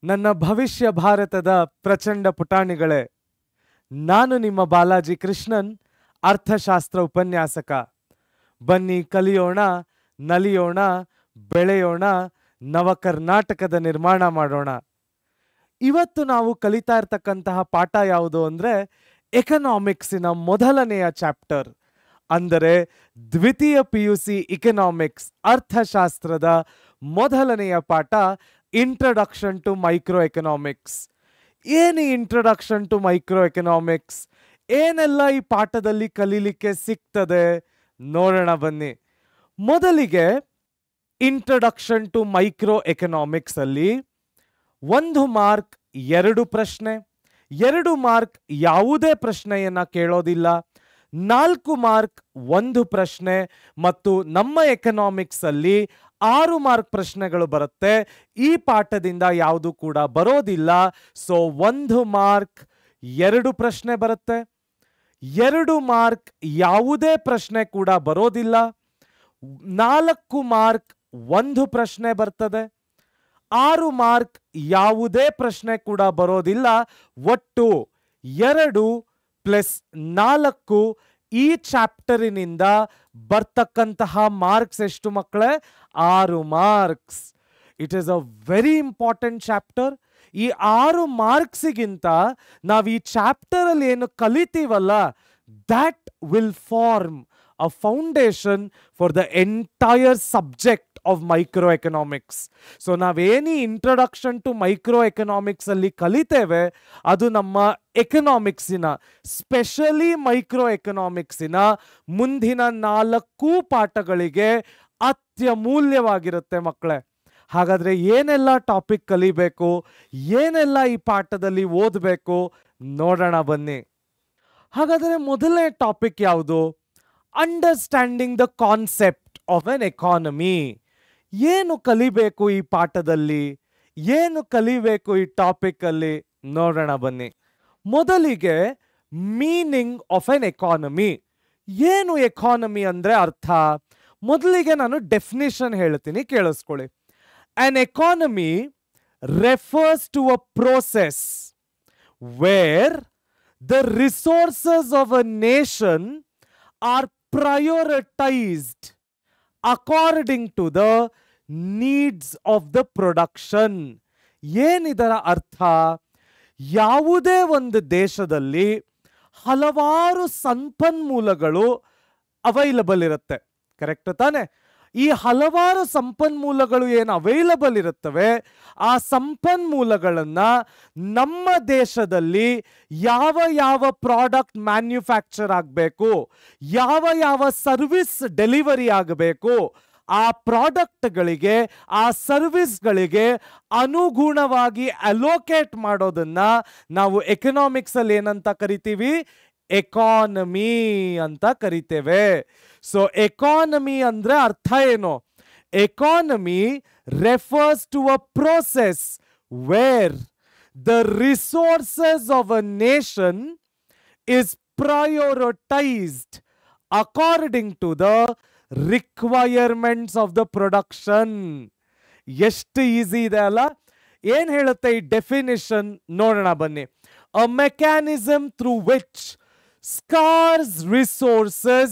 ನನ್ನ ಭವಿಷ್ಯ ಭಾರತದ ಪ್ರಚಂಡ ಪುಟಾಣಿಗಳೇ, ನಾನು ನಿಮ್ಮ ಬಾಲಾಜಿ ಕೃಷ್ಣನ್, ಅರ್ಥಶಾಸ್ತ್ರ ಉಪನ್ಯಾಸಕ. ಬನ್ನಿ ಕಲಿಯೋಣ, ನಲಿಯೋಣ, ಬೆಳೆಯೋಣ, ನವ ಕರ್ನಾಟಕದ ನಿರ್ಮಾಣ ಮಾಡೋಣ. ಇವತ್ತು ನಾವು ಕಲಿತಾ ಇರ್ತಕ್ಕಂತಹ ಪಾಠ ಯಾವುದು ಅಂದರೆ ಎಕನಾಮಿಕ್ಸಿನ ಮೊದಲನೆಯ ಚಾಪ್ಟರ್, ಅಂದರೆ ದ್ವಿತೀಯ PUC ಇಕನಾಮಿಕ್ಸ್ ಅರ್ಥಶಾಸ್ತ್ರದ ಮೊದಲನೆಯ ಪಾಠ ಇಂಟ್ರಡಕ್ಷನ್ ಟು ಮೈಕ್ರೋ ಎಕನಾಮಿಕ್ಸ್. ಏನು ಇಂಟ್ರಡಕ್ಷನ್ ಟು ಮೈಕ್ರೋ ಎಕನಾಮಿಕ್ಸ್? ಏನೆಲ್ಲ ಈ ಪಾಠದಲ್ಲಿ ಕಲೀಲಿಕ್ಕೆ ಸಿಗ್ತದೆ ನೋಡೋಣ ಬನ್ನಿ. ಮೊದಲಿಗೆ ಇಂಟ್ರಡಕ್ಷನ್ ಟು ಮೈಕ್ರೋ ಎಕನಾಮಿಕ್ಸ್ ಅಲ್ಲಿ 1 ಮಾರ್ಕ್ 2 ಪ್ರಶ್ನೆ, 2 ಮಾರ್ಕ್ ಯಾವುದೇ ಪ್ರಶ್ನೆಯನ್ನ ಕೇಳೋದಿಲ್ಲ, 4 ಮಾರ್ಕ್ 1 ಪ್ರಶ್ನೆ, ಮತ್ತು ನಮ್ಮ ಎಕನಾಮಿಕ್ಸ್ ಅಲ್ಲಿ 6 ಮಾರ್ಕ್ ಪ್ರಶ್ನೆಗಳು ಬರುತ್ತೆ. ಈ ಪಾಠದಿಂದ ಯಾವುದು ಕೂಡ ಬರೋದಿಲ್ಲ. ಸೊ 1 ಮಾರ್ಕ್ 2 ಪ್ರಶ್ನೆ ಬರುತ್ತೆ, 2 ಮಾರ್ಕ್ ಯಾವುದೇ ಪ್ರಶ್ನೆ ಕೂಡ ಬರೋದಿಲ್ಲ, 4 ಮಾರ್ಕ್ 1 ಪ್ರಶ್ನೆ ಬರ್ತದೆ, 6 ಮಾರ್ಕ್ ಯಾವುದೇ ಪ್ರಶ್ನೆ ಕೂಡ ಬರೋದಿಲ್ಲ. ಒಟ್ಟು 2 ಪ್ಲಸ್ 4 ಈ ಚಾಪ್ಟರಿನಿಂದ ಬರ್ತಕ್ಕಂತಹ ಮಾರ್ಕ್ಸ್ ಎಷ್ಟು ಮಕ್ಕಳೇ? 6 marks. It is a very important chapter. ಈ 6 ಮಾರ್ಕ್ಸಿಗಿಂತ ನಾವು ಈ ಚಾಪ್ಟರ್ ಅಲ್ಲಿ ಏನು ಕಲಿತೀವಲ್ಲ, that will form a foundation for the entire subject of microeconomics. So ನಾವೇನಿ ಇಂಟ್ರೊಡಕ್ಷನ್ ಟು ಮೈಕ್ರೋ ಎಕನಾಮಿಕ್ಸ್ ಅಲ್ಲಿ ಕಲಿತೇವೆ, ಅದು ನಮ್ಮ ಎಕನಾಮಿಕ್ಸಿನ, ಸ್ಪೆಷಲಿ ಮೈಕ್ರೋ ಎಕನಾಮಿಕ್ಸಿನ ಮುಂದಿನ 4 ಪಾಠಗಳಿಗೆ ಅತ್ಯಮೂಲ್ಯವಾಗಿರುತ್ತೆ ಮಕ್ಕಳೇ. ಹಾಗಾದ್ರೆ ಏನೆಲ್ಲ ಟಾಪಿಕ್ ಕಲಿಬೇಕು, ಏನೆಲ್ಲ ಈ ಪಾಠದಲ್ಲಿ ಓದಬೇಕು ನೋಡೋಣ ಬನ್ನಿ. ಹಾಗಾದರೆ ಮೊದಲನೇ ಟಾಪಿಕ್ ಯಾವುದು? Understanding the concept of an economy. ಏನು ಕಲಿಬೇಕು ಈ ಪಾಠದಲ್ಲಿ, ಏನು ಕಲಿಬೇಕು ಈ ಟಾಪಿಕ್ ಅಲ್ಲಿ ನೋಡೋಣ ಬನ್ನಿ. ಮೊದಲಿಗೆ ಮೀನಿಂಗ್ ಆಫ್ ಎನ್ ಎಕಾನಮಿ. ಏನು ಎಕಾನಮಿ ಅಂದ್ರೆ ಅರ್ಥ? ಮೊದಲಿಗೆ ನಾನು ಡೆಫಿನಿಷನ್ ಹೇಳ್ತೀನಿ, ಕೇಳಿಸ್ಕೊಳ್ಳಿ. An economy refers to a process where the resources of a nation are prioritized according to the needs of the production. ಏನಿದರ ಅರ್ಥ? ಯಾವುದೇ ಒಂದು ದೇಶದಲ್ಲಿ ಹಲವಾರು ಸಂಪನ್ಮೂಲಗಳು ಅವೈಲಬಲ್ ಇರುತ್ತೆ, ಕರೆಕ್ಟ್ ತಾನೆ? ಈ ಹಲವಾರು ಸಂಪನ್ಮೂಲಗಳು ಏನು ಅವೈಲಬಲ್ ಇರುತ್ತವೆ, ಆ ಸಂಪನ್ಮೂಲಗಳನ್ನ ನಮ್ಮ ದೇಶದಲ್ಲಿ ಯಾವ ಯಾವ ಪ್ರಾಡಕ್ಟ್ ಮ್ಯಾನ್ಯುಫ್ಯಾಕ್ಚರ್ ಆಗಬೇಕು, ಯಾವ ಯಾವ ಸರ್ವಿಸ್ ಡೆಲಿವರಿ ಆಗಬೇಕು, ಆ ಪ್ರಾಡಕ್ಟ್ಗಳಿಗೆ, ಆ ಸರ್ವಿಸ್ಗಳಿಗೆ ಅನುಗುಣವಾಗಿ ಅಲೋಕೇಟ್ ಮಾಡೋದನ್ನ ನಾವು ಎಕನಾಮಿಕ್ಸ್ ಅಲ್ಲಿ ಏನಂತ ಕರಿತೀವಿ? ಎಕಾನಮಿ ಅಂತ ಕರಿತೇವೆ. ಸೊ ಎಕಾನಮಿ ಅಂದ್ರೆ ಅರ್ಥ ಏನು? Economy refers to a process where the resources of a nation is prioritized according to the requirements of the production. ಎಷ್ಟು ಈಸಿ ಇದೆ ಅಲ್ಲ? ಏನ್ ಹೇಳುತ್ತೆ ಈ ಡೆಫಿನಿಷನ್ ನೋಡೋಣ ಬನ್ನಿ. A mechanism through which scarce resources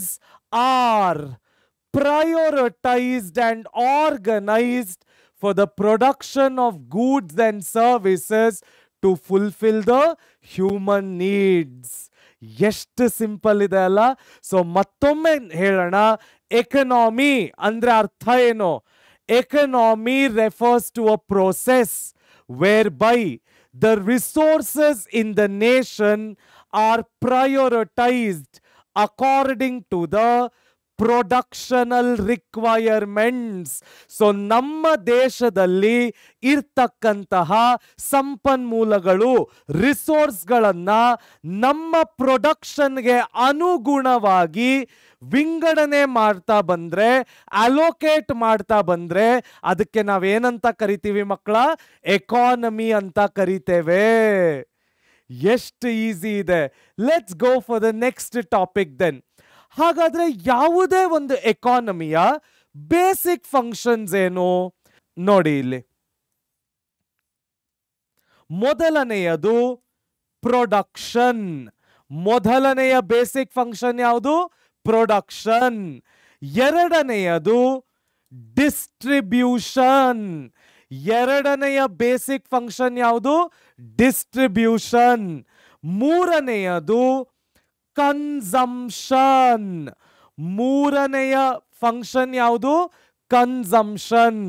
are prioritized and organized for the production of goods and services to fulfill the human needs. ಎಷ್ಟು simple ಇದೆ ಅಲ್ಲ? ಸೊ ಮತ್ತೊಮ್ಮೆ ಹೇಳೋಣ, ಎಕನಾಮಿ ಅಂದ್ರೆ ಅರ್ಥ ಏನು? Economy refers to a process whereby the resources in the nation are prioritized according to the productional requirements. So ನಮ್ಮ ದೇಶದಲ್ಲಿ ಇರ್ತಕ್ಕಂತಹ ಸಂಪನ್ಮೂಲಗಳು, ರಿಸೋರ್ಸ್ಗಳನ್ನ ನಮ್ಮ ಪ್ರೊಡಕ್ಷನ್ಗೆ ಅನುಗುಣವಾಗಿ ವಿಂಗಡಣೆ ಮಾಡ್ತಾ ಬಂದ್ರೆ, ಅಲೋಕೇಟ್ ಮಾಡ್ತಾ ಬಂದ್ರೆ, ಅದಕ್ಕೆ ನಾವೇನಂತ ಕರಿತೀವಿ ಮಕ್ಕಳ? ಎಕಾನಮಿ ಅಂತ ಕರಿತೇವೆ. ಎಷ್ಟು ಈಸಿ ಇದೆ. Let's go for the next topic then. ಹಾಗಾದ್ರೆ ಯಾವುದೇ ಒಂದು ಎಕಾನಮಿಯ ಬೇಸಿಕ್ ಫಂಕ್ಷನ್ಸ್ ಏನು ನೋಡಿ ಇಲ್ಲಿ. ಮೊದಲನೆಯದು ಪ್ರೊಡಕ್ಷನ್. ಮೊದಲನೆಯ ಬೇಸಿಕ್ ಫಂಕ್ಷನ್ ಯಾವುದು? ಪ್ರೊಡಕ್ಷನ್. ಎರಡನೆಯದು ಡಿಸ್ಟ್ರಿಬ್ಯೂಷನ್. ಎರಡನೆಯ ಬೇಸಿಕ್ ಫಂಕ್ಷನ್ ಯಾವುದು? ಡಿಸ್ಟ್ರಿಬ್ಯೂಷನ್. ಮೂರನೆಯದು ಕನ್ಸಂಪ್ಷನ್. ಮೂರನೆಯ ಫಂಕ್ಷನ್ ಯಾವುದು? ಕನ್ಸಂಪ್ಷನ್.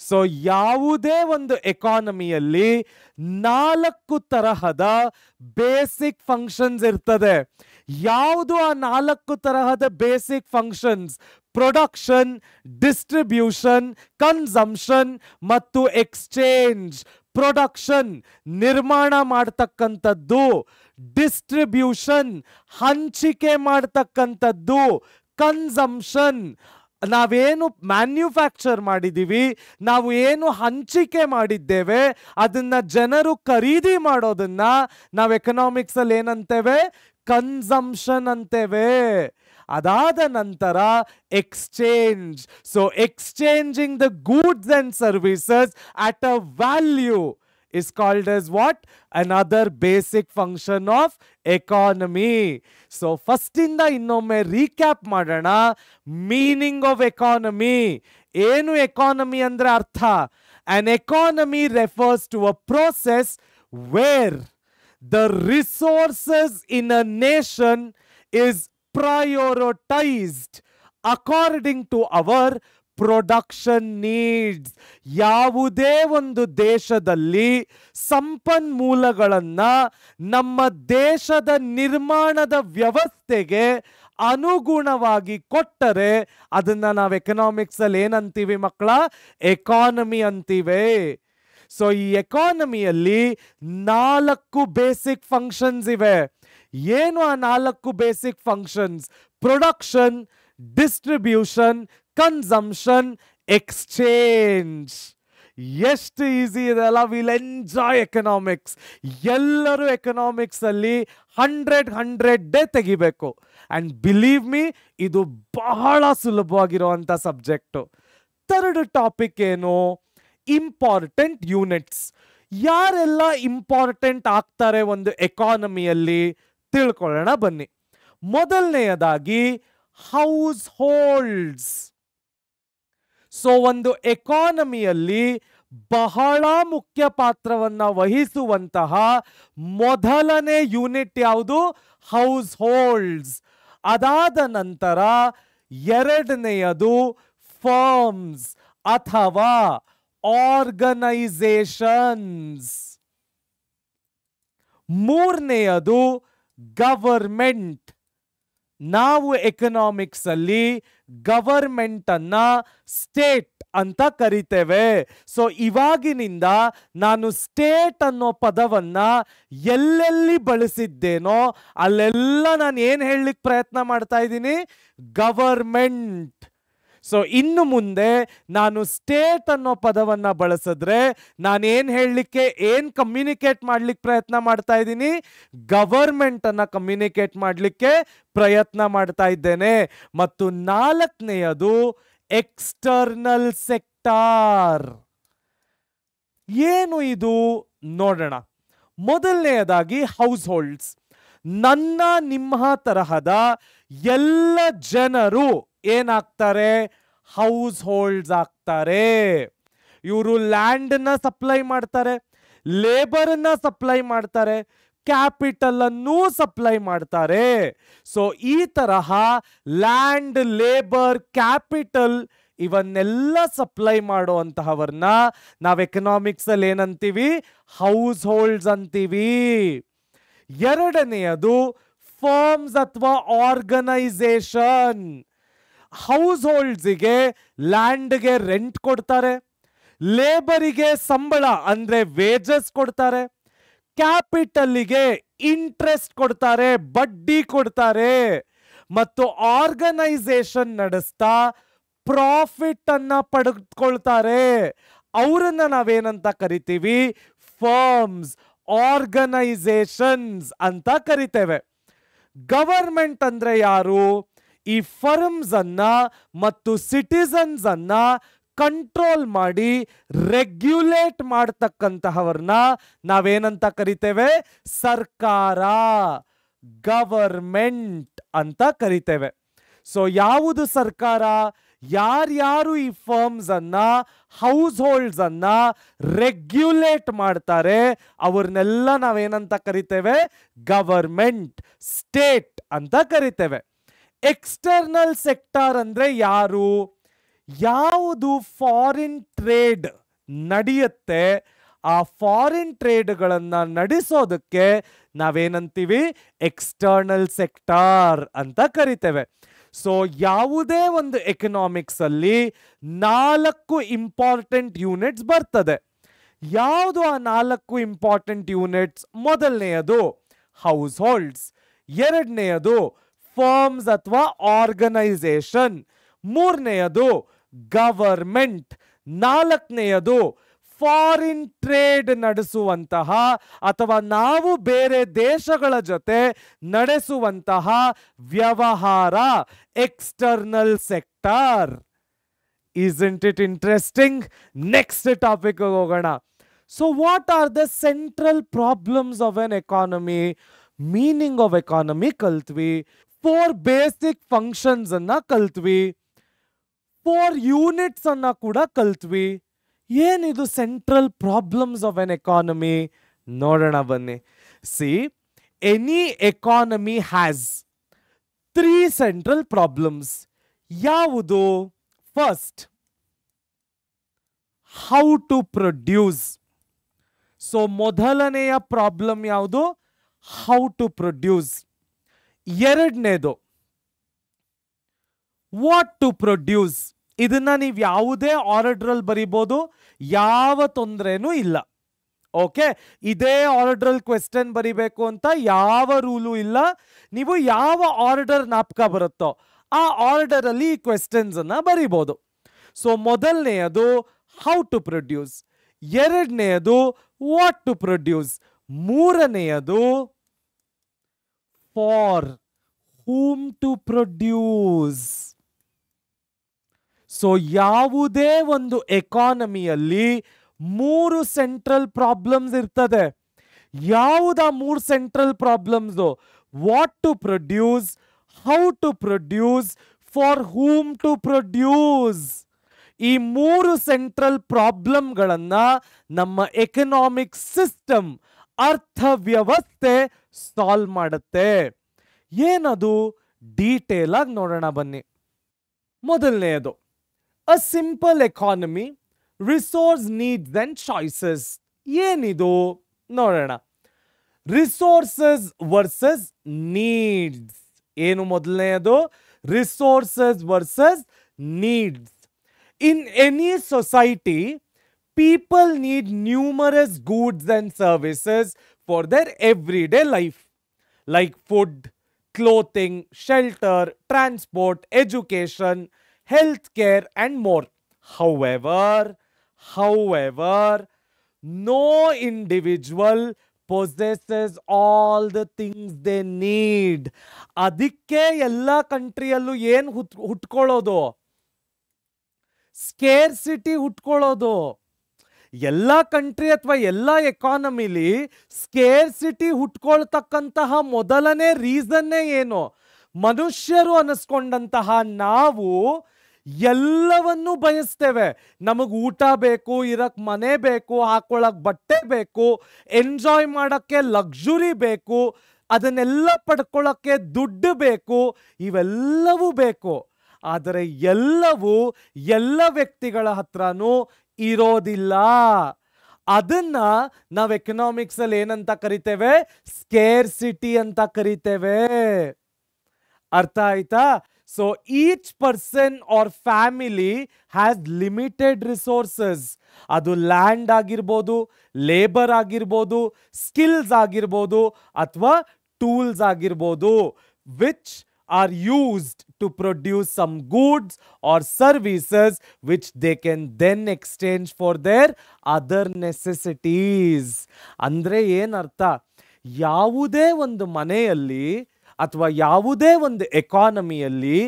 ಸೊ ಯಾವುದೇ ಒಂದು ಎಕಾನಮಿಯಲ್ಲಿ 4 ತರಹದ ಬೇಸಿಕ್ ಫಂಕ್ಷನ್ಸ್ ಇರ್ತದೆ. ಯಾವುದು ಆ 4 ತರಹದ basic functions? Production, distribution, consumption ಮತ್ತು ಎಕ್ಸ್ಚೇಂಜ್. ಪ್ರೊಡಕ್ಷನ್ ನಿರ್ಮಾಣ ಮಾಡ್ತಕ್ಕಂಥದ್ದು, ಡಿಸ್ಟ್ರಿಬ್ಯೂಷನ್ ಹಂಚಿಕೆ ಮಾಡ್ತಕ್ಕಂಥದ್ದು, ಕನ್ಸಂಪ್ಷನ್ ನಾವೇನು ಮ್ಯಾನ್ಯುಫ್ಯಾಕ್ಚರ್ ಮಾಡಿದ್ದೀವಿ, ನಾವು ಏನು ಹಂಚಿಕೆ ಮಾಡಿದ್ದೇವೆ ಅದನ್ನ ಜನರು ಖರೀದಿ ಮಾಡೋದನ್ನ ನಾವು ಎಕನಾಮಿಕ್ಸ್ ಅಲ್ಲಿ ಏನಂತೇವೆ? ಕನ್ಸಂಪ್ಷನ್ ಅಂತೇವೆ. ಅದಾದ ನಂತರ exchange. So exchanging the goods and services at a value is called as what? Another basic function of economy. So first inda innomme recap madana. Meaning of economy. Enu economy andre artha? An economy refers to a process where the resources in a nation is prioritized according to our production needs. ಯಾವುದೇ ಒಂದು ದೇಶದಲ್ಲಿ ಸಂಪನ್ಮೂಲಗಳನ್ನ ನಮ್ಮ ದೇಶದ ನಿರ್ಮಾಣದ ವ್ಯವಸ್ಥೆಗೆ ಅನುಗುಣವಾಗಿ ಕೊಟ್ಟರೆ ಅದನ್ನ ನಾವು ಎಕನಾಮಿಕ್ಸ್ ಅಲ್ಲಿ ಏನಂತೀವಿ ಮಕ್ಕಳ? ಎಕಾನಮಿ ಅಂತೀವಿ. ಸೊ ಈ ಎಕಾನಮಿಯಲ್ಲಿ 4 ಬೇಸಿಕ್ ಫಂಕ್ಷನ್ಸ್ ಇವೆ. ಏನು ಆ 4 basic functions? Production, distribution, consumption, exchange. ಎಷ್ಟು ಈಸಿ ಇದೆ ಅಲ್ಲ? Will enjoy economics. ಎಲ್ಲರೂ ಎಕನಾಮಿಕ್ಸ್ ಅಲ್ಲಿ 100 ತೆಗಿಬೇಕು. ಅಂಡ್ ಬಿಲೀವ್ ಮೀ, ಇದು ಬಹಳ ಸುಲಭವಾಗಿರುವಂತ ಸಬ್ಜೆಕ್ಟು. ಥರ್ಡ್ ಟಾಪಿಕ್ ಏನು? Important units. ಯಾರೆಲ್ಲ ಇಂಪಾರ್ಟೆಂಟ್ ಆಗ್ತಾರೆ ಒಂದು ಎಕಾನಮಿಯಲ್ಲಿ ತಿಳ್ಕೊಳ್ಳೋಣ ಬನ್ನಿ. ಮೊದಲನೆಯದಾಗಿ ಹೌಸ್ ಹೋಲ್ಡ್ಸ್. ಸೊ ಒಂದು ಎಕಾನಮಿಯಲ್ಲಿ ಬಹಳ ಮುಖ್ಯ ಪಾತ್ರವನ್ನ ವಹಿಸುವಂತಹ ಮೊದಲನೇ ಯೂನಿಟ್ ಯಾವುದು? House holds. ಅದಾದ ನಂತರ ಎರಡನೆಯದು ಫರ್ಮ್ಸ್ ಅಥವಾ ಆರ್ಗನೈಸೇಷನ್ಸ್. ಮೂರನೆಯದು ಗವರ್ಮೆಂಟ್. ನಾವು ಎಕನಾಮಿಕ್ಸ್ ಅಲ್ಲಿ ಗವರ್ಮೆಂಟ್ ಅನ್ನ ಸ್ಟೇಟ್ ಅಂತ ಕರಿತೇವೆ. ಸೊ ಇವಾಗಿನಿಂದ ನಾನು ಸ್ಟೇಟ್ ಅನ್ನೋ ಪದವನ್ನ ಎಲ್ಲೆಲ್ಲಿ ಬಳಸಿದ್ದೇನೋ ಅಲ್ಲೆಲ್ಲ ನಾನು ಏನ್ ಹೇಳಲಿಕ್ಕೆ ಪ್ರಯತ್ನ ಮಾಡ್ತಾ ಇದ್ದೀನಿ? ಗವರ್ಮೆಂಟ್. ಸೊ ಇನ್ನು ಮುಂದೆ ನಾನು ಸ್ಟೇಟ್ ಅನ್ನೋ ಪದವನ್ನ ಬಳಸಿದ್ರೆ ನಾನು ಏನ್ ಹೇಳಲಿಕ್ಕೆ, ಏನ್ ಕಮ್ಯುನಿಕೇಟ್ ಮಾಡ್ಲಿಕ್ಕೆ ಪ್ರಯತ್ನ ಮಾಡ್ತಾ ಇದ್ದೀನಿ? ಗವರ್ಮೆಂಟ್ ಅನ್ನ ಕಮ್ಯುನಿಕೇಟ್ ಮಾಡ್ಲಿಕ್ಕೆ ಪ್ರಯತ್ನ ಮಾಡ್ತಾ ಇದ್ದೇನೆ. ಮತ್ತು ನಾಲ್ಕನೆಯದು ಎಕ್ಸ್ಟರ್ನಲ್ ಸೆಕ್ಟಾರ್. ಏನು ಇದು ನೋಡೋಣ. ಮೊದಲನೆಯದಾಗಿ ಹೌಸ್ ಹೋಲ್ಡ್ಸ್. ನನ್ನ ನಿಮ್ಮ ತರಹದ ಎಲ್ಲ ಜನರು ಏನಾಗ್ತಾರೆ? ಹೌಸ್ ಹೋಲ್ಡ್ಸ್ ಆಗ್ತಾರೆ. ಇವರು ಲ್ಯಾಂಡ್ ನ ಸಪ್ಲೈ ಮಾಡ್ತಾರೆ, ಲೇಬರ್ ಅನ್ನ ಸಪ್ಲೈ ಮಾಡ್ತಾರೆ, ಕ್ಯಾಪಿಟಲ್ ಅನ್ನು ಸಪ್ಲೈ ಮಾಡ್ತಾರೆ. ಸೊ ಈ ತರಹ ಲ್ಯಾಂಡ್, ಲೇಬರ್, ಕ್ಯಾಪಿಟಲ್ ಇವನ್ನೆಲ್ಲ ಸಪ್ಲೈ ಮಾಡುವಂತಹವರನ್ನ ನಾವು ಎಕನಾಮಿಕ್ಸ್ ಅಲ್ಲಿ ಏನಂತೀವಿ? ಹೌಸ್ ಹೋಲ್ಡ್ಸ್ ಅಂತೀವಿ. ಎರಡನೆಯದು ಫರ್ಮ್ಸ್ ಅಥವಾ ಆರ್ಗನೈಸೇಷನ್. ಹೌಸ್ ಹೋಲ್ಡ್ಸಿಗೆ ಲ್ಯಾಂಡ್ಗೆ ರೆಂಟ್ ಕೊಡ್ತಾರೆ, ಲೇಬರಿಗೆ ಸಂಬಳ ಅಂದ್ರೆ ವೇಜಸ್ ಕೊಡ್ತಾರೆ, ಕ್ಯಾಪಿಟಲ್ಗೆ ಇಂಟ್ರೆಸ್ಟ್ ಕೊಡ್ತಾರೆ, ಬಡ್ಡಿ ಕೊಡ್ತಾರೆ, ಮತ್ತು ಆರ್ಗನೈಸೇಷನ್ ನಡೆಸ್ತಾ ಪ್ರಾಫಿಟ್ ಅನ್ನ ಪಡೆದುಕೊಳ್ತಾರೆ. ಅವರನ್ನ ನಾವೇನಂತ ಕರಿತೀವಿ? ಫರ್ಮ್ಸ್, ಆರ್ಗನೈಸೇಷನ್ಸ್ ಅಂತ ಕರಿತೇವೆ. ಗವರ್ಮೆಂಟ್ ಅಂದ್ರೆ ಯಾರು? ಈ ಫರ್ಮ್ಸ್ ಅನ್ನ ಮತ್ತು ಸಿಟಿಸನ್ಸ್ ಅನ್ನ ಕಂಟ್ರೋಲ್ ಮಾಡಿ ರೆಗ್ಯುಲೇಟ್ ಮಾಡ್ತಕ್ಕಂತಹವ್ರನ್ನ ನಾವೇನಂತ ಕರಿತೇವೆ? ಸರ್ಕಾರ, ಗವರ್ಮೆಂಟ್ ಅಂತ ಕರಿತೇವೆ. ಸೊ ಯಾವುದು ಸರ್ಕಾರ? ಯಾರ್ಯಾರು ಈ ಫರ್ಮ್ಸ್ ಅನ್ನ, ಹೌಸ್ ಹೋಲ್ಡ್ಸ್ ಅನ್ನ ರೆಗ್ಯುಲೇಟ್ ಮಾಡ್ತಾರೆ ಅವ್ರನ್ನೆಲ್ಲ ನಾವೇನಂತ ಕರಿತೇವೆ? ಗವರ್ಮೆಂಟ್, ಸ್ಟೇಟ್ ಅಂತ ಕರಿತೇವೆ. ಎಕ್ಸ್ಟರ್ನಲ್ ಸೆಕ್ಟಾರ್ ಅಂದ್ರೆ ಯಾರು? ಯಾವುದು ಫಾರಿನ್ ಟ್ರೇಡ್ ನಡೆಯುತ್ತೆ, ಆ ಫಾರಿನ್ ಟ್ರೇಡ್ಗಳನ್ನ ನಡೆಸೋದಕ್ಕೆ ನಾವೇನಂತೀವಿ? ಎಕ್ಸ್ಟರ್ನಲ್ ಸೆಕ್ಟಾರ್ ಅಂತ ಕರಿತೇವೆ. ಸೊ ಯಾವುದೇ ಒಂದು ಎಕನಾಮಿಕ್ಸ್ ಅಲ್ಲಿ 4 ಇಂಪಾರ್ಟೆಂಟ್ ಯೂನಿಟ್ಸ್ ಬರ್ತದೆ. ಯಾವುದು ಆ 4 ಇಂಪಾರ್ಟೆಂಟ್ ಯೂನಿಟ್ಸ್? ಮೊದಲನೆಯದು ಹೌಸ್ ಹೋಲ್ಡ್ಸ್, ಎರಡನೆಯದು ಫರ್ಮ್ಸ್ ಅಥವಾ ಆರ್ಗನೈಸೇಷನ್, ಮೂರನೆಯದು ಗವರ್ಮೆಂಟ್, ನಾಲ್ಕನೆಯದು ಫಾರಿನ್ ಟ್ರೇಡ್ ನಡೆಸುವಂತಹ ಅಥವಾ ನಾವು ಬೇರೆ ದೇಶಗಳ ಜೊತೆ ನಡೆಸುವಂತಹ ವ್ಯವಹಾರ, external sector. Isn't it interesting? Next topic ಹೋಗೋಣ. So what are the central problems of an economy? Meaning of economy ಕಲ್ತ್ವಿ, 4 ಬೇಸಿಕ್ ಫಂಕ್ಷನ್ಸ್ ಅನ್ನ ಕಲ್ತ್ವಿ, 4 ಯೂನಿಟ್ಸ್ ಅನ್ನ ಕೂಡ ಕಲ್ತ್ವಿ. ಏನಿದು central problems of an economy? ನೋಡೋಣ ಬನ್ನಿ. See, any economy has 3 central problems. ಯಾವುದು? First, how to produce. So ಮೊದಲನೆಯ ಪ್ರಾಬ್ಲಮ್ ಯಾವುದು? How to produce. ಎರಡನೇದು ವಾಟ್ ಟು ಪ್ರೊಡ್ಯೂಸ್. ಇದನ್ನ ನೀವು ಯಾವುದೇ ಆರ್ಡರ್ ಅಲ್ಲಿ ಬರೀಬಹುದು, ಯಾವ ತೊಂದರೆನೂ ಇಲ್ಲ. ಓಕೆ, ಇದೇ ಆರ್ಡರ್ ಅಲ್ಲಿ ಕ್ವೆಶ್ಚನ್ ಬರಿಬೇಕು ಅಂತ ಯಾವ ರೂಲು ಇಲ್ಲ. ನೀವು ಯಾವ ಆರ್ಡರ್ ಜ್ಞಾಪಕ ಬರುತ್ತೋ ಆ ಆರ್ಡರ್ ಅಲ್ಲಿ ಈ ಕ್ವೆಶ್ಚನ್ಸ್ ಅನ್ನ ಬರಿಬಹುದು. ಸೊ ಮೊದಲನೆಯದು ಹೌ ಟು ಪ್ರೊಡ್ಯೂಸ್, ಎರಡನೆಯದು ವಾಟ್ ಟು ಪ್ರೊಡ್ಯೂಸ್, ಮೂರನೆಯದು for whom to produce. So ಯಾವುದೇ ಒಂದು ಎಕಾನಮಿಯಲ್ಲಿ 3 ಸೆಂಟ್ರಲ್ ಪ್ರಾಬ್ಲಮ್ಸ್ ಇರ್ತದೆ. ಯಾವುದಾ 3 central problems? What to produce, how to produce, for whom to produce. ಈ 3 ಸೆಂಟ್ರಲ್ ಪ್ರಾಬ್ಲಮ್ಗಳನ್ನ ನಮ್ಮ ಎಕನಾಮಿಕ್ ಸಿಸ್ಟಮ್, ಅರ್ಥವ್ಯವಸ್ಥೆ ಸಾಲ್ವ್ ಮಾಡುತ್ತೆ. ಏನದು? ಡೀಟೇಲ್ ಆಗಿ ನೋಡೋಣ ಬನ್ನಿ. ಮೊದಲನೆಯದು, a simple economy, resource needs and choices. ಏನಿದು ನೋಡೋಣ. Resources versus needs. ಏನು ಮೊದಲನೆಯದು? Resources versus needs. In any society, people need numerous goods and services for their everyday life, like food, clothing, shelter, transport, education, healthcare, and more. However, no individual possesses all the things they need. ಅದಕ್ಕೆ ಎಲ್ಲ ಕಂಟ್ರಿಯಲ್ಲೂ ಏನು ಹುಟ್ಕೊಳ್ಳೋದು? Scarcity ಹುಟ್ಕೊಳ್ಳೋದು. ಎಲ್ಲ country ಅಥವಾ ಎಲ್ಲ ಎಕಾನಮಿಲಿ scarcity ಹುಟ್ಕೊಳ್ತಕ್ಕಂತಹ ಮೊದಲನೇ ರೀಸನ್ನೇ ಏನು? ಮನುಷ್ಯರು ಅನ್ನಿಸ್ಕೊಂಡಂತಹ ನಾವು ಎಲ್ಲವನ್ನೂ ಬಯಸ್ತೇವೆ. ನಮಗೆ ಊಟ ಬೇಕು, ಇರಕ್ ಮನೆ ಬೇಕು, ಹಾಕೊಳ್ಳಕ್ ಬಟ್ಟೆ ಬೇಕು, ಎಂಜಾಯ್ ಮಾಡಕ್ಕೆ ಲಕ್ಸುರಿ ಬೇಕು, ಅದನ್ನೆಲ್ಲ ಪಡ್ಕೊಳ್ಳಕ್ಕೆ ದುಡ್ಡು ಬೇಕು, ಇವೆಲ್ಲವೂ ಬೇಕು. ಆದರೆ ಎಲ್ಲವೂ ಎಲ್ಲ ವ್ಯಕ್ತಿಗಳ ಹತ್ರನೂ ಇರೋದಿಲ್ಲ. ಅದನ್ನ ನಾವು ಎಕನಾಮಿಕ್ಸ್ ಅಲ್ಲಿ ಏನಂತ ಕರಿತೇವೆ? ಸ್ಕೇರ್ಸಿಟಿ ಅಂತ ಕರಿತೇವೆ. ಅರ್ಥ ಆಯ್ತಾ? So each person or family has limited resources. ಅದು ಲ್ಯಾಂಡ್ ಆಗಿರ್ಬೋದು, ಲೇಬರ್ ಆಗಿರ್ಬೋದು, ಸ್ಕಿಲ್ಸ್ ಆಗಿರ್ಬೋದು, ಅಥವಾ ಟೂಲ್ಸ್ ಆಗಿರ್ಬೋದು, which are used to produce some goods or services which they can then exchange for their other necessities. ಅಂದ್ರೆ ಏನರ್ಥ? ಯಾವುದೇ ಒಂದು ಮನೆಯಲ್ಲಿ ಅಥವಾ ಯಾವುದೇ ಒಂದು ಎಕಾನಮಿಯಲ್ಲಿ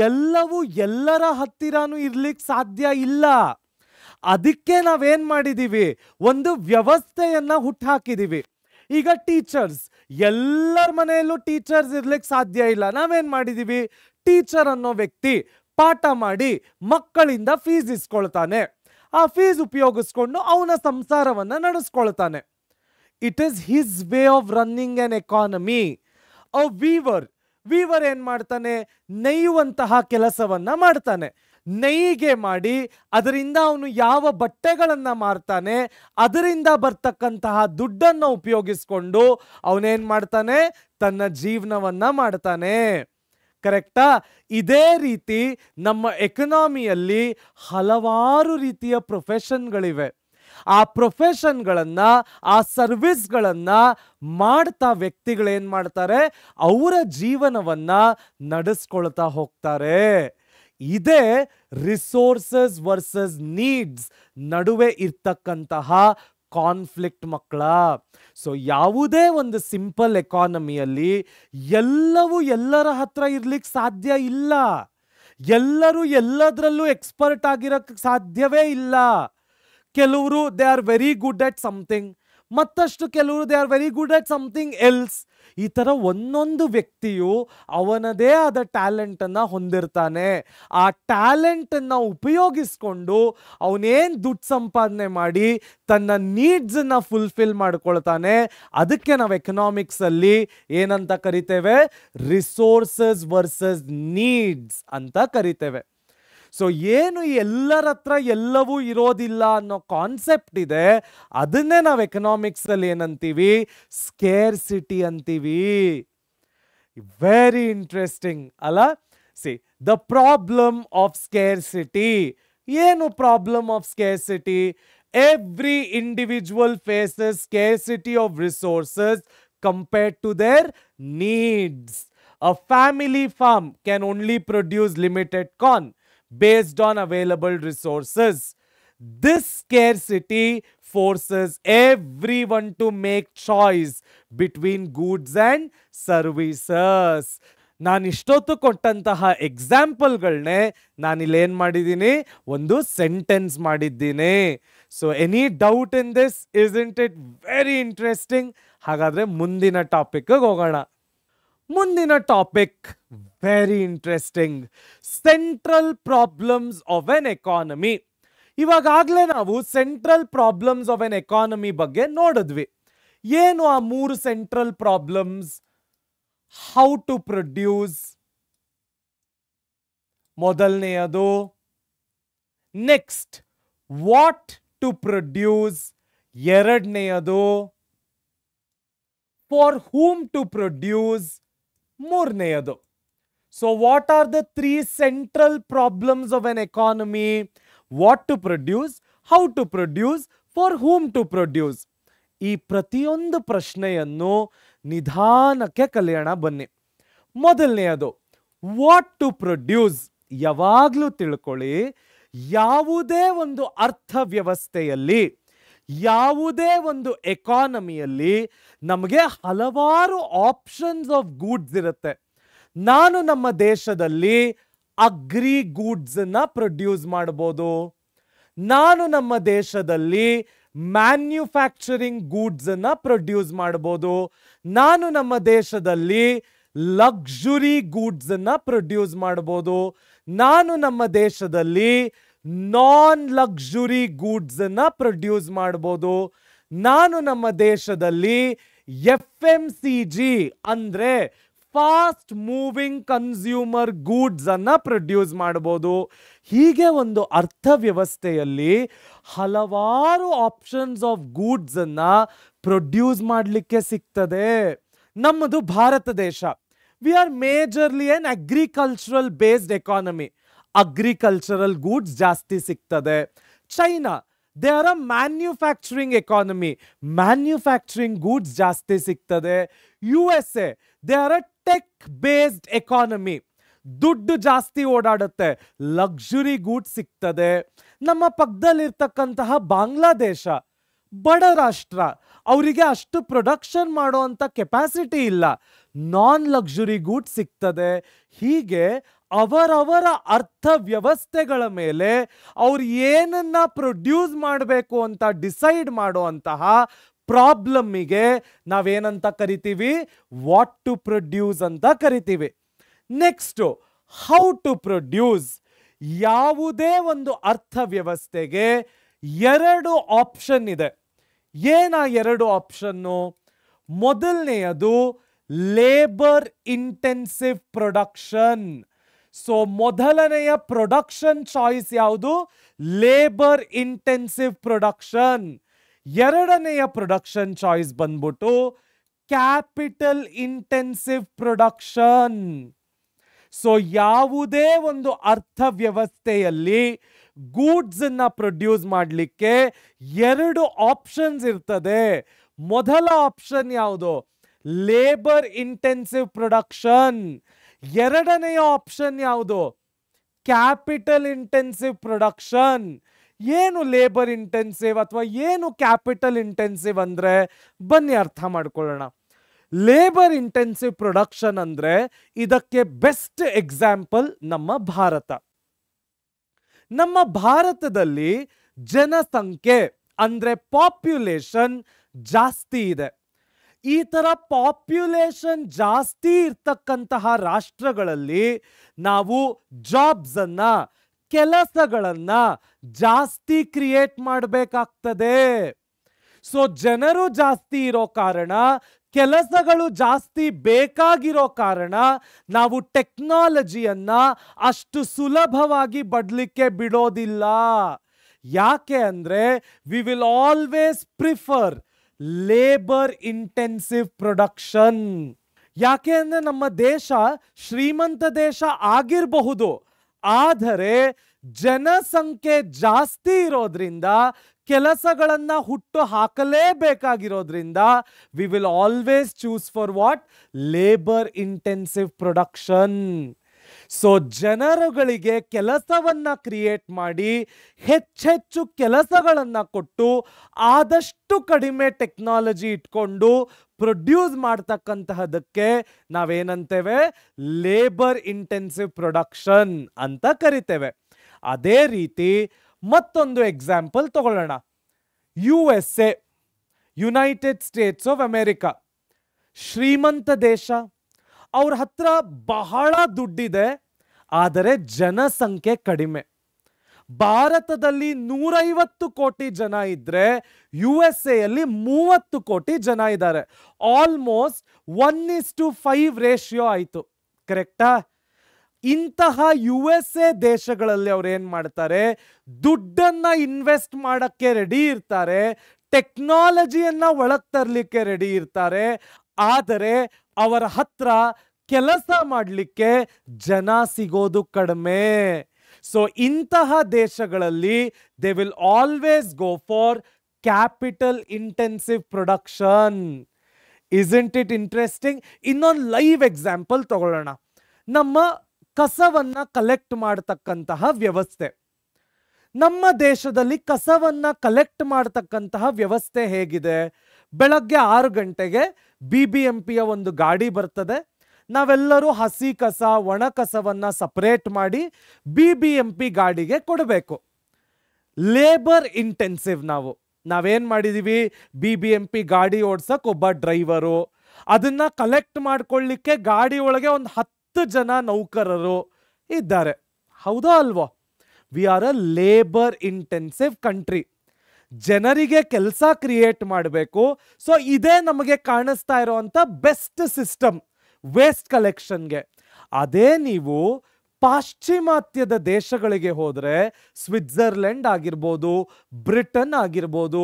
ಎಲ್ಲವೂ ಎಲ್ಲರ ಹತ್ತಿರನೂ ಇರ್ಲಿಕ್ಕೆ ಸಾಧ್ಯ ಇಲ್ಲ. ಅದಕ್ಕೆ ನಾವೇನ್ ಮಾಡಿದೀವಿ, ಒಂದು ವ್ಯವಸ್ಥೆಯನ್ನ ಹುಟ್ಟಾಕಿದೀವಿ. ಈಗ ಟೀಚರ್ಸ್, ಎಲ್ಲರ ಮನೆಯಲ್ಲೂ ಟೀಚರ್ಸ್ ಇರ್ಲಿಕ್ಕೆ ಸಾಧ್ಯ ಇಲ್ಲ. ನಾವೇನ್ ಮಾಡಿದೀವಿ, ಟೀಚರ್ ಅನ್ನೋ ವ್ಯಕ್ತಿ ಪಾಠ ಮಾಡಿ ಮಕ್ಕಳಿಂದ ಫೀಸ್ ಇಸ್ಕೊಳ್ತಾನೆ. ಆ ಫೀಸ್ ಉಪಯೋಗಿಸ್ಕೊಂಡು ಅವನ ಸಂಸಾರವನ್ನ ನಡೆಸ್ಕೊಳ್ತಾನೆ. It is his way of running an economy. A weaver ಏನ್ ಮಾಡ್ತಾನೆ, ನೇಯುವಂತಹ ಕೆಲಸವನ್ನ ಮಾಡ್ತಾನೆ. ನೇಯ್ಗೆ ಮಾಡಿ ಅದರಿಂದ ಅವನು ಯಾವ ಬಟ್ಟೆಗಳನ್ನ ಮಾರ್ತಾನೆ, ಅದರಿಂದ ಬರ್ತಕ್ಕಂತಹ ದುಡ್ಡನ್ನು ಉಪಯೋಗಿಸ್ಕೊಂಡು ಅವನೇನ್ ಮಾಡ್ತಾನೆ, ತನ್ನ ಜೀವನವನ್ನ ಮಾಡ್ತಾನೆ. ಕರೆಕ್ಟಾ? ಇದೇ ರೀತಿ ನಮ್ಮ ಎಕನಾಮಿಯಲ್ಲಿ ಹಲವಾರು ರೀತಿಯ ಪ್ರೊಫೆಷನ್ಗಳಿವೆ. ಆ ಪ್ರೊಫೆಷನ್ಗಳನ್ನ, ಆ ಸರ್ವಿಸ್ಗಳನ್ನ ಮಾಡ್ತಾ ವ್ಯಕ್ತಿಗಳೇನ್ ಮಾಡ್ತಾರೆ, ಅವರ ಜೀವನವನ್ನ ನಡೆಸ್ಕೊಳ್ತಾ ಹೋಗ್ತಾರೆ. ಇದೇ ರಿಸೋರ್ಸಸ್ ವರ್ಸಸ್ ನೀಡ್ಸ್ ನಡುವೆ ಇರ್ತಕ್ಕಂತಹ ಕಾನ್ಫ್ಲಿಕ್ಟ್ ಮಕ್ಕಳ. ಸೊ ಯಾವುದೇ ಒಂದು ಸಿಂಪಲ್ ಎಕಾನಮಿಯಲ್ಲಿ ಎಲ್ಲವೂ ಎಲ್ಲರ ಹತ್ರ ಇರ್ಲಿಕ್ಕೆ ಸಾಧ್ಯ ಇಲ್ಲ. ಎಲ್ಲರೂ ಎಲ್ಲದರಲ್ಲೂ ಎಕ್ಸ್ಪರ್ಟ್ ಆಗಿರಕ್ಕೆ ಸಾಧ್ಯವೇ ಇಲ್ಲ. ಕೆಲವರು they are very good at something, ಮತ್ತಷ್ಟು ಕೆಲವರು they are very good at something else. ಈ ತರ ಒಂದೊಂದು ವ್ಯಕ್ತಿಯು ಅವನದೇ ಆದ ಟ್ಯಾಲೆಂಟ್ ಅನ್ನ ಹೊಂದಿರ್ತಾನೆ. ಆ ಟ್ಯಾಲೆಂಟ್ ಅನ್ನ ಉಪಯೋಗಿಸ್ಕೊಂಡು ಅವನೇನ್ ದುಡ್ಡು ಸಂಪಾದನೆ ಮಾಡಿ ತನ್ನ ನೀಡ್ಸ್ ಅನ್ನ ಫುಲ್ಫಿಲ್ ಮಾಡ್ಕೊಳ್ತಾನೆ. ಅದಕ್ಕೆ ನಾವು ಎಕನಾಮಿಕ್ಸ್ ಅಲ್ಲಿ ಏನಂತ ಕರಿತೇವೆ, ರಿಸೋರ್ಸಸ್ ವರ್ಸಸ್ ನೀಡ್ಸ್ ಅಂತ ಕರಿತೇವೆ. ಸೊ ಏನು ಎಲ್ಲರ ಹತ್ರ ಎಲ್ಲವೂ ಇರೋದಿಲ್ಲ ಅನ್ನೋ ಕಾನ್ಸೆಪ್ಟ್ ಇದೆ, ಅದನ್ನೇ ನಾವು ಎಕನಾಮಿಕ್ಸ್ ಅಲ್ಲಿ ಏನಂತೀವಿ, ಸ್ಕೇರ್ಸಿಟಿ ಅಂತೀವಿ. ವೆರಿ ಇಂಟ್ರೆಸ್ಟಿಂಗ್ ಅಲ್ಲ? See, the problem of scarcity. ಏನು problem of scarcity? Every individual faces scarcity of resources compared to their needs. A family farm can only produce limited corn based on available resources. This scarcity forces everyone to make choice between goods and services. ನಾನು ಇಷ್ಟೊತ್ತು ಕೊಟ್ಟಂತಹ ಎಕ್ಸಾಂಪಲ್ಗಳನ್ನೇ ನಾನಿಲ್ಲಿ ಏನು ಮಾಡಿದ್ದೀನಿ, ಒಂದು sentence ಮಾಡಿದ್ದೀನಿ. So any doubt in this? Isn't it very interesting? ಹಾಗಾದ್ರೆ ಮುಂದಿನ ಟಾಪಿಕ್ಗೆ ಹೋಗೋಣ. ಮುಂದಿನ topic very interesting, central problems of an economy. ಇವಾಗಲೇ ನಾವು central problems of an economy ಬಗ್ಗೆ ನೋಡಿದ್ವಿ. ಏನು ಆ ಮೂರು central problems? How to produce ಮೊದಲನೆಯದು. ನೆಕ್ಸ್ಟ್ ವಾಟ್ ಟು ಪ್ರೊಡ್ಯೂಸ್ ಎರಡನೆಯದು. ಫಾರ್ whom to produce ಮೂರನೆಯದು. So what are the three central problems of an economy? What to produce, how to produce, for whom to produce. ಈ ಪ್ರತಿಯೊಂದು ಪ್ರಶ್ನೆಯನ್ನು ನಿಧಾನಕ್ಕೆ ಕಲಿಯೋಣ ಬನ್ನಿ. ಮೊದಲನೆಯದು ವಾಟ್ ಟು ಪ್ರೊಡ್ಯೂಸ್. ಯಾವಾಗಲೂ ತಿಳ್ಕೊಳ್ಳಿ, ಯಾವುದೇ ಒಂದು ಅರ್ಥವ್ಯವಸ್ಥೆಯಲ್ಲಿ, ಯಾವುದೇ ಒಂದು ಎಕಾನಮಿಯಲ್ಲಿ ನಮಗೆ ಹಲವಾರು ಆಪ್ಷನ್ಸ್ ಆಫ್ ಗೂಡ್ಸ್ ಇರುತ್ತೆ. ನಾನು ನಮ್ಮ ದೇಶದಲ್ಲಿ ಅಗ್ರಿ ಗೂಡ್ಸ್ ಅನ್ನ ಪ್ರೊಡ್ಯೂಸ್ ಮಾಡಬಹುದು. ನಾನು ನಮ್ಮ ದೇಶದಲ್ಲಿ ಮ್ಯಾನ್ಯುಫ್ಯಾಕ್ಚರಿಂಗ್ ಗೂಡ್ಸ್ ಅನ್ನ ಪ್ರೊಡ್ಯೂಸ್ ಮಾಡಬಹುದು. ನಾನು ನಮ್ಮ ದೇಶದಲ್ಲಿ ಲಕ್ಸುರಿ ಗೂಡ್ಸ್ ಅನ್ನ ಪ್ರೊಡ್ಯೂಸ್ ಮಾಡಬಹುದು. ನಾನು ನಮ್ಮ ದೇಶದಲ್ಲಿ ನಾನ್ ಲಕ್ಸುರಿ ಗೂಡ್ಸ್ ಅನ್ನ ಪ್ರೊಡ್ಯೂಸ್ ಮಾಡಬಹುದು. ನಾನು ನಮ್ಮ ದೇಶದಲ್ಲಿ FMCG ಅಂದ್ರೆ ಫಾಸ್ಟ್ ಮೂವಿಂಗ್ ಕನ್ಸ್ಯೂಮರ್ ಗೂಡ್ಸ್ ಅನ್ನ ಪ್ರೊಡ್ಯೂಸ್ ಮಾಡಬಹುದು. ಹೀಗೆ ಒಂದು ಅರ್ಥವ್ಯವಸ್ಥೆಯಲ್ಲಿ ಹಲವಾರು ಆಪ್ಷನ್ಸ್ ಆಫ್ ಗೂಡ್ಸ್ ಅನ್ನ ಪ್ರೊಡ್ಯೂಸ್ ಮಾಡಲಿಕ್ಕೆ ಸಿಗ್ತದೆ. ನಮ್ಮದು ಭಾರತ ದೇಶ. We are majorly an agricultural based economy. Agricultural goods ಜಾಸ್ತಿ ಸಿಗ್ತದೆ. China, they are a manufacturing economy. Manufacturing goods ಜಾಸ್ತಿ ಸಿಗ್ತದೆ. USA, they are a tech based economy. ದುಡ್ಡು ಜಾಸ್ತಿ ಓಡಾಡುತ್ತೆ, ಲಕ್ಸುರಿ ಗೂಡ್ಸ್ ಸಿಗ್ತದೆ. ನಮ್ಮ ಪಕ್ಕದಲ್ಲಿರ್ತಕ್ಕಂತಹ ಬಾಂಗ್ಲಾದೇಶ, ಬಡ ರಾಷ್ಟ್ರ, ಅವರಿಗೆ ಅಷ್ಟು ಪ್ರೊಡಕ್ಷನ್ ಮಾಡುವಂಥ ಕೆಪಾಸಿಟಿ ಇಲ್ಲ, ನಾನ್ ಲಕ್ಸುರಿ ಗೂಡ್ಸ್ ಸಿಗ್ತದೆ. ಹೀಗೆ ಅವರವರ ಅರ್ಥವ್ಯವಸ್ಥೆಗಳ ಮೇಲೆ ಅವ್ರು ಏನನ್ನ ಪ್ರೊಡ್ಯೂಸ್ ಮಾಡಬೇಕು ಅಂತ ಡಿಸೈಡ್ ಮಾಡುವಂತಹ ಪ್ರಾಬ್ಲಮ್ಮಿಗೆ ನಾವೇನಂತ ಕರಿತೀವಿ? ವಾಟ್ ಟು ಪ್ರೊಡ್ಯೂಸ್ ಅಂತ ಕರಿತೀವಿ. Next how to produce. ಯಾವುದೇ ಒಂದು ಅರ್ಥವ್ಯವಸ್ಥೆಗೆ ಎರಡು ಆಪ್ಷನ್ ಇದೆ. ಏನ ಎರಡು ಆಪ್ಷನ್ನು? ಮೊದಲನೆಯದು ಲೇಬರ್ ಇಂಟೆನ್ಸಿವ್ ಪ್ರೊಡಕ್ಷನ್. ಸೊ ಮೊದಲನೆಯ ಪ್ರೊಡಕ್ಷನ್ ಚಾಯ್ಸ್ ಯಾವುದು? Labour intensive production. ಎರಡನೆಯ ಪ್ರೊಡಕ್ಷನ್ ಚಾಯ್ಸ್ ಬಂದ್ಬಿಟ್ಟು ಕ್ಯಾಪಿಟಲ್ ಇಂಟೆನ್ಸಿವ್ ಪ್ರೊಡಕ್ಷನ್. ಸೊ ಯಾವುದೇ ಒಂದು ಅರ್ಥವ್ಯವಸ್ಥೆಯಲ್ಲಿ ಗೂಡ್ಸ್ ಅನ್ನ ಪ್ರೊಡ್ಯೂಸ್ ಮಾಡಲಿಕ್ಕೆ ಎರಡು ಆಪ್ಷನ್ಸ್ ಇರ್ತದೆ. ಮೊದಲ ಆಪ್ಷನ್ ಯಾವುದು? Labour intensive production. ಎರಡನೆಯ ಆಪ್ಷನ್ ಯಾವುದು? Capital intensive production. ಏನು ಲೇಬರ್ ಇಂಟೆನ್ಸಿವ್ ಅಥವಾ ಏನು ಕ್ಯಾಪಿಟಲ್ ಇಂಟೆನ್ಸಿವ್ ಅಂದ್ರೆ ಬನ್ನಿ ಅರ್ಥ ಮಾಡ್ಕೊಳ್ಳೋಣ. ಲೇಬರ್ ಇಂಟೆನ್ಸಿವ್ ಪ್ರೊಡಕ್ಷನ್ ಅಂದ್ರೆ ಇದಕ್ಕೆ ಬೆಸ್ಟ್ ಎಕ್ಸಾಂಪಲ್ ನಮ್ಮ ಭಾರತ. ನಮ್ಮ ಭಾರತದಲ್ಲಿ ಜನಸಂಖ್ಯೆ ಅಂದ್ರೆ ಪಾಪ್ಯುಲೇಷನ್ ಜಾಸ್ತಿ ಇದೆ. ಈ ತರ ಪಾಪ್ಯುಲೇಷನ್ ಜಾಸ್ತಿ ಇರ್ತಕ್ಕಂತಹ ರಾಷ್ಟ್ರಗಳಲ್ಲಿ ನಾವು ಜಾಬ್ಸ್ ಅನ್ನ, ಕೆಲಸಗಳನ್ನ ಜಾಸ್ತಿ ಕ್ರಿಯೇಟ್ ಮಾಡಬೇಕಾಗ್ತದೆ. ಸೊ ಜನರು ಜಾಸ್ತಿ ಇರೋ ಕಾರಣ, ಕೆಲಸಗಳು ಜಾಸ್ತಿ ಬೇಕಾಗಿರೋ ಕಾರಣ ನಾವು ಟೆಕ್ನಾಲಜಿಯನ್ನ ಅಷ್ಟು ಸುಲಭವಾಗಿ ಬದಲಿಕ್ಕೆ ಬಿಡೋದಿಲ್ಲ. ಯಾಕೆ ಅಂದ್ರೆ V will always prefer labour intensive production. ಯಾಕೆ ಅಂದ್ರೆ ನಮ್ಮ ದೇಶ ಶ್ರೀಮಂತ ದೇಶ ಆಗಿರಬಹುದು, ಆದರೆ ಜನಸಂಖ್ಯೆ ಜಾಸ್ತಿ ಇರೋದ್ರಿಂದ, ಕೆಲಸಗಳನ್ನ ಹುಟ್ಟು ಹಾಕಲೇಬೇಕಾಗಿರೋದ್ರಿಂದ we will always choose for what? Labour intensive production. So ಜನರುಗಳಿಗೆ ಕೆಲಸವನ್ನ ಕ್ರಿಯೇಟ್ ಮಾಡಿ ಹೆಚ್ಚೆಚ್ಚು ಕೆಲಸಗಳನ್ನ ಕೊಟ್ಟು ಆದಷ್ಟು ಕಡಿಮೆ ಟೆಕ್ನಾಲಜಿ ಇಟ್ಕೊಂಡು ಪ್ರೊಡ್ಯೂಸ್ ಮಾಡ್ತಕ್ಕಂತಹದಕ್ಕೆ ನಾವೇನಂತೇವೆ? ಲೇಬರ್ ಇಂಟೆನ್ಸಿವ್ ಪ್ರೊಡಕ್ಷನ್ ಅಂತ ಕರಿತೇವೆ. ಅದೇ ರೀತಿ ಮತ್ತೊಂದು ಎಕ್ಸಾಂಪಲ್ ತಗೊಳ್ಳೋಣ. USA, United States of America, ಶ್ರೀಮಂತ ದೇಶ. ಅವ್ರ ಹತ್ರ ಬಹಳ ದುಡ್ಡಿದೆ, ಆದರೆ ಜನಸಂಖ್ಯೆ ಕಡಿಮೆ. ಭಾರತದಲ್ಲಿ 150 ಕೋಟಿ ಜನ ಇದ್ರೆ USA ಯಲ್ಲಿ 30 ಕೋಟಿ ಜನ ಇದ್ದಾರೆ. ಆಲ್ಮೋಸ್ಟ್ 1:5 ರೇಷಿಯೋ ಆಯಿತು. ಕರೆಕ್ಟಾ? ಇಂತಹ USA ದೇಶಗಳಲ್ಲಿ ಅವ್ರು ಏನ್ ಮಾಡ್ತಾರೆ? ದುಡ್ಡನ್ನ ಇನ್ವೆಸ್ಟ್ ಮಾಡಕ್ಕೆ ರೆಡಿ ಇರ್ತಾರೆ, ಟೆಕ್ನಾಲಜಿಯನ್ನ ಒಳಗ್ ತರ್ಲಿಕ್ಕೆ ರೆಡಿ ಇರ್ತಾರೆ, ಆದರೆ ಅವರ ಹತ್ರ ಕೆಲಸ ಮಾಡಲಿಕ್ಕೆ ಜನ ಸಿಗೋದು ಕಡಿಮೆ. ಸೊ ಇಂತಹ ದೇಶಗಳಲ್ಲಿ they will always go for capital intensive production. Isn't it interesting? ಇನ್ನೊಂದು ಲೈವ್ ಎಕ್ಸಾಂಪಲ್ ತಗೊಳ್ಳೋಣ. ನಮ್ಮ ಕಸವನ್ನ ಕಲೆಕ್ಟ್ ಮಾಡತಕ್ಕಂತಹ ವ್ಯವಸ್ಥೆ. ನಮ್ಮ ದೇಶದಲ್ಲಿ ಕಸವನ್ನ ಕಲೆಕ್ಟ್ ಮಾಡತಕ್ಕಂತಹ ವ್ಯವಸ್ಥೆ ಹೇಗಿದೆ? ಬೆಳಗ್ಗೆ 6 ಗಂಟೆಗೆ BBMPಯ ಒಂದು ಗಾಡಿ ಬರ್ತದೆ. ನಾವೆಲ್ಲರೂ ಹಸಿ ಕಸ, ಒಣ ಕಸವನ್ನ ಸಪರೇಟ್ ಮಾಡಿ BBMP ಗಾಡಿಗೆ ಕೊಡಬೇಕು. Labour intensive. ನಾವೇನ್ ಮಾಡಿದೀವಿ? BBMP ಗಾಡಿ ಓಡ್ಸಕ್ ಒಬ್ಬ ಡ್ರೈವರು, ಅದನ್ನ ಕಲೆಕ್ಟ್ ಮಾಡ್ಕೊಳ್ಳಿಕ್ಕೆ ಗಾಡಿ ಒಳಗೆ ಒಂದು 10 ಜನ ನೌಕರರು ಇದ್ದಾರೆ. ಹೌದಾ ಅಲ್ವೋ? We are a labour intensive country. ಜನರಿಗೆ ಕೆಲಸ ಕ್ರಿಯೇಟ್ ಮಾಡಬೇಕು. ಸೊ ಇದೇ ನಮಗೆ ಕಾಣಿಸ್ತಾ ಇರುವಂತ ಬೆಸ್ಟ್ ಸಿಸ್ಟಮ್ ವೇಸ್ಟ್ ಕಲೆಕ್ಷನ್ಗೆ. ಅದೇ ನೀವು ಪಾಶ್ಚಿಮಾತ್ಯದ ದೇಶಗಳಿಗೆ ಹೋದ್ರೆ, ಸ್ವಿಟ್ಜರ್ಲೆಂಡ್ ಆಗಿರ್ಬೋದು, ಬ್ರಿಟನ್ ಆಗಿರ್ಬೋದು,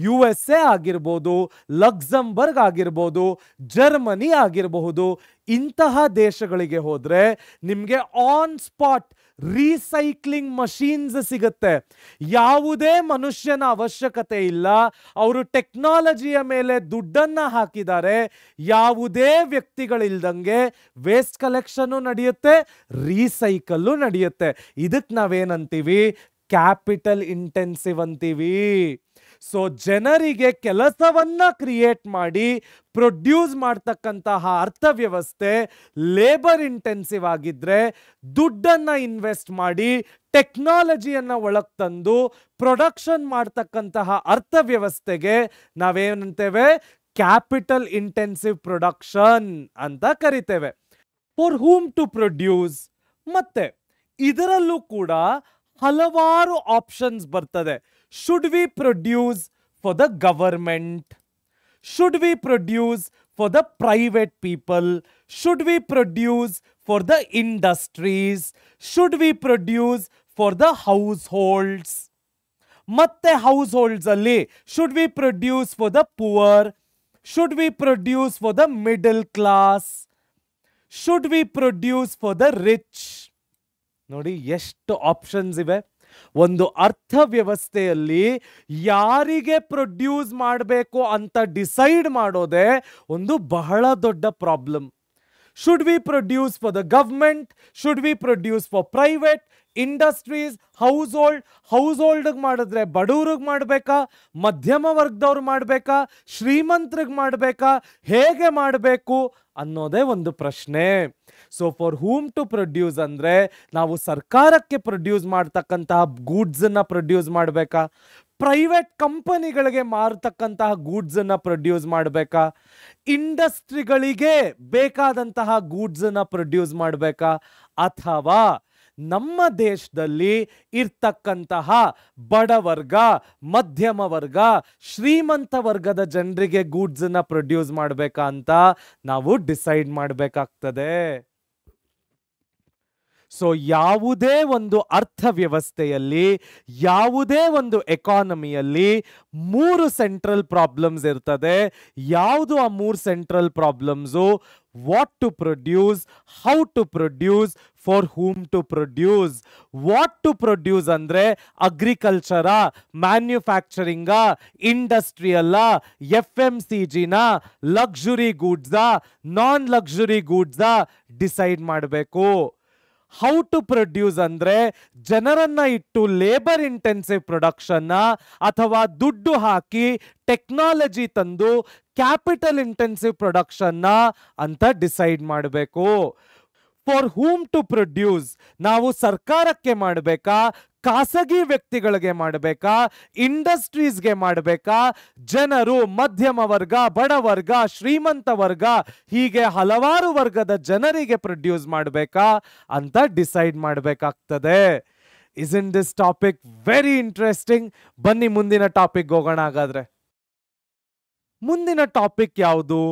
USA ಆಗಿರ್ಬೋದು, ಲಕ್ಸಂಬರ್ಗ್ ಆಗಿರ್ಬೋದು, ಜರ್ಮನಿ ಆಗಿರಬಹುದು, ಇಂತಹ ದೇಶಗಳಿಗೆ ಹೋದ್ರೆ ನಿಮಗೆ ಆನ್ ಸ್ಪಾಟ್ ರೀಸೈಕ್ಲಿಂಗ್ ಮಷೀನ್ಸ್ ಸಿಗುತ್ತೆ. ಯಾವುದೇ ಮನುಷ್ಯನ ಅವಶ್ಯಕತೆ ಇಲ್ಲ. ಅವರು ಟೆಕ್ನಾಲಜಿಯ ಮೇಲೆ ದುಡ್ಡನ್ನ ಹಾಕಿದ್ದಾರೆ. ಯಾವುದೇ ವ್ಯಕ್ತಿಗಳಿಲ್ದಂಗೆ ವೇಸ್ಟ್ ಕಲೆಕ್ಷನ್ ನಡೆಯುತ್ತೆ, ರೀಸೈಕಲ್ಲು ನಡೆಯುತ್ತೆ. ಇದಕ್ಕೆ ನಾವೇನಂತೀವಿ? ಕ್ಯಾಪಿಟಲ್ ಇಂಟೆನ್ಸಿವ್ ಅಂತೀವಿ. ಸೊ ಜನರಿಗೆ ಕೆಲಸವನ್ನ ಕ್ರಿಯೇಟ್ ಮಾಡಿ ಪ್ರೊಡ್ಯೂಸ್ ಮಾಡ್ತಕ್ಕಂತಹ ಅರ್ಥವ್ಯವಸ್ಥೆ ಲೇಬರ್ ಇಂಟೆನ್ಸಿವ್ ಆಗಿದ್ರೆ, ದುಡ್ಡನ್ನ ಇನ್ವೆಸ್ಟ್ ಮಾಡಿ ಟೆಕ್ನಾಲಜಿಯನ್ನ ಒಳಗೆ ತಂದು ಪ್ರೊಡಕ್ಷನ್ ಮಾಡ್ತಕ್ಕಂತಹ ಅರ್ಥವ್ಯವಸ್ಥೆಗೆ ನಾವೇನಂತೇವೆ, ಕ್ಯಾಪಿಟಲ್ ಇಂಟೆನ್ಸಿವ್ ಪ್ರೊಡಕ್ಷನ್ ಅಂತ ಕರಿತೇವೆ. ಫಾರ್ ಹೂಮ್ ಟು ಪ್ರೊಡ್ಯೂಸ್, ಮತ್ತೆ ಇದರಲ್ಲೂ ಕೂಡ ಹಲವಾರು ಆಪ್ಷನ್ಸ್ ಬರ್ತದೆ. Should we produce for the government? Should we produce for the private people? Should we produce for the industries? Should we produce for the house holds? ಮತ್ತೆ house holds ಅಲ್ಲಿ should we produce for the poor? Should we produce for the middle class? Should we produce for the rich? ನೋಡಿ ಎಷ್ಟು options ಇವೆ. ಒಂದು ಅರ್ಥವ್ಯವಸ್ಥೆಯಲ್ಲಿ ಯಾರಿಗೆ produce ಮಾಡಬೇಕು ಅಂತ decide ಮಾಡೋದೇ ಒಂದು ಬಹಳ ದೊಡ್ಡ problem. Should we produce for the government? Should we produce for private industries? House hold ಮಾಡಿದ್ರೆ ಬಡವ್ರಿಗೆ ಮಾಡಬೇಕಾ, ಮಧ್ಯಮ ವರ್ಗದವ್ರು ಮಾಡಬೇಕಾ, ಶ್ರೀಮಂತರಿಗೆ ಮಾಡಬೇಕಾ, ಹೇಗೆ ಮಾಡಬೇಕು ಅನ್ನೋದೇ ಒಂದು ಪ್ರಶ್ನೆ. So for whom to produce ಅಂದ್ರೆ ನಾವು ಸರ್ಕಾರಕ್ಕೆ ಪ್ರೊಡ್ಯೂಸ್ ಮಾಡ್ತಕ್ಕಂತಹ ಗೂಡ್ಸ್ ಅನ್ನ ಪ್ರೊಡ್ಯೂಸ್ ಮಾಡಬೇಕಾ, ಪ್ರೈವೇಟ್ ಕಂಪನಿಗಳಿಗೆ ಮಾರತಕ್ಕಂತಹ ಗೂಡ್ಸ್ ಅನ್ನ ಪ್ರೊಡ್ಯೂಸ್ ಮಾಡಬೇಕಾ, ಇಂಡಸ್ಟ್ರಿಗಳಿಗೆ ಬೇಕಾದಂತಹ ಗೂಡ್ಸ್ ಅನ್ನ ಪ್ರೊಡ್ಯೂಸ್ ಮಾಡಬೇಕಾ, ಅಥವಾ ನಮ್ಮ ದೇಶದಲ್ಲಿ ಇರ್ತಕ್ಕಂತಹ ಬಡವರ್ಗ, ಮಧ್ಯಮ ವರ್ಗ, ಶ್ರೀಮಂತ ವರ್ಗದ ಜನರಿಗೆ ಗೂಡ್ಸ್ ಅನ್ನ ಪ್ರೊಡ್ಯೂಸ್ ಮಾಡಬೇಕಾ ಅಂತ ನಾವು ಡಿಸೈಡ್ ಮಾಡಬೇಕಾಗ್ತದೆ. ಸೊ ಯಾವುದೇ ಒಂದು ಅರ್ಥವ್ಯವಸ್ಥೆಯಲ್ಲಿ, ಯಾವುದೇ ಒಂದು ಎಕಾನಮಿಯಲ್ಲಿ 3 ಸೆಂಟ್ರಲ್ ಪ್ರಾಬ್ಲಮ್ಸ್ ಇರ್ತದೆ. ಯಾವುದು ಆ 3 central problems? What to produce, how to produce, for whom to produce. What to produce ಅಂದ್ರೆ ಅಗ್ರಿಕಲ್ಚರ, ಮ್ಯಾನ್ಯುಫ್ಯಾಕ್ಚರಿಂಗ, ಇಂಡಸ್ಟ್ರಿಯಲ್ಲ, FMCGನ, ಲಕ್ಸುರಿ ಗೂಡ್ಸ, ನಾನ್ ಲಕ್ಸುರಿ ಗೂಡ್ಸ ಡಿಸೈಡ್ ಮಾಡಬೇಕು. ಹೌ ಟು ಪ್ರೊಡ್ಯೂಸ್ ಅಂದ್ರೆ ಜನರನ್ನ ಇಟ್ಟು ಲೇಬರ್ ಇಂಟೆನ್ಸಿವ್ ಪ್ರೊಡಕ್ಷನ್ ಅಥವಾ ದುಡ್ಡು ಹಾಕಿ ಟೆಕ್ನಾಲಜಿ ತಂದು ಕ್ಯಾಪಿಟಲ್ ಇಂಟೆನ್ಸಿವ್ ಪ್ರೊಡಕ್ಷನ್ ಅಂತ ಡಿಸೈಡ್ ಮಾಡಬೇಕು. ಫಾರ್ ಹೂಮ್ ಟು ಪ್ರೊಡ್ಯೂಸ್ ನಾವು ಸರ್ಕಾರಕ್ಕೆ ಮಾಡಬೇಕಾ, ಖಾಸಗಿ ವ್ಯಕ್ತಿಗಳಿಗೆ ಮಾಡಬೇಕಾ, ಇಂಡಸ್ಟ್ರೀಸ್ಗೆ ಮಾಡಬೇಕಾ, ಜನರು, ಮಧ್ಯಮ ವರ್ಗ, ಬಡವರ್ಗ, ಶ್ರೀಮಂತ ವರ್ಗ, ಹೀಗೆ ಹಲವಾರು ವರ್ಗದ ಜನರಿಗೆ ಪ್ರೊಡ್ಯೂಸ್ ಮಾಡಬೇಕಾ ಅಂತ ಡಿಸೈಡ್ ಮಾಡಬೇಕಾಗ್ತದೆ. Isn't this topic very interesting? ಬನ್ನಿ ಮುಂದಿನ ಟಾಪಿಕ್ ಹೋಗೋಣ. ಹಾಗಾದ್ರೆ ಮುಂದಿನ ಟಾಪಿಕ್ ಯಾವುದು?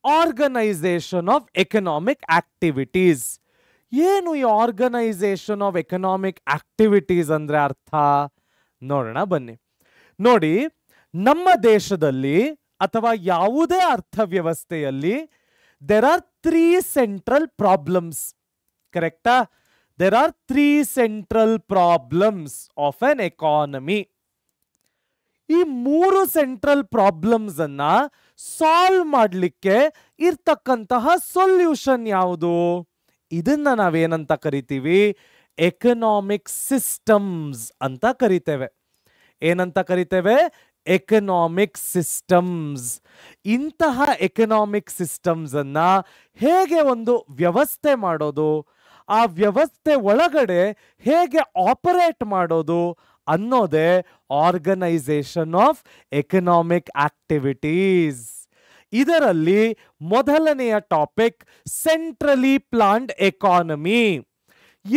Organisation of economic activities. ಏನು ಈ ಆರ್ಗನೈಸೇಷನ್ ಆಫ್ ಎಕನಾಮಿಕ್ ಆಕ್ಟಿವಿಟೀಸ್ ಅಂದ್ರೆ ಅರ್ಥ ನೋಡೋಣ ಬನ್ನಿ. ನೋಡಿ, ನಮ್ಮ ದೇಶದಲ್ಲಿ ಅಥವಾ ಯಾವುದೇ ಅರ್ಥವ್ಯವಸ್ಥೆಯಲ್ಲಿ there are 3 central problems. ಕರೆಕ್ಟಾ? there are 3 central problems of an economy. ಈ 3 ಸೆಂಟ್ರಲ್ ಪ್ರಾಬ್ಲಮ್ಸ್ ಅನ್ನ ಸಾಲ್ವ್ ಮಾಡಲಿಕ್ಕೆ ಇರ್ತಕ್ಕಂತಹ ಸೊಲ್ಯೂಷನ್ ಯಾವುದು? ಇದನ್ನ ನಾವೇನಂತ ಕರಿತೀವಿ? ಎಕನಾಮಿಕ್ ಸಿಸ್ಟಮ್ಸ್ ಅಂತ ಕರಿತೇವೆ. ಏನಂತ ಕರಿತೇವೆ? Economic systems. ಇಂತಹ ಎಕನಾಮಿಕ್ ಸಿಸ್ಟಮ್ಸ್ ಅನ್ನ ಹೇಗೆ ಒಂದು ವ್ಯವಸ್ಥೆ ಮಾಡೋದು, ಆ ವ್ಯವಸ್ಥೆ ಒಳಗಡೆ ಹೇಗೆ ಆಪರೇಟ್ ಮಾಡೋದು ಅನ್ನೋದೇ ಆರ್ಗನೈಸೇಷನ್ ಆಫ್ ಎಕನಾಮಿಕ್ ಆಕ್ಟಿವಿಟೀಸ್. ಇದರಲ್ಲಿ ಮೊದಲನೆಯ ಟಾಪಿಕ್ ಸೆಂಟ್ರಲಿ ಪ್ಲಾನ್ಡ್ ಎಕಾನಮಿ.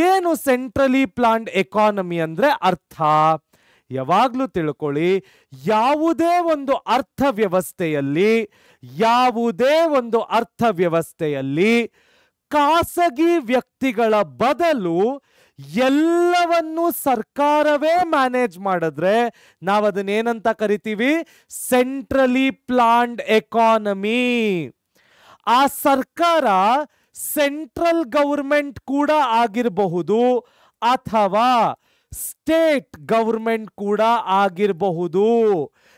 ಏನು ಸೆಂಟ್ರಲಿ ಪ್ಲಾನ್ಡ್ ಎಕಾನಮಿ ಅಂದ್ರೆ ಅರ್ಥ? ಯಾವಾಗ್ಲೂ ತಿಳ್ಕೊಳ್ಳಿ, ಯಾವುದೇ ಒಂದು ಅರ್ಥವ್ಯವಸ್ಥೆಯಲ್ಲಿ ಖಾಸಗಿ ವ್ಯಕ್ತಿಗಳ ಬದಲು ಎಲ್ಲವನ್ನೂ ಸರ್ಕಾರವೇ ಮ್ಯಾನೇಜ್ ಮಾಡಿದ್ರೆ ನಾವು ಅದನ್ನೇನಂತ ಕರಿತೀವಿ? Centrally planned economy. ಆ ಸರ್ಕಾರ ಸೆಂಟ್ರಲ್ ಗವರ್ಮೆಂಟ್ ಕೂಡ ಆಗಿರಬಹುದು ಅಥವಾ ಸ್ಟೇಟ್ ಗವರ್ಮೆಂಟ್ ಕೂಡ ಆಗಿರಬಹುದು.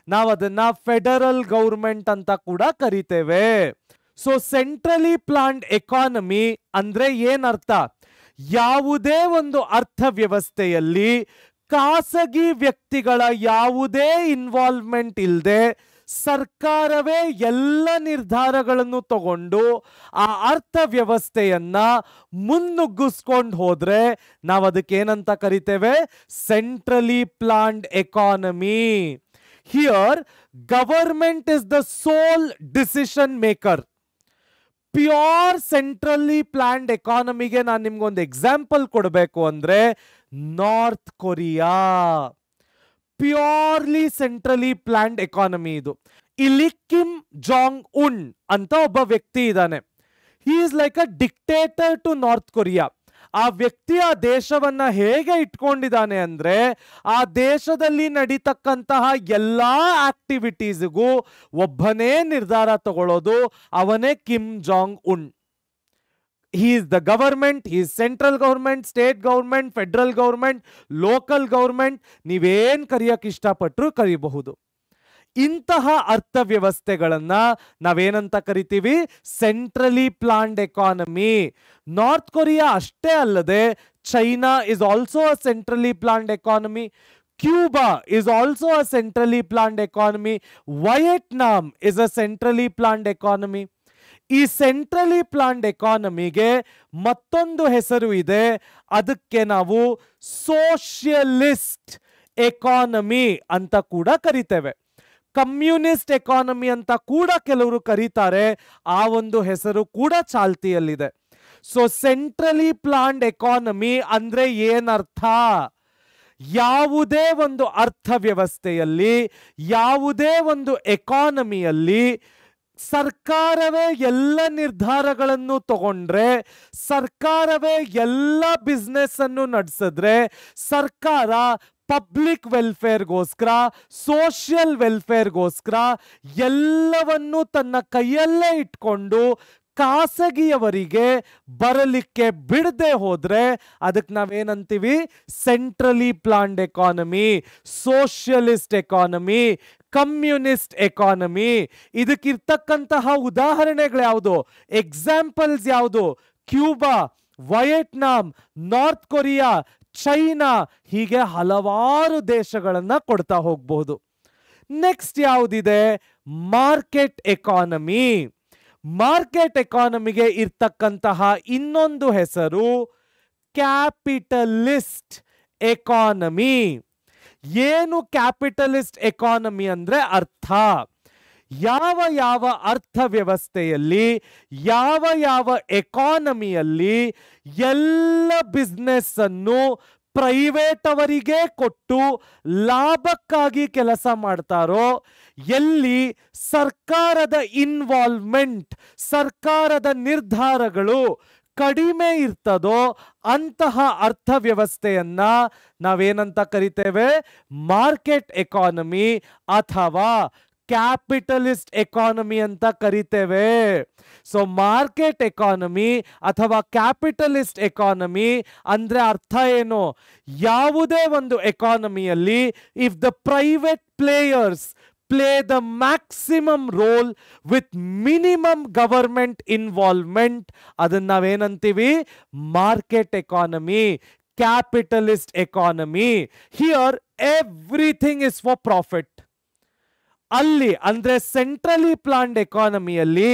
ನಾವು ಅದನ್ನ ಫೆಡರಲ್ ಗವರ್ಮೆಂಟ್ ಅಂತ ಕೂಡ ಕರಿತೇವೆ. ಸೊ ಸೆಂಟ್ರಲಿ ಪ್ಲಾನ್ಡ್ ಎಕಾನಮಿ ಅಂದ್ರೆ ಏನರ್ಥ? ಯಾವುದೇ ಒಂದು ಅರ್ಥವ್ಯವಸ್ಥೆಯಲ್ಲಿ ಖಾಸಗಿ ವ್ಯಕ್ತಿಗಳ ಯಾವುದೇ ಇನ್ವಾಲ್ವ್ಮೆಂಟ್ ಇಲ್ಲದೆ ಸರ್ಕಾರವೇ ಎಲ್ಲ ನಿರ್ಧಾರಗಳನ್ನು ತಗೊಂಡು ಆ ಅರ್ಥವ್ಯವಸ್ಥೆಯನ್ನ ಮುನ್ನುಗ್ಗಿಸ್ಕೊಂಡು ಹೋದ್ರೆ ನಾವು ಅದಕ್ಕೇನಂತ ಕರಿತೇವೆ? Centrally planned economy. Here government is the sole decision maker. Pure centrally planned ಎಕಾನಮಿಗೆ ನಾನು ನಿಮ್ಗೊಂದು ಎಕ್ಸಾಂಪಲ್ ಕೊಡಬೇಕು ಅಂದ್ರೆ North Korea. Purely centrally planned economy ಇದು. ಇಲ್ಲಿ ಕಿಮ್ ಜಾಂಗ್ ಉನ್ ಅಂತ ಒಬ್ಬ ವ್ಯಕ್ತಿ ಇದ್ದಾನೆ. He is like a dictator to North Korea. ಆ ವ್ಯಕ್ತಿ ಆ ದೇಶವನ್ನ ಹೇಗೆ ಇಟ್ಕೊಂಡಿದ್ದಾನೆ ಅಂದ್ರೆ ಆ ದೇಶದಲ್ಲಿ ನಡೀತಕ್ಕಂತಹ ಎಲ್ಲಾ ಆಕ್ಟಿವಿಟೀಸ್ಗೂ ಒಬ್ಬನೇ ನಿರ್ಧಾರ ತಗೊಳ್ಳೋದು, ಅವನೇ Kim Jong Un. He is the government, he is central government, state government, federal government, local government, ನೀವೇನ್ ಕರೆಯಕ್ಕೆ ಇಷ್ಟಪಟ್ಟರು ಕರಿಬಹುದು. ಇಂತಹ ಅರ್ಥವ್ಯವಸ್ಥೆಗಳನ್ನ ನಾವೇನಂತ ಕರಿತೀವಿ? Centrally planned economy. North Korea ಅಷ್ಟೇ ಅಲ್ಲದೆ China is also a centrally planned economy. Cuba is also a centrally planned economy. Vietnam is a centrally planned economy. ಈ centrally planned ಎಕಾನಮಿಗೆ ಮತ್ತೊಂದು ಹೆಸರು ಇದೆ, ಅದಕ್ಕೆ ನಾವು ಸೋಷಿಯಲಿಸ್ಟ್ ಎಕಾನಮಿ ಅಂತ ಕೂಡ ಕರಿತೇವೆ. ಕಮ್ಯುನಿಸ್ಟ್ ಎಕಾನಮಿ ಅಂತ ಕೂಡ ಕೆಲವರು ಕರೀತಾರೆ. ಆ ಒಂದು ಹೆಸರು ಕೂಡ ಚಾಲ್ತಿಯಲ್ಲಿದೆ. ಸೊ ಸೆಂಟ್ರಲಿ ಪ್ಲಾನ್ಡ್ ಎಕಾನಮಿ ಅಂದ್ರೆ ಏನರ್ಥ? ಯಾವುದೇ ಒಂದು ಅರ್ಥವ್ಯವಸ್ಥೆಯಲ್ಲಿ, ಯಾವುದೇ ಒಂದು ಎಕಾನಮಿಯಲ್ಲಿ ಸರ್ಕಾರವೇ ಎಲ್ಲ ನಿರ್ಧಾರಗಳನ್ನು ತಗೊಂಡ್ರೆ, ಸರ್ಕಾರವೇ ಎಲ್ಲ ಬಿಸ್ನೆಸ್ ಅನ್ನು ನಡೆಸಿದ್ರೆ, ಸರ್ಕಾರ ಪಬ್ಲಿಕ್ ವೆಲ್ಫೇರ್ಗೋಸ್ಕರ, ಸೋಷಿಯಲ್ ವೆಲ್ಫೇರ್ಗೋಸ್ಕರ ಎಲ್ಲವನ್ನೂ ತನ್ನ ಕೈಯಲ್ಲೇ ಇಟ್ಕೊಂಡು ಖಾಸಗಿಯವರಿಗೆ ಬರಲಿಕ್ಕೆ ಬಿಡದೆ ಹೋದ್ರೆ ಅದಕ್ಕೆ ನಾವೇನಂತೀವಿ? Centrally planned economy, socialist economy, communist economy. ಇದಕ್ಕಿರ್ತಕ್ಕಂತಹ ಉದಾಹರಣೆಗಳು ಯಾವುದು? ಎಕ್ಸಾಂಪಲ್ಸ್ ಯಾವುದು? Cuba, Vietnam, North Korea, China, ಹೀಗೆ ಹಲವಾರು ದೇಶಗಳನ್ನ ಕೊಡ್ತಾ ಹೋಗ್ಬಹುದು. ನೆಕ್ಸ್ಟ್ ಯಾವುದಿದೆ? Market economy. ಮಾರ್ಕೆಟ್ ಎಕಾನಮಿಗೆ ಇರ್ತಕ್ಕಂತಹ ಇನ್ನೊಂದು ಹೆಸರು ಕ್ಯಾಪಿಟಲಿಸ್ಟ್ ಎಕಾನಮಿ. ಏನು ಕ್ಯಾಪಿಟಲಿಸ್ಟ್ ಎಕಾನಮಿ ಅಂದ್ರೆ ಅರ್ಥ? ಯಾವ ಯಾವ ಅರ್ಥವ್ಯವಸ್ಥೆಯಲ್ಲಿ, ಯಾವ ಯಾವ ಎಕಾನಮಿಯಲ್ಲಿ ಎಲ್ಲ ಬಿಸ್ನೆಸ್ ಅನ್ನು ಪ್ರೈವೇಟ್ ಅವರಿಗೆ ಕೊಟ್ಟು ಲಾಭಕ್ಕಾಗಿ ಕೆಲಸ ಮಾಡ್ತಾರೋ, ಎಲ್ಲಿ ಸರ್ಕಾರದ ಇನ್ವಾಲ್ವ್ಮೆಂಟ್, ಸರ್ಕಾರದ ನಿರ್ಧಾರಗಳು ಕಡಿಮೆ ಇರ್ತದೋ ಅಂತಹ ಅರ್ಥವ್ಯವಸ್ಥೆಯನ್ನ ನಾವೇನಂತ ಕರಿತೇವೆ? ಮಾರ್ಕೆಟ್ ಎಕಾನಮಿ ಅಥವಾ ಕ್ಯಾಪಿಟಲಿಸ್ಟ್ ಎಕಾನಮಿ ಅಂತ ಕರಿತೇವೆ. ಸೊ ಮಾರ್ಕೆಟ್ ಎಕಾನಮಿ ಅಥವಾ ಕ್ಯಾಪಿಟಲಿಸ್ಟ್ ಎಕಾನಮಿ ಅಂದ್ರೆ ಅರ್ಥ ಏನು? ಯಾವುದೇ ಒಂದು ಎಕಾನಮಿಯಲ್ಲಿ if the private players play the maximum role with minimum government involvement, ಅದನ್ನ ನಾವೇನಂತೀವಿ? Market economy, capitalist economy. Here everything is for profit. ಅಲ್ಲಿ ಅಂದ್ರೆ ಸೆಂಟ್ರಲಿ ಪ್ಲಾನ್ಡ್ ಎಕಾನಮಿಯಲ್ಲಿ